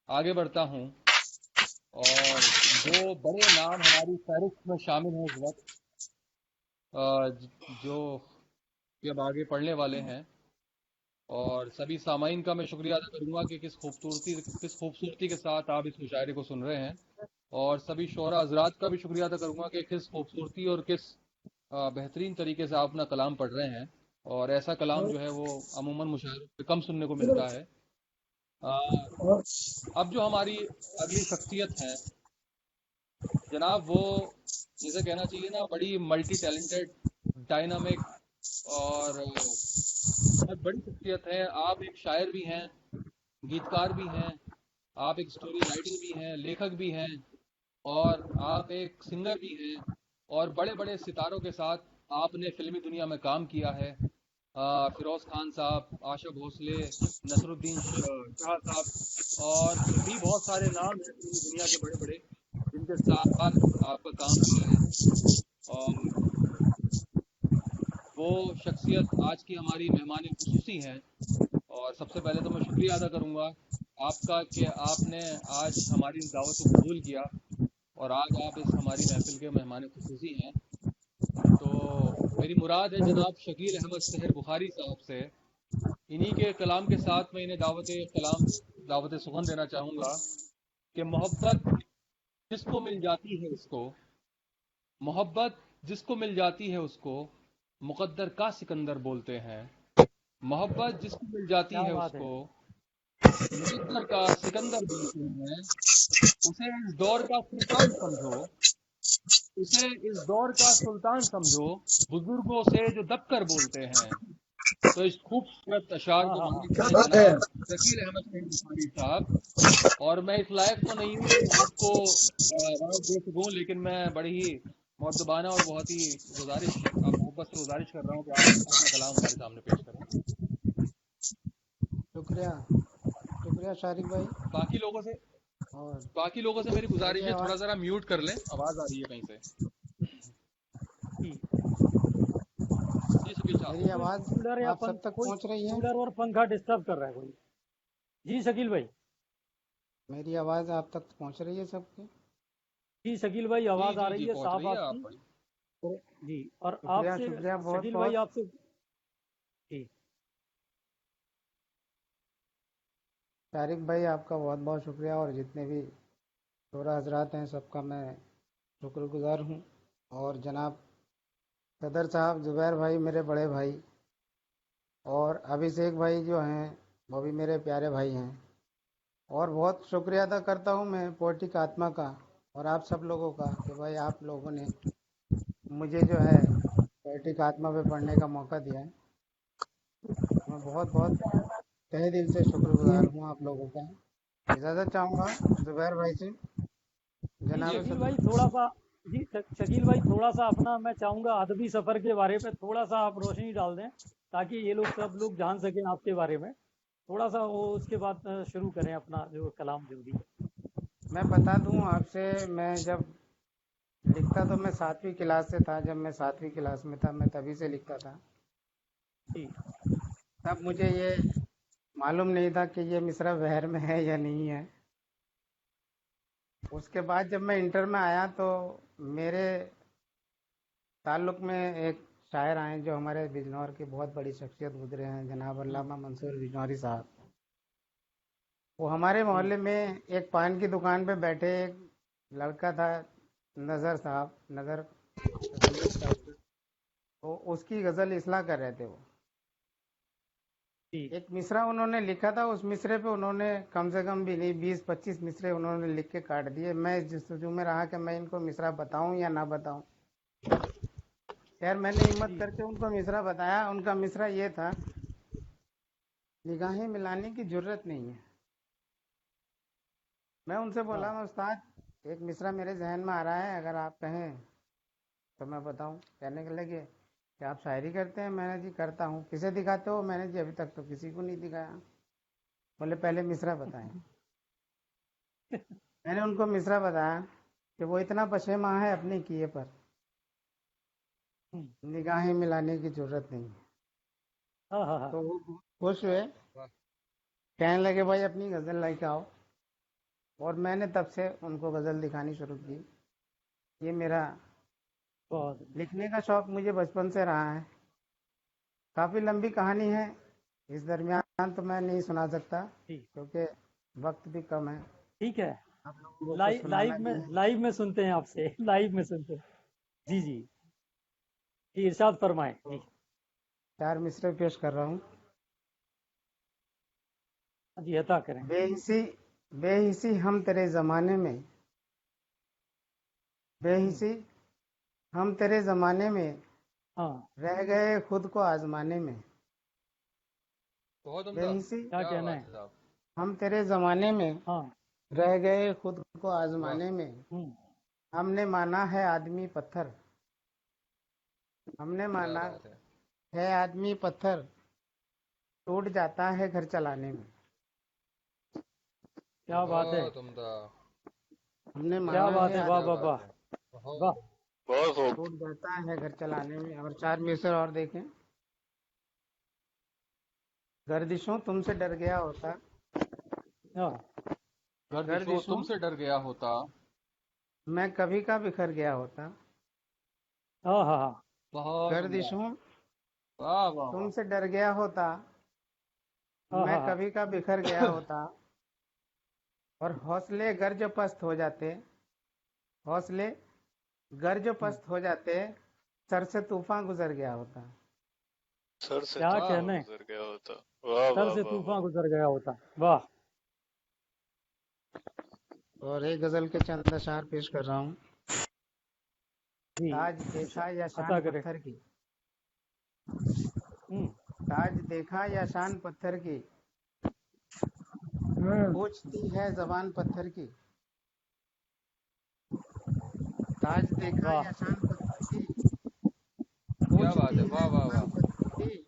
आगे बढ़ता हूँ, और जो बड़े नाम हमारी फहरिस्त में शामिल हैं इस वक्त, जो कि अब आगे पढ़ने वाले हैं, और सभी सामाइन का मैं शुक्रिया अदा करूंगा कि किस खूबसूरती के साथ आप इस मुशायरे को सुन रहे हैं, और सभी शोरा हजरात का भी शुक्रिया अदा करूंगा कि किस खूबसूरती और किस बेहतरीन तरीके से आप अपना कलाम पढ़ रहे हैं। और ऐसा कलाम जो है वो अमूमन मुशायरों में कम सुनने को मिलता है। आ, अब जो हमारी अगली शख्सियत है जनाब, वो जैसे कहना चाहिए ना, बड़ी मल्टी टैलेंटेड, डायनामिक, और बहुत बड़ी शख्सियत है। आप एक शायर भी हैं, गीतकार भी हैं, आप एक स्टोरी राइटर भी हैं, लेखक भी हैं, और आप एक सिंगर भी हैं, और बड़े बड़े सितारों के साथ आपने फिल्मी दुनिया में काम किया है। फिरोज खान साहब, आशा भोसले, नसरुद्दीन शाह साहब, और भी बहुत सारे नाम हैं फिल्मी दुनिया के बड़े बड़े जिनके साथ आपका काम रहा है। और वो शख्सियत आज की हमारी मेहमान खुसूसी हैं। और सबसे पहले तो मैं शुक्रिया अदा करूंगा आपका कि आपने आज हमारी इस दावत को कबूल किया, और आज आप इस हमारी महफिल के मेहमान खुसूसी हैं। तो मेरी मुराद है जनाब शकील अहमद सहर बुखारी साहब से, इन्हीं के कलाम के साथ मैं इन्हें दावत सुखन देना चाहूँगा कि मोहब्बत जिसको मिल जाती है उसको मुकद्दर का सिकंदर बोलते हैं। मोहब्बत जिसको मिल जाती
क्या
है
बात है।
उसको मुकद्दर का सिकंदर बोलते हैं। उसे इस दौर का सुल्तान समझो, उसे इस दौर का सुल्तान समझो, बुजुर्गों से जो दबकर बोलते हैं। तो इस खूबसूरत अशार
हाँ
को
हाँ हाँ,
गाने
क्या
वाले
बात है।
जनाब शकील अहमद सैयद बुखारी साहब, और मैं इस लायक तो नहीं हूँ कि आपको आवाज दे सकूं, लेकिन मैं बड़ी ही मुअद्दबाना और बहुत ही मोहब्बत से गुजारिश कर रहा हूँ कि आप अपना कलाम हमारे सामने पेश करें।
शुक्रिया, शुक्रिया शारिक भाई।
बाकी लोगों से
और
बाकी लोगों से मेरी
मेरी
गुजारिश है, थोड़ा
आवाज़
जरा म्यूट कर लें, आवाज आ रही है कहीं से।
जी।
जी शकील साहब।
मेरी
कोई
आवाज़
कूलर या
आप सब तक
कोई
पहुंच रही है?
कूलर और पंखा डिस्टर्ब कर रहा है कोई। जी शकील भाई।
मेरी आवाज़ आप तक पहुंच रही है सबकी?
जी शकील भाई,
जी
आवाज आ
जी
रही
जी
है
पहुंच
साफ
रही है आप
आपकी।
बड़ी।
तो जी, और
शुक्रिया,
आपसे
शुक्रिया बहुत
शकील भाई
बहुत।
आपसे जी
शारिक भाई आपका बहुत बहुत शुक्रिया, और जितने भी शोरा हजरात हैं सबका मैं शुक्रगुजार हूँ। और जनाब सदर साहब, जुबैर भाई मेरे बड़े भाई, और अभिषेक भाई जो हैं वो भी मेरे प्यारे भाई हैं। और बहुत शुक्रिया अदा करता हूँ मैं पोएटिक आत्मा का और आप सब लोगों का कि भाई आप लोगों ने मुझे जो है पोएटिक आत्मा पे पढ़ने का मौका दिया है। मैं बहुत बहुत तहे दिल से शुक्रगुजार हूँ आप लोगों का। इजाज़त चाहूँगा जुबैर भाई से।
जी
जनाब
शकील
सदर।
भाई थोड़ा सा जी शकील भाई थोड़ा सा अपना मैं चाहूंगा अदबी सफर के बारे में थोड़ा सा आप रोशनी डाल दें, ताकि ये लोग सब लोग जान सकें आपके बारे में। थोड़ा सा वो उसके बाद शुरू करें अपना जो कलाम जो भी है।
मैं बता दूँ आपसे, मैं जब लिखता तो मैं 7वीं क्लास से था। जब मैं 7वीं क्लास में था मैं तभी से लिखता था।
जी
तब मुझे ये मालूम नहीं था कि ये मिसरा बहर में है या नहीं है। اس کے بعد جب میں انٹر میں آیا تو میرے تعلق میں ایک شاعر آئے جو ہمارے بجنور کی بہت بڑی شخصیت گزرے ہیں، جناب علامہ منصور بجنوری صاحب. وہ ہمارے محلے میں ایک پان کی دکان پہ بیٹھے ایک لڑکا تھا، نظر صاحب، نظر وہ اس کی غزل اصلاح کر رہے تھے. وہ ایک مصرع انہوں نے لکھا تھا، اس مصرے پہ انہوں نے کم سے کم بھی نہیں 20-25 مصرے انہوں نے لکھ کے کاٹ دیے. میں اس جستجو میں رہا کہ میں ان کو مصرع بتاؤں یا نہ بتاؤں. خیر میں نے ہمت کر کے ان کو مصرع بتایا. ان کا مصرع یہ تھا: نگاہیں ملانے کی جرت نہیں ہے. میں ان سے بولا میں استاد ایک مصرع میرے ذہن میں آ رہا ہے، اگر آپ کہیں تو میں بتاؤں. کہنے کے لگے کہ آپ شاعری کرتے ہیں؟ میں نے جی کرتا ہوں. کسے دکھاتے ہو؟ میں نے جی ابھی تک تو کسی کو نہیں دکھایا. بولے پہلے مصرع بتائیں. میں نے ان کو مصرع بتایا کہ وہ اتنا پشیماں ہے اپنے کیے پر، نگاہیں ملانے کی ضرورت نہیں ہے. تو وہ خوش ہوئے، کہنے لگے بھائی اپنی غزل لے کے آؤ. اور میں نے تب سے ان کو غزل دکھانی شروع کی. یہ میرا لکھنے کا شوق مجھے بچپن سے رہا ہے. کافی لمبی کہانی ہے، اس درمیان تو میں نہیں سنا سکتا کیونکہ وقت بھی کم ہے.
ٹھیک ہے،
آپ لوگوں کو کچھ سنانا بھی ہے.
لائیو میں سنتے ہیں آپ سے، لائیو میں سنتے ہیں. جی جی جی ارشاد فرمائیں. جی
4 مصرے پیش کر رہا ہوں.
جی عطا کریں.
بے حسی ہم تیرے زمانے میں، بے حسی ہم تیرے زمانے میں رہ گئے خود کو آزمانے میں.
بہت
بے
عمدہ.
حسی
کیا کہنا ہے؟
ہم تیرے زمانے میں رہ گئے خود کو آزمانے میں. ہم نے مانا ہے آدمی پتھر، ہم نے مانا ہے آدمی پتھر، ٹوٹ جاتا ہے گھر چلانے میں.
کیا بات ہے،
بہت عمدہ.
ہم نے
کیا
مانا
بات
ہے
ہے. واہ
آدمی
واہ واہ واہ.
بہت خوب.
ٹوٹ جاتا ہے گھر چلانے میں. اور 4 مصرے اور دیکھیں. گردشوں تم سے ڈر گیا ہوتا،
گردشوں تم سے ڈر گیا ہوتا،
میں کبھی کا بکھر گیا ہوتا.
بہت عمدہ.
گردشوں
واہ واہ
تم
واہ.
سے ڈر گیا ہوتا، میں کبھی کا بکھر گیا ہوتا. اور حوصلے گر جو پست ہو جاتے، حوصلے گر جو پست ہو جاتے، سر سے طوفان گزر گیا ہوتا.
سر سے
کیا
طوفان
کہنا ہے،
گزر گیا ہوتا. واہ
سر
واہ
سے
واہ
طوفان
واہ.
گزر گیا ہوتا. واہ.
اور ایک غزل کے چند اشعار پیش کر رہا ہوں.
جی
تاج دیکھا یا
عطا
شان
کریں.
پتھر کی، تاج دیکھا یا شان پتھر کی، پوچھتی ہے زبان پتھر کی. تاج دیکھا
واہ
یا شان پتھر کی،
کیا بات
پوچھتی
ہے.
ہے
واہ واہ
زبان
واہ.
پتھر کی.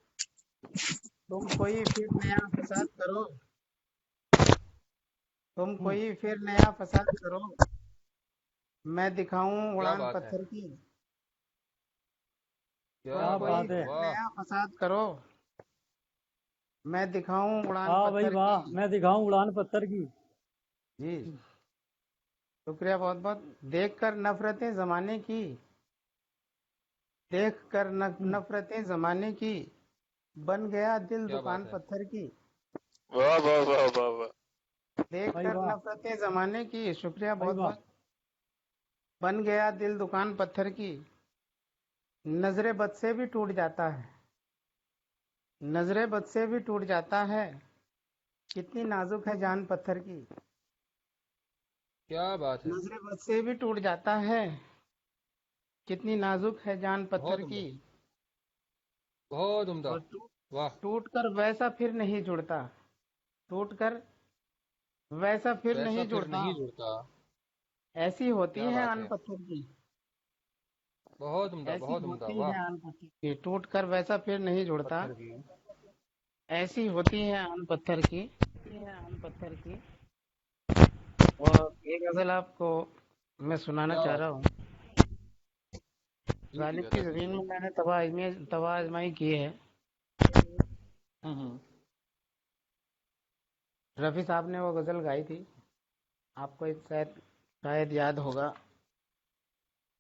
تم کوئی پھر نیا فساد کرو، تم کوئی پھر نیا فساد کرو، میں دکھاؤں
کیا
اڑان
بات ہے.
پتھر کی.
کیا
تم کوئی
بات ہے.
پھر
واہ.
نیا فساد کرو، میں دکھاؤں اڑان
واہ بھائی
پتھر کی.
واہ، میں دکھاؤں اڑان پتھر کی.
جی شکریہ بہت بہت. دیکھ کر نفرتیں زمانے کی، دیکھ کر نفرتیں زمانے کی، بن گیا دل
کیا
دکان
بات ہے.
پتھر کی.
واہ واہ واہ واہ واہ.
دیکھ
بھائی
کر
واہ
نفرتیں زمانے کی. شکریہ
بھائی
بہت
واہ.
بہت. بن گیا دل دکان پتھر کی. نظر بد سے بھی ٹوٹ جاتا ہے، نظر بد سے بھی ٹوٹ جاتا ہے، کتنی نازک ہے جان پتھر کی.
کیا بات ہے.
نظر بد سے بھی ٹوٹ جاتا ہے، کتنی نازک ہے جان پتھر
بہت عمدہ.
کی.
بہت عمدہ.
اور
واہ.
ٹوٹ کر ویسا پھر نہیں جڑتا، ٹوٹ کر ویسا پھر
ویسا
نہیں
پھر
جڑتا،
نہیں جڑتا.
ایسی ہوتی
کیا
ہے
بات
ان
ہے.
پتھر کی.
بہت عمدہ.
ایسی
بہت عمدہ.
ہوتی
واہ.
ہے ان پتھر کی. ٹوٹ کر ویسا پھر نہیں جڑتا،
پتھر کی.
ایسی ہوتی ہے ان پتھر کی. اور ایک غزل آپ کو میں سنانا
کیا
چاہ
بات
رہا
ہے.
ہوں.
جی
غالب کی
عطا
زمین
کیجیے.
میں میں نے تباہ آزمائی کی ہے. رفیع صاحب نے وہ غزل گائی تھی، آپ کو شاید شاید یاد ہوگا،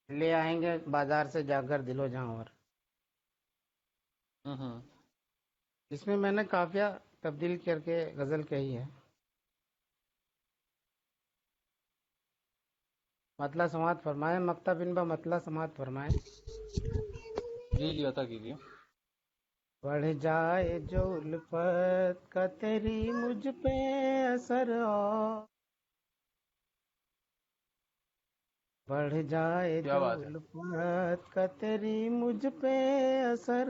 لے آئیں گے بازار سے جا کر دل و جانور، اس میں نے قافیہ تبدیل کر کے غزل کہی ہے. مطلع سماعت فرمائیں، مکتب ان با مطلع سماعت فرمائیں.
جی عطا کیجیے.
بڑھ جائے جو الفت کا تیری مجھ پہ اثر بڑھ جائے
کیا
جو
بات ہے.
الفت کا تیری مجھ پہ اثر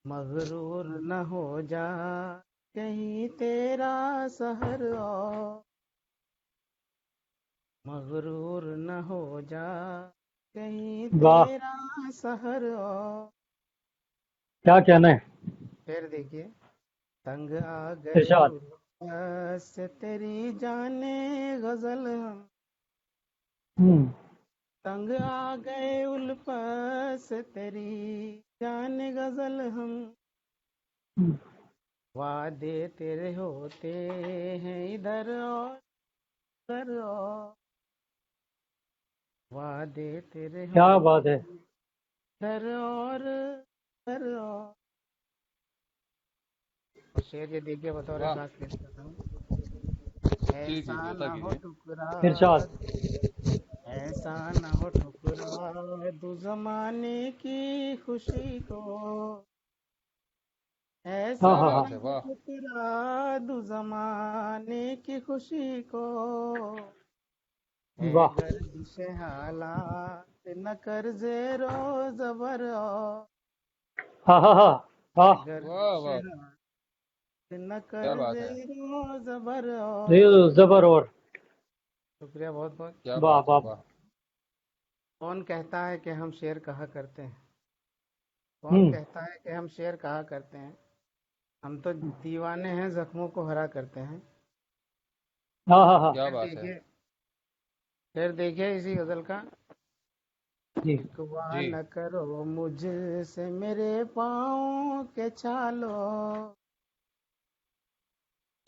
مغرور نہ ہو جا کہیں تیرا سحر مغرور نہ ہو جا کہیں
واہ،
تیرا سحر
کیا کہنا ہے.
پھر دیکھیے، تنگ آ گئے
ارشاد.
الفت سے تیری جانے غزل ہم تنگ آ گئے الفت سے تیری جان غزل ہم وعدے تیرے ہوتے ہیں ادھر اور ادھر اور وعدے تیرے
کیا
ہوتے
بات ہے.
ادھر اور ادھر اور شعر یہ دیکھیے بطور
واہ.
خاص پیش کرتا ہوں.
جی
ایسا
عطا
نہ ہو
کیجیے.
ٹکرا
ارشاد.
ایسا نہ ہو ٹکرا دو زمانے کی خوشی کو ایسا
ہاں
کیا
ہاں ہاں.
بات
نہ
ہے.
ہو
واہ.
ٹکرا دو زمانے کی خوشی کو اے
واہ
گردش حالات نہ کر زیر و زبر
ہاں ہاں ہاں
اے
ہاں.
واہ
گردش
واہ.
حالات نہ کر
کیا بات ہے.
زیر و زبر
زبر اور
شکریہ بہت بہت.
کیا
واہ
بات ہے.
واہ.
واہ.
کون کہتا ہے کہ ہم شعر کہا کرتے ہیں؟ کون
ہوں.
کہتا ہے کہ ہم شعر کہا کرتے ہیں؟ ہم تو دیوانے ہیں، زخموں کو ہرا کرتے ہیں.
ہاں ہاں ہاں.
کیا بات ہے.
پھر دیکھیے اسی غزل کا
جی.
شکوا
جی
نہ کرو مجھ سے میرے پاؤں کے چھالو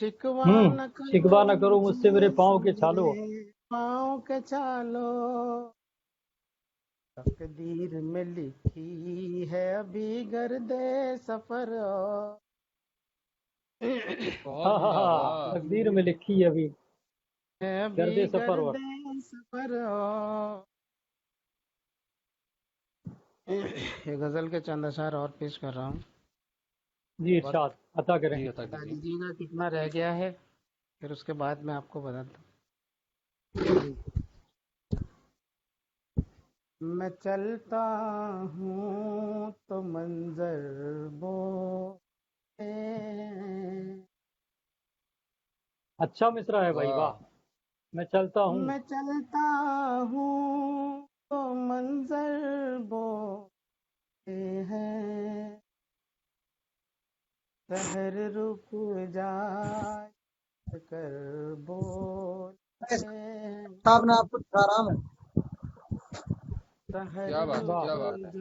شکوا نہ
شکوہ
کرو
نہ کرو مجھ سے میرے
مجھ
پاؤں
سے
کے چھالو.
میرے پاؤں کے چھالو تقدیر میں لکھی ہے ابھی گرد سفر
بہت
ہاں ہاں
عمدہ.
ہاں.
واہ.
تقدیر میں لکھی ہے ابھی
ہے ابھی
گردِ سفر
گرد
اور.
سفر یہ غزل کے چند اشعار اور پیش کر رہا ہوں.
جی ارشاد
وقت
عطا کریں.
جی عطا
بتا
کیجیے.
دیجیے گا کتنا رہ گیا ہے، پھر اس کے بعد میں آپ کو بتاتا
جی.
ہوں. میں چلتا ہوں تو منظر بولتے ہیں
اچھا مصرع ہے بھائی. واہ.
واہ.
میں چلتا ہوں.
میں چلتا ہوں تو منظر بولتے ہیں شہر رک جائے کر بولتے ہیں
صاحب نے آپ کو آرام ہے.
شہر
کیا بات ہے.
واہ.
کیا
رک
بات ہے.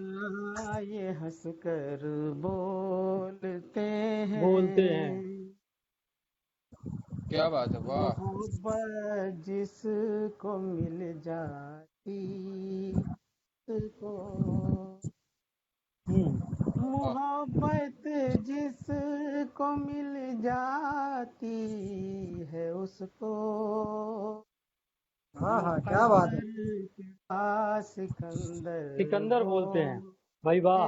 جائے ہنس کر بولتے
بولتے ہیں.
ہیں
کیا بات ہے. واہ.
محبت جس کو مل جاتی اس کو
واہ.
محبت جس کو مل جاتی ہے اس کو
ہاں ہاں کیا بات ہے.
مقدر کا سکندر
سکندر بولتے ہیں بھائی. واہ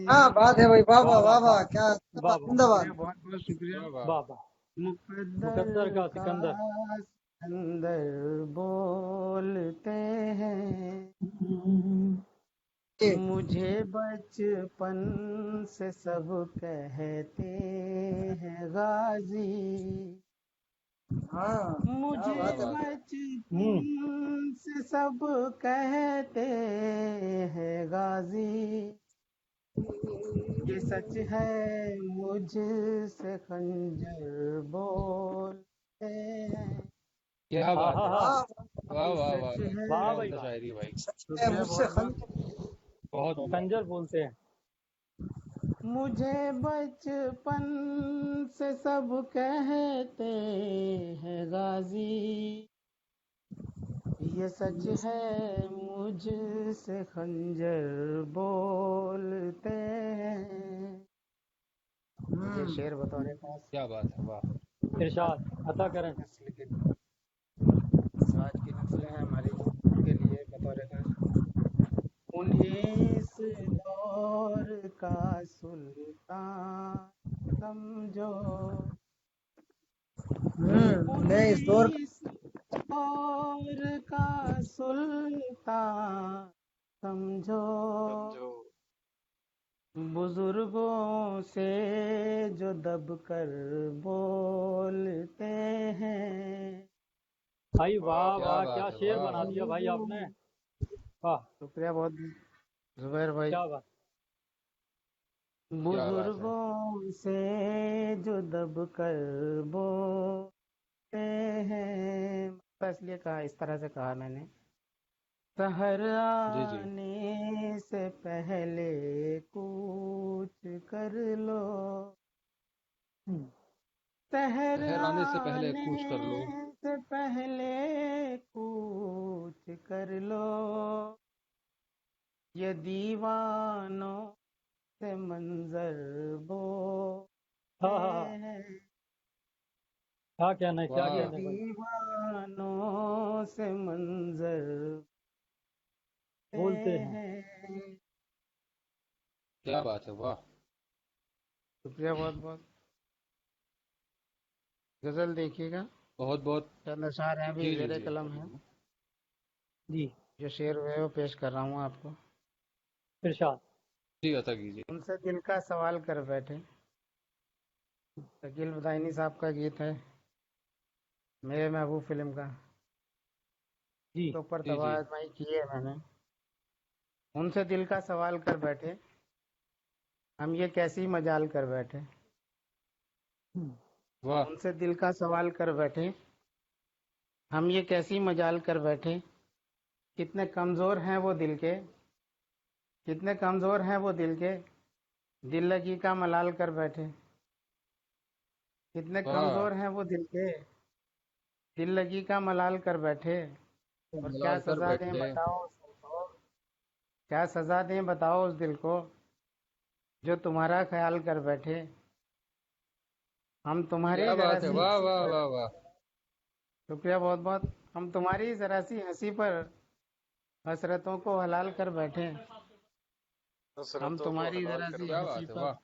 ہاں بات ہے بھائی. واہ
واہ
واہ
واہ
واہ
واہ
واہ. کیا
واہ واہ.
زندہ باد.
شکریہ، بہت بہت شکریہ.
کیا بات.
واہ واہ. مقدر
مقدر
کا
کا
سکندر.
سکندر بولتے ہیں
جی.
مجھے بچپن سے سب کہتے ہیں غازی
ہاں کیا
مجھے
کیا
بات ہے.
بات ہے.
بچپن سے سب کہتے ہیں غازی یہ سچ ہے مجھ سے خنجر بولتے ہیں
کیا
ہاں
بات
ہاں
ہے.
ہاں.
واہ
یہ
واہ واہ.
سچ ہے
واہ
کیا
بھائی
عمدہ
واہ.
شاعری ہے بھائی.
سچ ہے
شکریہ
مجھ سے
بہت
خن.
بہت.
بہت عمدہ.
کنجر بولتے ہیں.
مجھے بچپن سے سب کہتے ہیں غازی، یہ سچ ہے مجھ سے خنجر بولتے ہیں. یہ شعر بطور خاص
کیا بات ہے، واہ.
ارشاد عطا کریں.
نسل کے لیے، جو آج کی نسل ہے ہماری، ان کے لیے بطور خاص. انہیں اس دور کا سلطان سمجھو،
میں اس دور
انہیں اس دور کا سلطان سمجھو، بزرگوں سے جو دب کر بولتے ہیں.
بھائی واہ
کیا
واہ،
بات
کیا
ہے،
شعر
واہ.
بنا دیا بھائی آپ نے. واہ،
شکریہ بہت زبیر بھائی.
کیا بات.
کیا بات ہے.
بزرگوں سے جو دب کر بولتے ہیں، اس لیے کہا، اس طرح سے کہا میں نے. سحر
جی جی.
آنے سے پہلے کوچ کر لو، سحر
شہر آنے سے پہلے
آنے
کوچ کر لو.
سے پہلے کوچ کر لو، یہ دیوانوں سے منظر بولتے
ہاں ہاں ہاں،
ہیں،
کیا کہنا ہے، کیا
یہ
واہ.
کہنا ہے بھائی.
دیوانوں سے منظر
بولتے ہیں.
ہیں.
کیا بات ہے، واہ.
شکریہ بہت بہت. غزل دیکھیے گا،
بہت بہت.
چند اشعار ہیں بھی
جی جی
زیر
جی
قلم
عطا
ہیں،
کیجیے.
جی
جو شعر ہوئے وہ پیش کر رہا ہوں آپ کو.
ارشاد.
جی عطا کیجیے.
ان سے دل کا سوال کر بیٹھے. شکیل بدائنی صاحب کا گیت ہے، میرے محبوب فلم کا.
جی
کے اوپر
جی جی.
آزمائی کی ہے میں نے. ان سے دل کا سوال کر بیٹھے، ہم یہ کیسی مجال کر بیٹھے.
واہ.
ان سے دل کا سوال کر بیٹھے، ہم یہ کیسی مجال کر بیٹھے. کتنے کمزور ہیں وہ دل کے، کتنے کمزور ہیں وہ دل کے، دل لگی کا ملال کر بیٹھے. کتنے
واہ.
کمزور ہیں وہ دل کے، دل لگی کا ملال کر بیٹھے. اور کیا
ملال کر
سزا دیں
بیٹھے.
بتاؤ اس دل کو، کیا سزا دیں بتاؤ اس دل کو، جو تمہارا خیال کر بیٹھے. ہم تمہاری
کیا
ذرا
بات ہے،
سی
واہ
ہنسی
واہ
پر،
واہ واہ.
شکریہ بہت بہت. ہم تمہاری ذرا سی ہنسی پر حسرتوں کو حلال کر بیٹھے. ہم
حسرتوں کو
تمہاری
حلال
ذرا
کر
سی
کیا
بیٹھے.
ہنسی
بات ہے،
پر
واہ.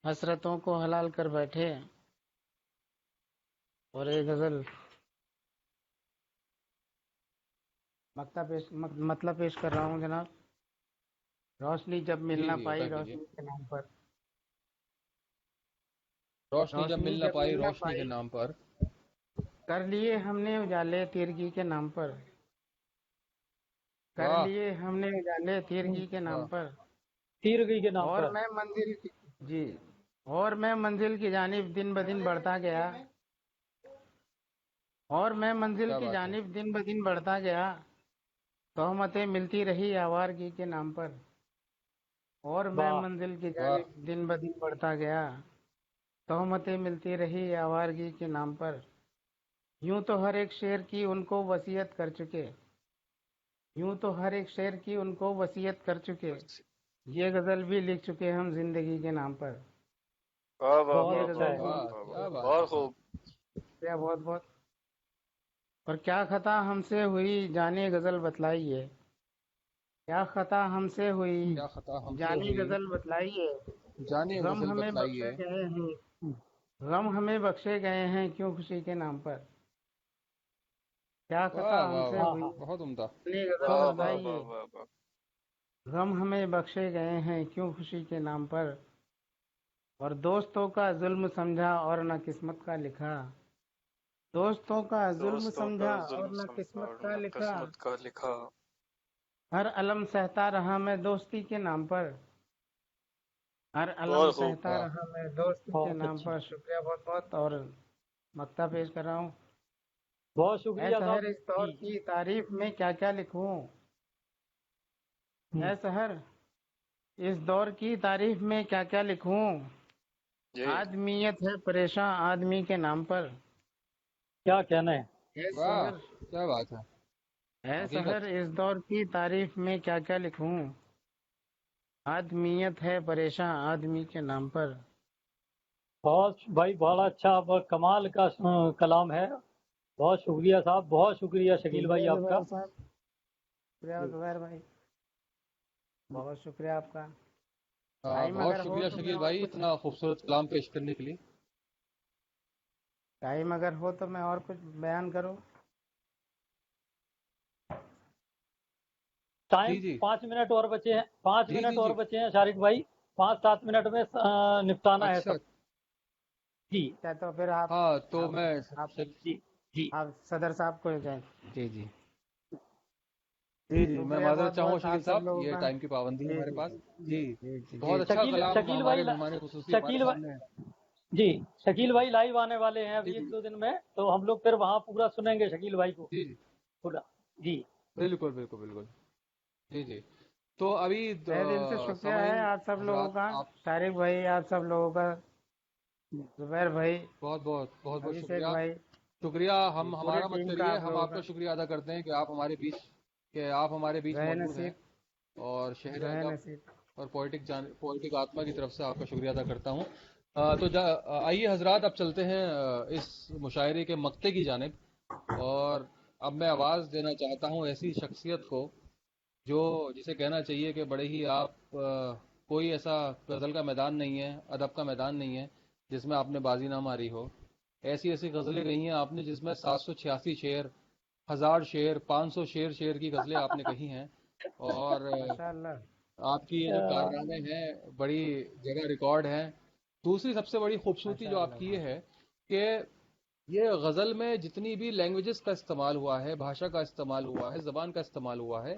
حسرتوں کو حلال کر بیٹھے. اور ایک غزل مطلب پیش کر رہا ہوں جناب. روشنی جب مل
جی
نہ
جی عطا
پائی
کیجیے.
روشنی کے نام پر،
روشنی جب
روشنی
مل نہ
جب
پائی
مل نہ
روشنی کے
پائی،
نام پر،
کر لیے ہم نے اجالے تیرگی کے نام پر. کر
واہ
لیے ہم نے اجالے تیرگی کے نام
واہ.
پر.
تیر گئی کے نام
اور
پر.
میں منزل کی، جی، اور میں منزل کی جانب دن بدن بڑھتا گیا، اور میں منزل
کیا
کی
بات ہے.
جانب دن بدن بڑھتا گیا. تہمتیں ملتی رہی آوارگی کے نام پر. اور میں
واہ
منزل کی
واہ.
جانب دن بدن بڑھتا گیا، تہمتیں ملتی رہی آوارگی کے نام پر. یوں تو ہر ایک شعر کی ان کو وصیت کر چکے، یوں تو ہر ایک شعر کی ان کو وصیت کر چکے. یہ غزل بھی لکھ چکے ہم زندگی کے نام پر.
واہ واہ
بہت
یہ
واہ
اچھا
واہ
غزل
ہے.
بھی
واہ
واہ
لکھ
واہ
چکے
کیا
واہ.
ہیں.
بات ہے،
بہت
واہ.
خوب.
شکریہ بہت بہت. اور کیا خطا ہم سے ہوئی جانے غزل بتلائیے، کیا خطا ہم سے ہوئی
کیا خطا ہم سے
جانی
ہوئی
غزل بتلائیے.
جانے
غم
غزل
ہمیں بخشے
بتلائیے.
گئے ہیں، غم ہمیں بخشے گئے ہیں کیوں خوشی کے نام پر. کیا خطا
واہ
ہم
واہ
سے
واہ.
ہاں
ہوئی
ہاں
بہت عمدہ.
جانی غزل
واہ واہ
بتلائیے.
واہ واہ واہ.
غم ہمیں بخشے گئے ہیں کیوں خوشی کے نام پر. اور دوستوں کا ظلم سمجھا اور نہ قسمت کا لکھا، دوستوں کا ظلم
دوستوں کا
سمجھا اور
ظلم
نہ
سمجھا
قسمت
اور
کا
نہ
لکھا.
قسمت کا لکھا.
ہر علم سہتا رہا میں دوستی کے نام پر، ہر علم
بہت خوب.
سہتا
واہ.
رہا میں دوستی کے
بہت
نام
اچھا.
پر. شکریہ بہت بہت. اور مکتا پیش کر رہا ہوں.
بہت
اے
شکریہ
سحر
صاحب.
اس دور
جی.
کی تعریف میں کیا کیا لکھوں، اے سحر इस दौर की तारीफ में क्या क्या लिखूं।
जी
आदमियत है परेशान आदमी के नाम पर।
क्या कहना है।
है
वाह,
सहर
क्या बात है।
है
हकीकत।
सहर इस दौर की तारीफ में क्या क्या लिखूं। आदमियत है परेशान आदमी के नाम पर।
बहुत भाई बड़ा अच्छा कमाल का कलाम है। बहुत शुक्रिया साहब, बहुत शुक्रिया शकील भाई
शुक्रिया
आपका।
जुबैर साहब, शुक्रिया जुबैर भाई, बहुत शुक्रिया आपका। टाइम
बहुत
अगर हो
शुक्रिया
तो मैं
शकील
और
भाई
कुछ
इतना खूबसूरत कलाम पेश करने के लिए।
टाइम अगर हो तो मैं और कुछ बयान करूं।
टाइम
जी जी
5 मिनट और बचे हैं, 5
जी
मिनट
जी
और
जी।
बचे हैं शारिक भाई। 5-7 मिनट में निपटाना है
अच्छा,
सब। जी
क्या तो फिर
हाँ तो
आप
मैं
आप
जी जी
आप सदर साहब को जाए। जी जी,
जी जी मैं
शुक्रिया
माजरत
बहुत
चाहूँगा
बहुत
शकील
आप सब
साहब,
लोगों
ये
का।
टाइम की पाबंदी है
जी
हमारे
जी
पास।
जी
जी,
जी जी
बहुत
जी
अच्छा
शकील
कलाम
शकील भाई
हमारे मेहमान खुसूसी हमारे
शकील भाई
सामने है।
जी शकील भाई लाइव आने वाले हैं
जी
अभी
जी
1-2 दिन में, तो हम लोग फिर वहाँ पूरा सुनेंगे शकील भाई को
जी जी,
पूरा। जी
बिल्कुल बिल्कुल बिल्कुल। जी जी, तो अभी
तहे दिल से शुक्रिया है
सामाइन
आप सब लोगों
हजरात,
का।
आप
तारिक भाई आप सब लोगों का, जुबैर भाई,
बहुत बहुत बहुत बहुत
अभिषेक
शुक्रिया।
भाई,
शुक्रिया हम
पूरी
हमारा मत
टीम का
करिए,
आप
हम
लोगों
आपका
का।
शुक्रिया अदा करते हैं कि आप हमारे बीच
रहे
मौजूद हैं।
नसीब,
और शहर
रहे
अदब
नसीब।
और पोइटिक आत्मा की तरफ से आपका शुक्रिया अदा करता हूँ। आइए हजरात, अब चलते हैं इस मुशायरे के मक्ते की जानिब। और अब मैं आवाज़ देना चाहता हूँ ऐसी शख्सियत को जो जिसे कहना चाहिए कि बड़े ही आप कोई ऐसा गज़ल का मैदान नहीं है, अदब का मैदान नहीं है जिसमें आपने बाजी ना मारी हो। ऐसी ऐसी गज़लें कही हैं आपने जिसमें 786 शेर, 1000 शेर, 500 शेर की गज़लें आपने कही हैं। और
माशाअल्लाह।
आपकी ये जो कारनामे हैं बड़ी जगह रिकॉर्ड हैं। दूसरी सबसे बड़ी खूबसूरती जो
माशाअल्लाह
आपकी ये है कि ये गज़ल में जितनी भी लैंग्वेजेस का इस्तेमाल हुआ है, भाषा का इस्तेमाल हुआ है, ज़बान का इस्तेमाल हुआ है,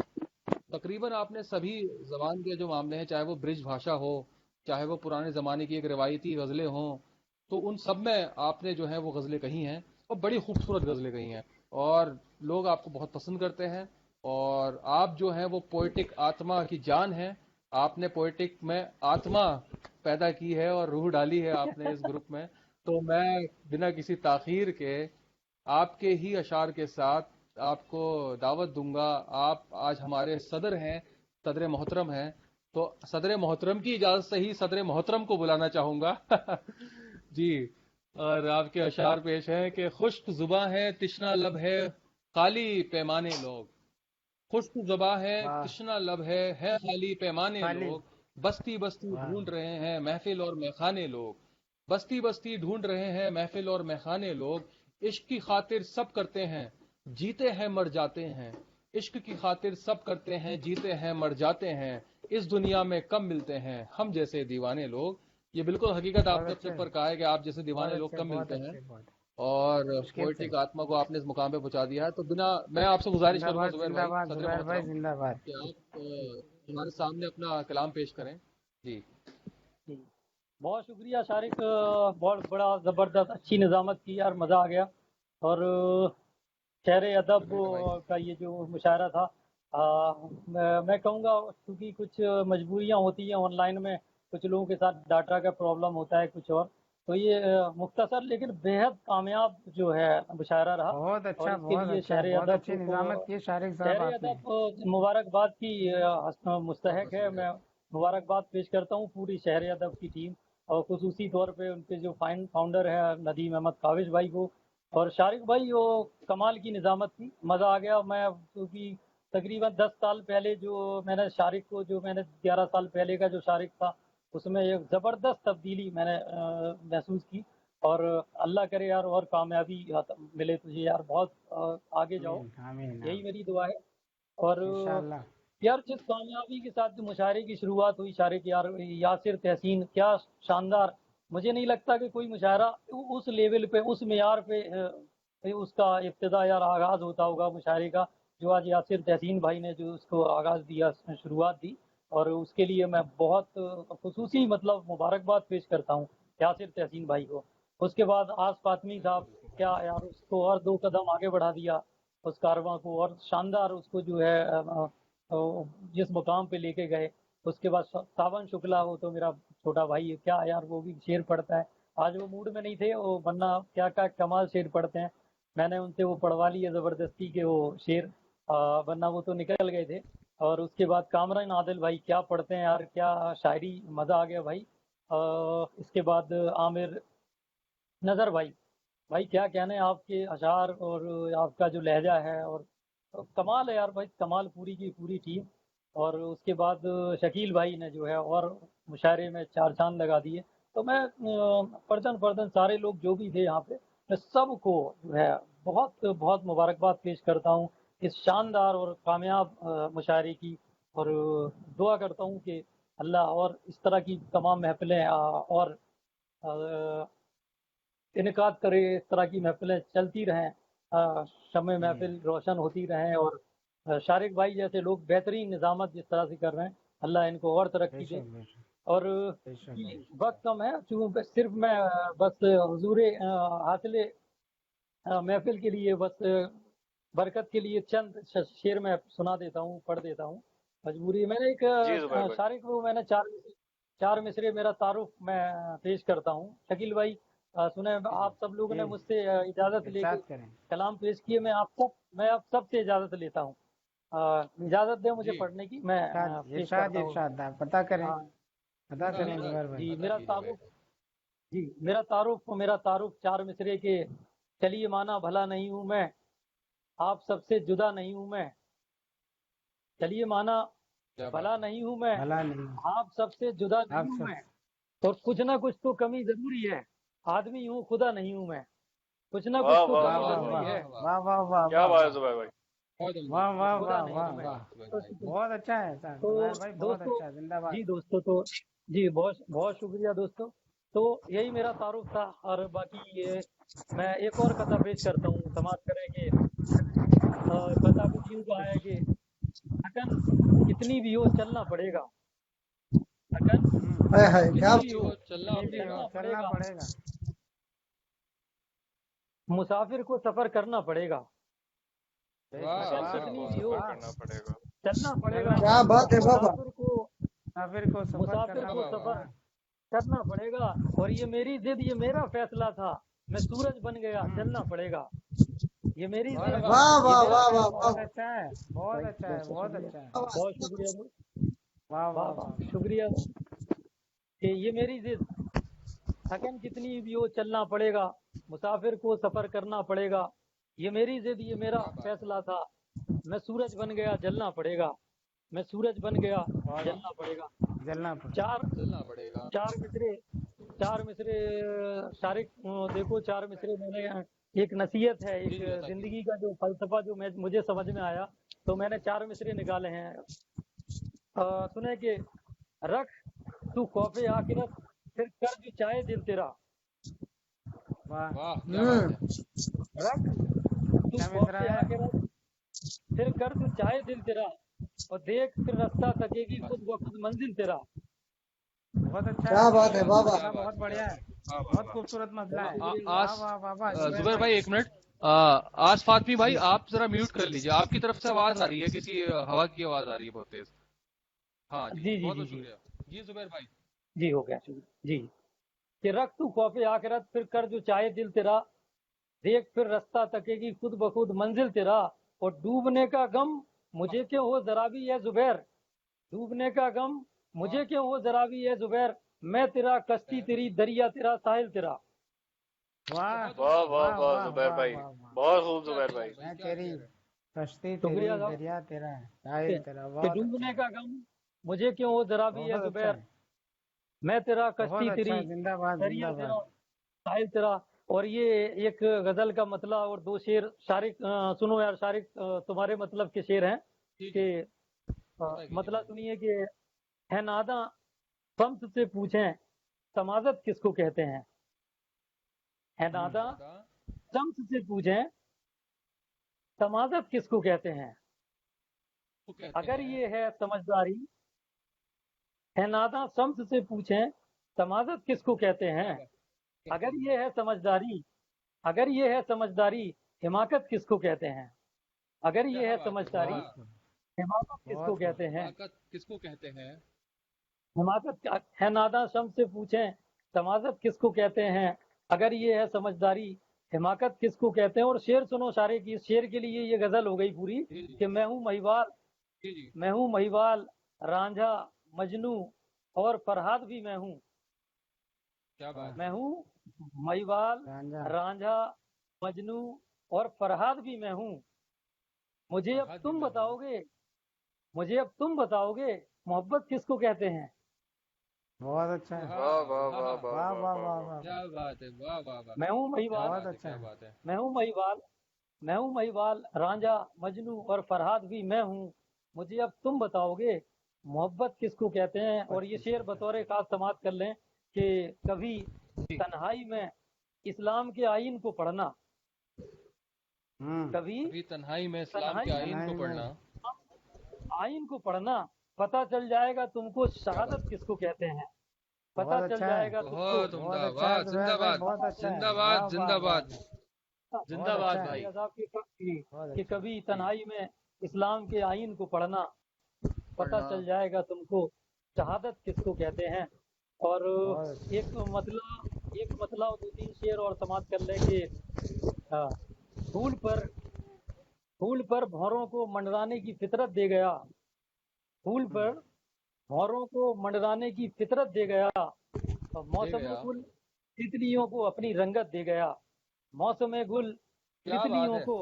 तकरीबन आपने सभी ज़बान के जो मामले हैं, चाहे वो ब्रिज भाषा हो, चाहे वो पुराने ज़माने की एक रिवायती गज़लें हों, तो उन सब में आपने जो है वो गज़लें कही हैं और बड़ी खूबसूरत गज़लें कही हैं। और लोग आपको बहुत पसंद करते हैं। और आप जो हैं वो पोइटिक आत्मा की जान हैं। आपने पोइटिक में आत्मा पैदा की है और रूह डाली है आपने इस ग्रुप में। तो मैं बिना किसी ताख़ीर के आपके ही अशार के साथ आपको दावत दूंगा। आप आज हमारे सदर हैं, सदर मोहतरम हैं, तो सदर मोहतरम की इजाज़त से ही सदर मोहतरम को बुलाना चाहूँगा। जी, और आपके अशार पेश हैं कि खुश्क ज़ुबां है तिश्ना लब है खाली पैमाने लोग। खुश्क ज़ुबां है
वाह,
तिश्ना लब है खाली पैमाने
खाली,
लोग। बस्ती बस्ती
वाह,
ढूंढ रहे हैं महफिल और मैखाने लोग। बस्ती बस्ती ढूंढ रहे हैं महफिल और मैखाने लोग। इश्क की खातिर सब करते हैं जीते हैं मर जाते हैं। इश्क की खातिर सब करते हैं जीते हैं मर जाते हैं। इस दुनिया में कम मिलते हैं हम जैसे दीवाने लोग। ये बिल्कुल हकीकत
बहुत
आपने अपने
अच्छे,
ऊपर कहा है कि आप जैसे
बहुत
दीवाने लोग
अच्छे,
कम
बहुत
मिलते हैं।
अच्छे, बहुत
और
मुश्किल से।
पोएटिक आत्मा को आपने इस मुकाम पे पहुंचा दिया है। तो बिना मैं आपसे गुजारिश करूंगा
जिंदाबाद
जुबैर भाई,
जिंदाबाद
सदर
जुबैर भाई,
मोहतरम,
जिंदाबाद।
कि आप हमारे सामने अपना कलाम पेश करें। जी
जी बहुत शुक्रिया शारिक, बहुत बड़ा ज़बरदस्त अच्छी निज़ामत की यार, मज़ा आ गया। और शहर अदब
शुक्रिया भाई।
का ये जो मुशायरा था, मैं कहूँगा क्योंकि कुछ मजबूरियाँ होती हैं ऑनलाइन में, कुछ लोगों के साथ डाटा का प्रॉब्लम होता है कुछ और, तो ये मुख्तसर लेकिन बेहद कामयाब जो है मुशायरा रहा।
बहुत
और
अच्छा,
इसके
बहुत
लिए
अच्छा,
शहर
बहुत
अदब
अच्छी
को,
निजामत की शारिक साहब
शहर
आपने।
अदब मुबारकबाद की
बहुत बहुत
मुस्तहक है।
शुक्रिया।
मैं मुबारकबाद पेश करता हूँ पूरी शहर अदब की टीम, और खुसूसी तौर पे उनके जो फाउंडर है नदीम अहमद काविश भाई को। और शारिक भाई वो कमाल की निज़ामत थी, मज़ा आ गया। मैं क्योंकि तकरीबन 10 साल पहले जो मैंने शारिक को, जो मैंने 11 साल पहले का जो शारिक था, उसमें एक ज़बरदस्त तब्दीली मैंने महसूस की। और अल्लाह करे यार और कामयाबी मिले तुझे यार, बहुत आगे जाओ,
आमीन आमीन
यही मेरी दुआ है। और
इंशाअल्लाह।
यार जिस कामयाबी के साथ जो मुशायरे की शुरुआत हुई शायरे की, यार यासिर तहसीन, क्या शानदार। मुझे नहीं लगता कि कोई मुशायरा उस लेवल पे, उस मेयार पे उसका इब्तिदा यार आगाज़ होता होगा मुशायरे का, जो आज यासिर तहसीन भाई ने जो उसको आगाज़ दिया, शुरुआत दी। और उसके लिए मैं बहुत खुसूसी मतलब मुबारकबाद पेश करता हूँ यासिर तहसीन भाई को। उसके बाद आस फातमी साहब, क्या यार उसको और 2 कदम आगे बढ़ा दिया उस कारवां को, और शानदार उसको जो है जिस मुकाम पे लेके गए। اس کے بعد सावन शुक्ला, वो तो मेरा छोटा भाई है, क्या यार वो भी शेर पढ़ता है। आज वो मूड में नहीं थे, वो वरना क्या क्या कमाल शेर पढ़ते हैं। मैंने उनसे वो पढ़वा लिए ज़बरदस्ती के वो शेर, वरना वो तो निकल गए थे। और उसके बाद कामरान आदिल भाई क्या पढ़ते हैं यार, क्या शायरी, मज़ा आ गया भाई। इसके बाद आमिर नज़र भाई क्या कहने आपके अशार और आपका जो लहजा है, और कमाल है यार भाई, कमाल पूरी की पूरी टीम। और उसके बाद शकील भाई ने जो है और मुशायरे में चार चांद लगा दिए। तो मैं पर्दन सारे लोग जो भी थे यहाँ पे, मैं सबको जो है बहुत बहुत मुबारकबाद पेश करता हूँ इस शानदार और कामयाब मुशायरे की। और दुआ करता हूँ कि अल्लाह और इस तरह की तमाम महफिलें और इनकाद करे, इस तरह की महफिलें चलती रहें, शम्मे महफिल रोशन होती रहें। और शारिक भाई जैसे लोग बेहतरीन निज़ामत जिस तरह से कर रहे हैं, अल्लाह इनको और तरक्की दे। और वक्त कम है, चूँकि सिर्फ मैं बस हुजूर हासिल महफिल के लिए, बस बरकत के लिए चंद शेर में सुना देता हूँ, पढ़ देता हूँ, मजबूरी। मैंने एक शारिक को मैंने चार मिसरे मेरा तारुफ मैं पेश करता हूँ। शकील भाई सुने, आप सब लोगों ने मुझसे इजाज़त लेके कलाम पेश किए, मैं आप सब से इजाज़त लेता हूँ। इजाज़त दें मुझे पढ़ने की, मैं पेश करता हूँ।
पता करें जुबैर भाई।
जी मेरा तारुफ चार मिसरे के। चलिए माना भला नहीं हूँ मैं, आप सबसे जुदा नहीं हूँ मैं। चलिए माना भला नहीं हूँ मैं, आप सबसे जुदा नहीं हूँ मैं। और कुछ ना कुछ तो कमी जरूरी है, आदमी हूँ खुदा नहीं हूँ मैं। कुछ ना कुछ तो कमी जरूरी है।
वाह वाह वाह,
क्या बात है जुबैर भाई,
वाह वाह वाह वाह वाह, बहुत अच्छा है सर जुबैर भाई, बहुत अच्छा, जिंदाबाद।
जी दोस्तों, तो जी बहुत बहुत शुक्रिया दोस्तों। तो यही मेरा तारुफ था। और बाकी ये मैं एक और कथा पेश करता हूँ, समाप्त करेंगे। कथा कुछ यूँ कहा है कि थकन कितनी भी हो चलना पड़ेगा। थकन
क्या
कितनी भी हो चलना पड़ेगा। मुसाफिर को सफर करना पड़ेगा। थकन कितनी भी हो चलना पड़ेगा।
क्या बात है बाबा,
मुसाफिर को
सफर करना पड़ेगा। और ये मेरी जिद, ये मेरा फैसला था, मैं सूरज बन गया, चलना पड़ेगा। ये मेरी जिद,
वाह वाह वाह वाह,
बहुत अच्छा है, बहुत अच्छा है, बहुत अच्छा है,
बहुत शुक्रिया,
वाह वाह वाह,
शुक्रिया। कि ये मेरी जिद, थकन कितनी भी हो चलना पड़ेगा, मुसाफिर को सफर करना पड़ेगा। ये मेरी जिद, ये मेरा फैसला था, मैं सूरज बन गया, जलना पड़ेगा। मैं सूरज बन गया, जलना पड़ेगा। चार मिसरे शारिक, देखो चार मिसरे मैंने एक नसीहत है, एक जिंदगी का जो फलसफा जो मुझे समझ में आया, तो मैंने चार मिसरे निकाले हैं। सुने कि रख तू खौफे आखिरत, फिर कर जो चाहे दिल तेरा। रख तू खौफे आखिरत, फिर कर जो चाहे दिल तेरा। और देख फिर रास्ता तकेगी खुद ब खुद मंजिल तेरा।
बहुत अच्छा,
क्या बात है बाबा,
बहुत बढ़िया है, बहुत खूबसूरत मसला है।
जुबैर भाई एक मिनट, आस फातमी भाई आप जरा म्यूट कर लीजिए, आपकी तरफ से आवाज आ रही है, किसी हवा की आवाज आ रही है बहुत तेज। हाँ जी, बहुत शुक्रिया जी जुबैर भाई
जी, हो गया जी। कि रख तू खौफे आखिरत, फिर कर जो चाहे दिल तेरा। देख फिर रास्ता तकेगी खुद ब खुद मंजिल तेरा। और डूबने का गम मुझे क्यों हो जरा भी है जुबैर, डूबने का गम मुझे क्यों हो जरा भी है जुबैर। मैं तेरा कश्ती तेरी, दरिया तेरा, साहिल तेरा।
वाह
वाह वाह वाह जुबैर भाई, बहुत खूब जुबैर भाई।
मैं तेरी कश्ती तेरी, दरिया तेरा, साहिल तेरा।
डूबने का गम मुझे क्यों हो जरा भी है जुबैर, मैं तेरा कश्ती तेरी, दरिया तेरा, साहिल तेरा। और ये एक गजल का मतला और दो शेर शारिक, सुनो यार शारिक, तुम्हारे मतलब के शेर हैं कि मतला सुनिए कि है नादा शम्स से पूछें तमाजत किसको कहते हैं। है नादा शम्स से पूछें तमाजत किसको कहते हैं। अगर ये है समझदारी, है नादा शम्स से पूछें तमाजत किसको कहते हैं। अगर ये है समझदारी, अगर ये है समझदारी, हिमाकत किसको कहते हैं। अगर ये है समझदारी, हिमाकत किसको कहते हैं।
किसको कहते हैं।
حماقت ہے ناداں شم سے پوچھیں تمازت کس کو کہتے ہیں، اگر یہ ہے سمجھداری حماقت کس کو کہتے ہیں۔ اور شعر سنو شاعری کی، اس شعر کے لیے یہ غزل ہو گئی پوری
جی جی
کہ میں ہوں مہیوال،
جی جی
میں ہوں مہیوال، رانجھا، مجنو اور فرہاد بھی میں ہوں،
کیا بات
میں
ہے
ہوں مہیوال،
رانجھا
رانجھا، مجنو اور فرہاد بھی میں ہوں، مجھے اب
فرحت بھی
تم
میں
بتاؤ
ہوں
گے، مجھے اب تم بتاؤ گے محبت کس کو کہتے ہیں۔
بہت اچھا ہے،
واہ
واہ واہ
واہ
واہ
واہ
واہ
واہ
واہ
واہ
واہ
واہ،
کیا بات ہے واہ واہ واہ
میں ہوں
کیا
مہیوال،
بہت
بات ہے
اچھا
کیا
ہے۔
بات ہے
میں ہوں مہیوال، میں ہوں مہیوال، رانجھا، مجنو اور فرہاد بھی میں ہوں، مجھے اب تم بتاؤ گے محبت کس کو کہتے ہیں۔ اور یہ شعر بطور خاص سماعت کر لیں کہ کبھی
جی
تنہائی میں اسلام کے آئین کو پڑھنا، کبھی
ابھی تنہائی میں اسلام کے
تنہائی میں
آئین کو
تنہائی میں
پڑھنا
آئین کو پڑھنا، پتہ چل جائے گا تم کو
کیا بات
شہادت
ہے
کس کو کہتے ہیں، پتہ
بہت
چل
اچھا ہے،
جائے گا تم کو۔
بہت
بہت
عمدہ
اچھا ہے
واہ
زبیر
زندہ
بھائی،
باد
بہت اچھا ہے،
زندہ باد
واہ واہ
زندہ
واہ
باد
واہ،
زندہ
بہت
باد
اچھا ہے،
بھائی
صاحب
بہت
کہ
اچھا ہے۔
کبھی
جی
تنہائی میں اسلام کے آئین کو پڑھنا، پتہ
پڑھنا
چل جائے گا تم کو شہادت کس کو کہتے ہیں۔ اور
بہت اچھا،
ایک مطلع اور دو تین شعر اور سماعت کر لیں کہ آ، پھول پر بھوروں کو منڈرانے کی فطرت دے گیا، پھول پر بھوروں کو منڈرانے کی فطرت دے گیا، اور
دے
موسم
گیا
گل تتلیوں کو اپنی رنگت دے گیا، موسم گل
کیا بات
تتلیوں
ہے
کو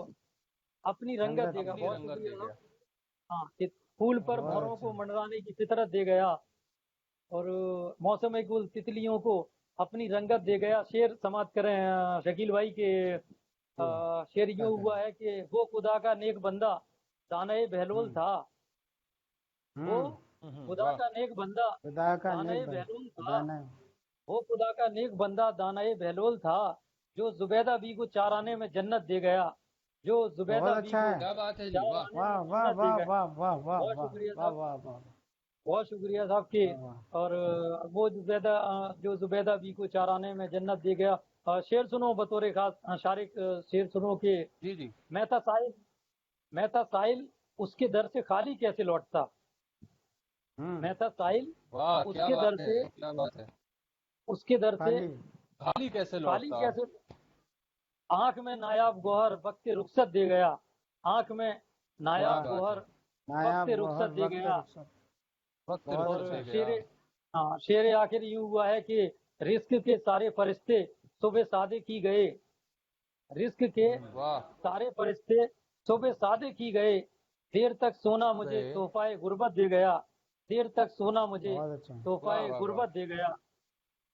اپنی رنگت
رنگت
دے گا۔
اپنی
بہت
رنگت دے
شکریہ
گیا
صاحب۔ ہاں کہ پھول پر
بہت
بھوروں
اچھا،
کو منڈرانے کی فطرت دے گیا اور موسم گل تتلیوں کو اپنی رنگت دے گیا۔ شعر سماعت کریں شکیل بھائی کے شعر یوں ہوا ہے کہ وہ خدا کا نیک بندہ دانہ بہلول تھا، وہ خدا
واہ
کا نیک بندہ
خدا کا
دانہ
نیک
بہلول تھا،
دانا،
وہ خدا کا نیک بندہ دانہ بہلول تھا، جو زبیدہ بی کو چارانے میں جنت دے گیا، جو زبیدہ
بہت
بی
اچھا
کو
ہے،
کیا بات ہے جی واہ
چارانے میں
واہ واہ
جنت دے
واہ
گیا۔
واہ واہ واہ
بہت
واہ
شکریہ
واہ
صاحب،
واہ واہ
بہت شکریہ صاحب کہ
واہ واہ۔
اور وہ جو زبیدہ بی کو چارانے میں جنت دے گیا۔ شعر سنو بطور خاص شارق، شعر سنو کہ
جی جی
میں تھا سائل اس کے در سے خالی کیسے لوٹتا، میں تھا سائل
واہ
اس
کیا
کے در
بات ہے
سے
کیا بات ہے
اس کے در سے
خالی
خالی کیسے
خالی
لوٹتا
کیسے، آنکھ میں نایاب گوہر وقت رخصت دے گیا، آنکھ میں
کیا
نایاب
بات
گوہر
ہے
نایاب
وقت
گوہر
رخصت دے
وقت
گیا۔
رخصت،
وقت
بہت
اور
رخصت
اچھا،
دے
شعر
گیا
شعر آخر یوں ہوا ہے کہ رزق کے سارے فرشتے صبح سادے کی گئے، رزق کے
واہ
سارے فرشتے صبح سادے کی گئے، دیر تک سونا مجھے
گئے
تحفہ غربت دے گیا، دیر تک سونا مجھے
بہت اچھا،
تحفہ
واہ واہ واہ
غربت دے گیا۔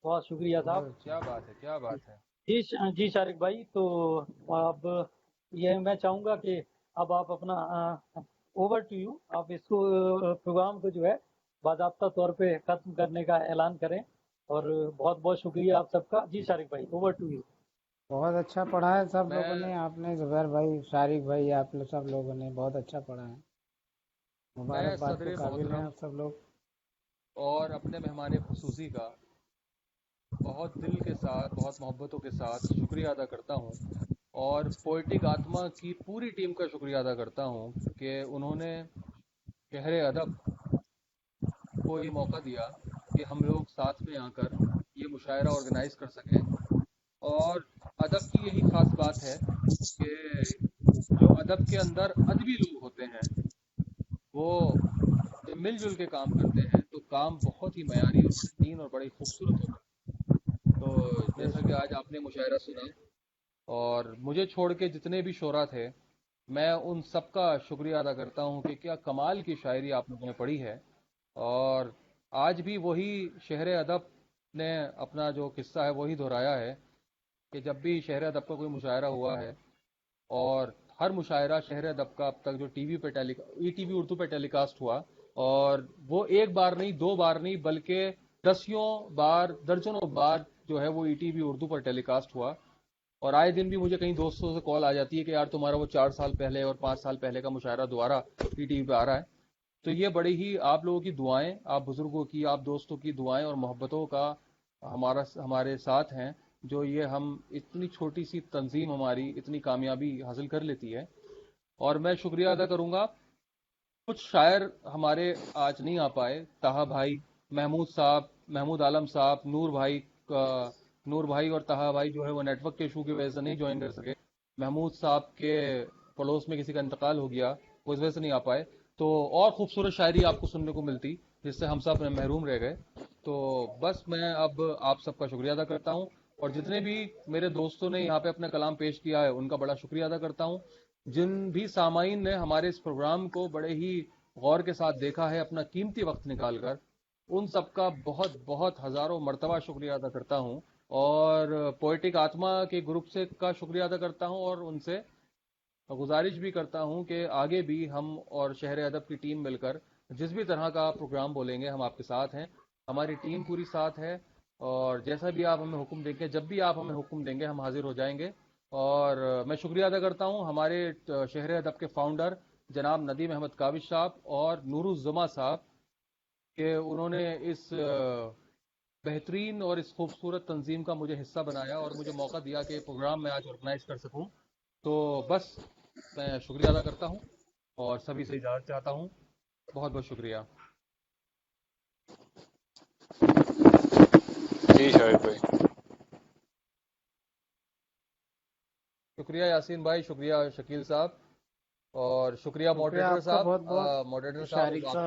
بہت شکریہ صاحب۔
بہت اچھا،
کیا بات ہے کیا بات ہے
جی شارق بھائی، تو اب یہ میں چاہوں گا کہ اب آپ اپنا اوور ٹو یو، آپ اس کو پروگرام کو جو ہے باضابطہ طور پہ ختم کرنے کا اعلان کریں، اور بہت بہت شکریہ آپ سب کا۔ جی شارق بھائی، اوور ٹو یو۔
بہت اچھا پڑھا ہے سب
میں
لوگوں نے، آپ نے زبیر بھائی، شارق بھائی، آپ لوگ سب لوگوں نے بہت اچھا پڑھا ہے،
میں
مبارکباد کے
صدر
قابل ہیں
محترم
آپ سب لوگ۔
اور اپنے مہمان خصوصی کا بہت دل کے ساتھ بہت محبتوں کے ساتھ شکریہ ادا کرتا ہوں، اور پوئٹک آتما کی پوری ٹیم کا شکریہ ادا کرتا ہوں کہ انہوں نے شہر ادب کو یہ موقع دیا کہ ہم لوگ ساتھ میں آ کر یہ مشاعرہ آرگنائز کر سکیں۔ اور ادب کی یہی خاص بات ہے کہ جو ادب کے اندر ادبی لوگ ہوتے ہیں وہ جب مل جل کے کام کرتے ہیں تو کام بہت ہی معیاری اور بہترین اور بڑی خوبصورت ہوتا ہے۔ تو
بے
جیسا کہ
شک،
آج آپ نے مشاعرہ سنا، اور مجھے چھوڑ کے جتنے بھی شعراء تھے، میں ان سب کا شکریہ ادا کرتا ہوں کہ کیا کمال کی شاعری آپ لوگوں نے پڑھی ہے۔ اور آج بھی وہی شہر ادب نے اپنا جو قصہ ہے وہی دہرایا ہے کہ جب بھی شہر ادب کا کوئی مشاعرہ ہوا ہے، اور ہر مشاعرہ شہر ادب کا اب تک جو ٹی وی پہ ای ٹی وی اردو پہ ٹیلی کاسٹ ہوا، اور وہ ایک بار نہیں، دو بار نہیں، بلکہ دسیوں بار، درجنوں بار جو ہے وہ ای ٹی وی اردو پر ٹیلی کاسٹ ہوا۔ اور آئے دن بھی مجھے کئی دوستوں سے کال آ جاتی ہے کہ یار تمہارا وہ 4 سال پہلے اور 5 سال پہلے کا مشاعرہ دوبارہ ای ٹی وی پہ آ رہا ہے۔ تو یہ بڑی ہی آپ لوگوں کی دعائیں، آپ بزرگوں کی، آپ دوستوں کی دعائیں اور محبتوں کا ہمارے ساتھ ہیں، جو یہ ہم اتنی چھوٹی سی تنظیم ہماری اتنی کامیابی حاصل کر لیتی ہے۔ اور میں شکریہ ادا کروں گا، کچھ شاعر ہمارے آج نہیں آ پائے، طاہا بھائی महमूद साहब, महमूद आलम साहब, नूर भाई और तहा भाई जो है वो नेटवर्क के इशू की वजह से नहीं ज्वाइन कर सके। महमूद साहब के पड़ोस में किसी का इंतकाल हो गया, वो इस वजह से नहीं आ पाए। तो और खूबसूरत शायरी आपको सुनने को मिलती जिससे हम सब महरूम रह गए। तो बस मैं अब आप सबका शुक्रिया अदा करता हूँ, और जितने भी मेरे दोस्तों ने यहाँ पे अपना कलाम पेश किया है उनका बड़ा शुक्रिया अदा करता हूँ। जिन भी सामाईन ने हमारे इस प्रोग्राम को बड़े ही गौर के साथ देखा है अपना कीमती वक्त निकाल कर, उन सबका बहुत बहुत हजारों मर्तबा शुक्रिया अदा करता हूँ। और पोएटिक आत्मा के ग्रुप से का शुक्रिया अदा करता हूँ, और उनसे गुजारिश भी करता हूँ कि आगे भी हम और शहर अदब की टीम मिलकर जिस भी तरह का प्रोग्राम बोलेंगे हम आपके साथ हैं, हमारी टीम पूरी साथ है। और जैसा भी आप हमें हुक्म देंगे, जब भी आप हमें हुक्म देंगे, हम हाजिर हो जाएंगे। और मैं शुक्रिया अदा करता हूँ हमारे शहर अदब के फाउंडर जनाब नदीम अहमद काबिश साहब और नूरुज़्ज़मा साहब कि उन्होंने इस बेहतरीन और इस खूबसूरत तंजीम का मुझे हिस्सा बनाया और मुझे मौका दिया कि प्रोग्राम मैं आज ऑर्गेनाइज कर सकूं। तो बस मैं शुक्रिया अदा करता हूं और सभी से इजाज़त चाहता हूं। बहुत बहुत शुक्रिया।
जी शाहिद भाई।
शुक्रिया यासीन भाई, शुक्रिया शकील साहब, और शुक्रिया
शुक्रिया
मॉडरेटर
आपका
साहब।
बहुत बहुत
मॉडरेटर
शारिक
साहब
साहब।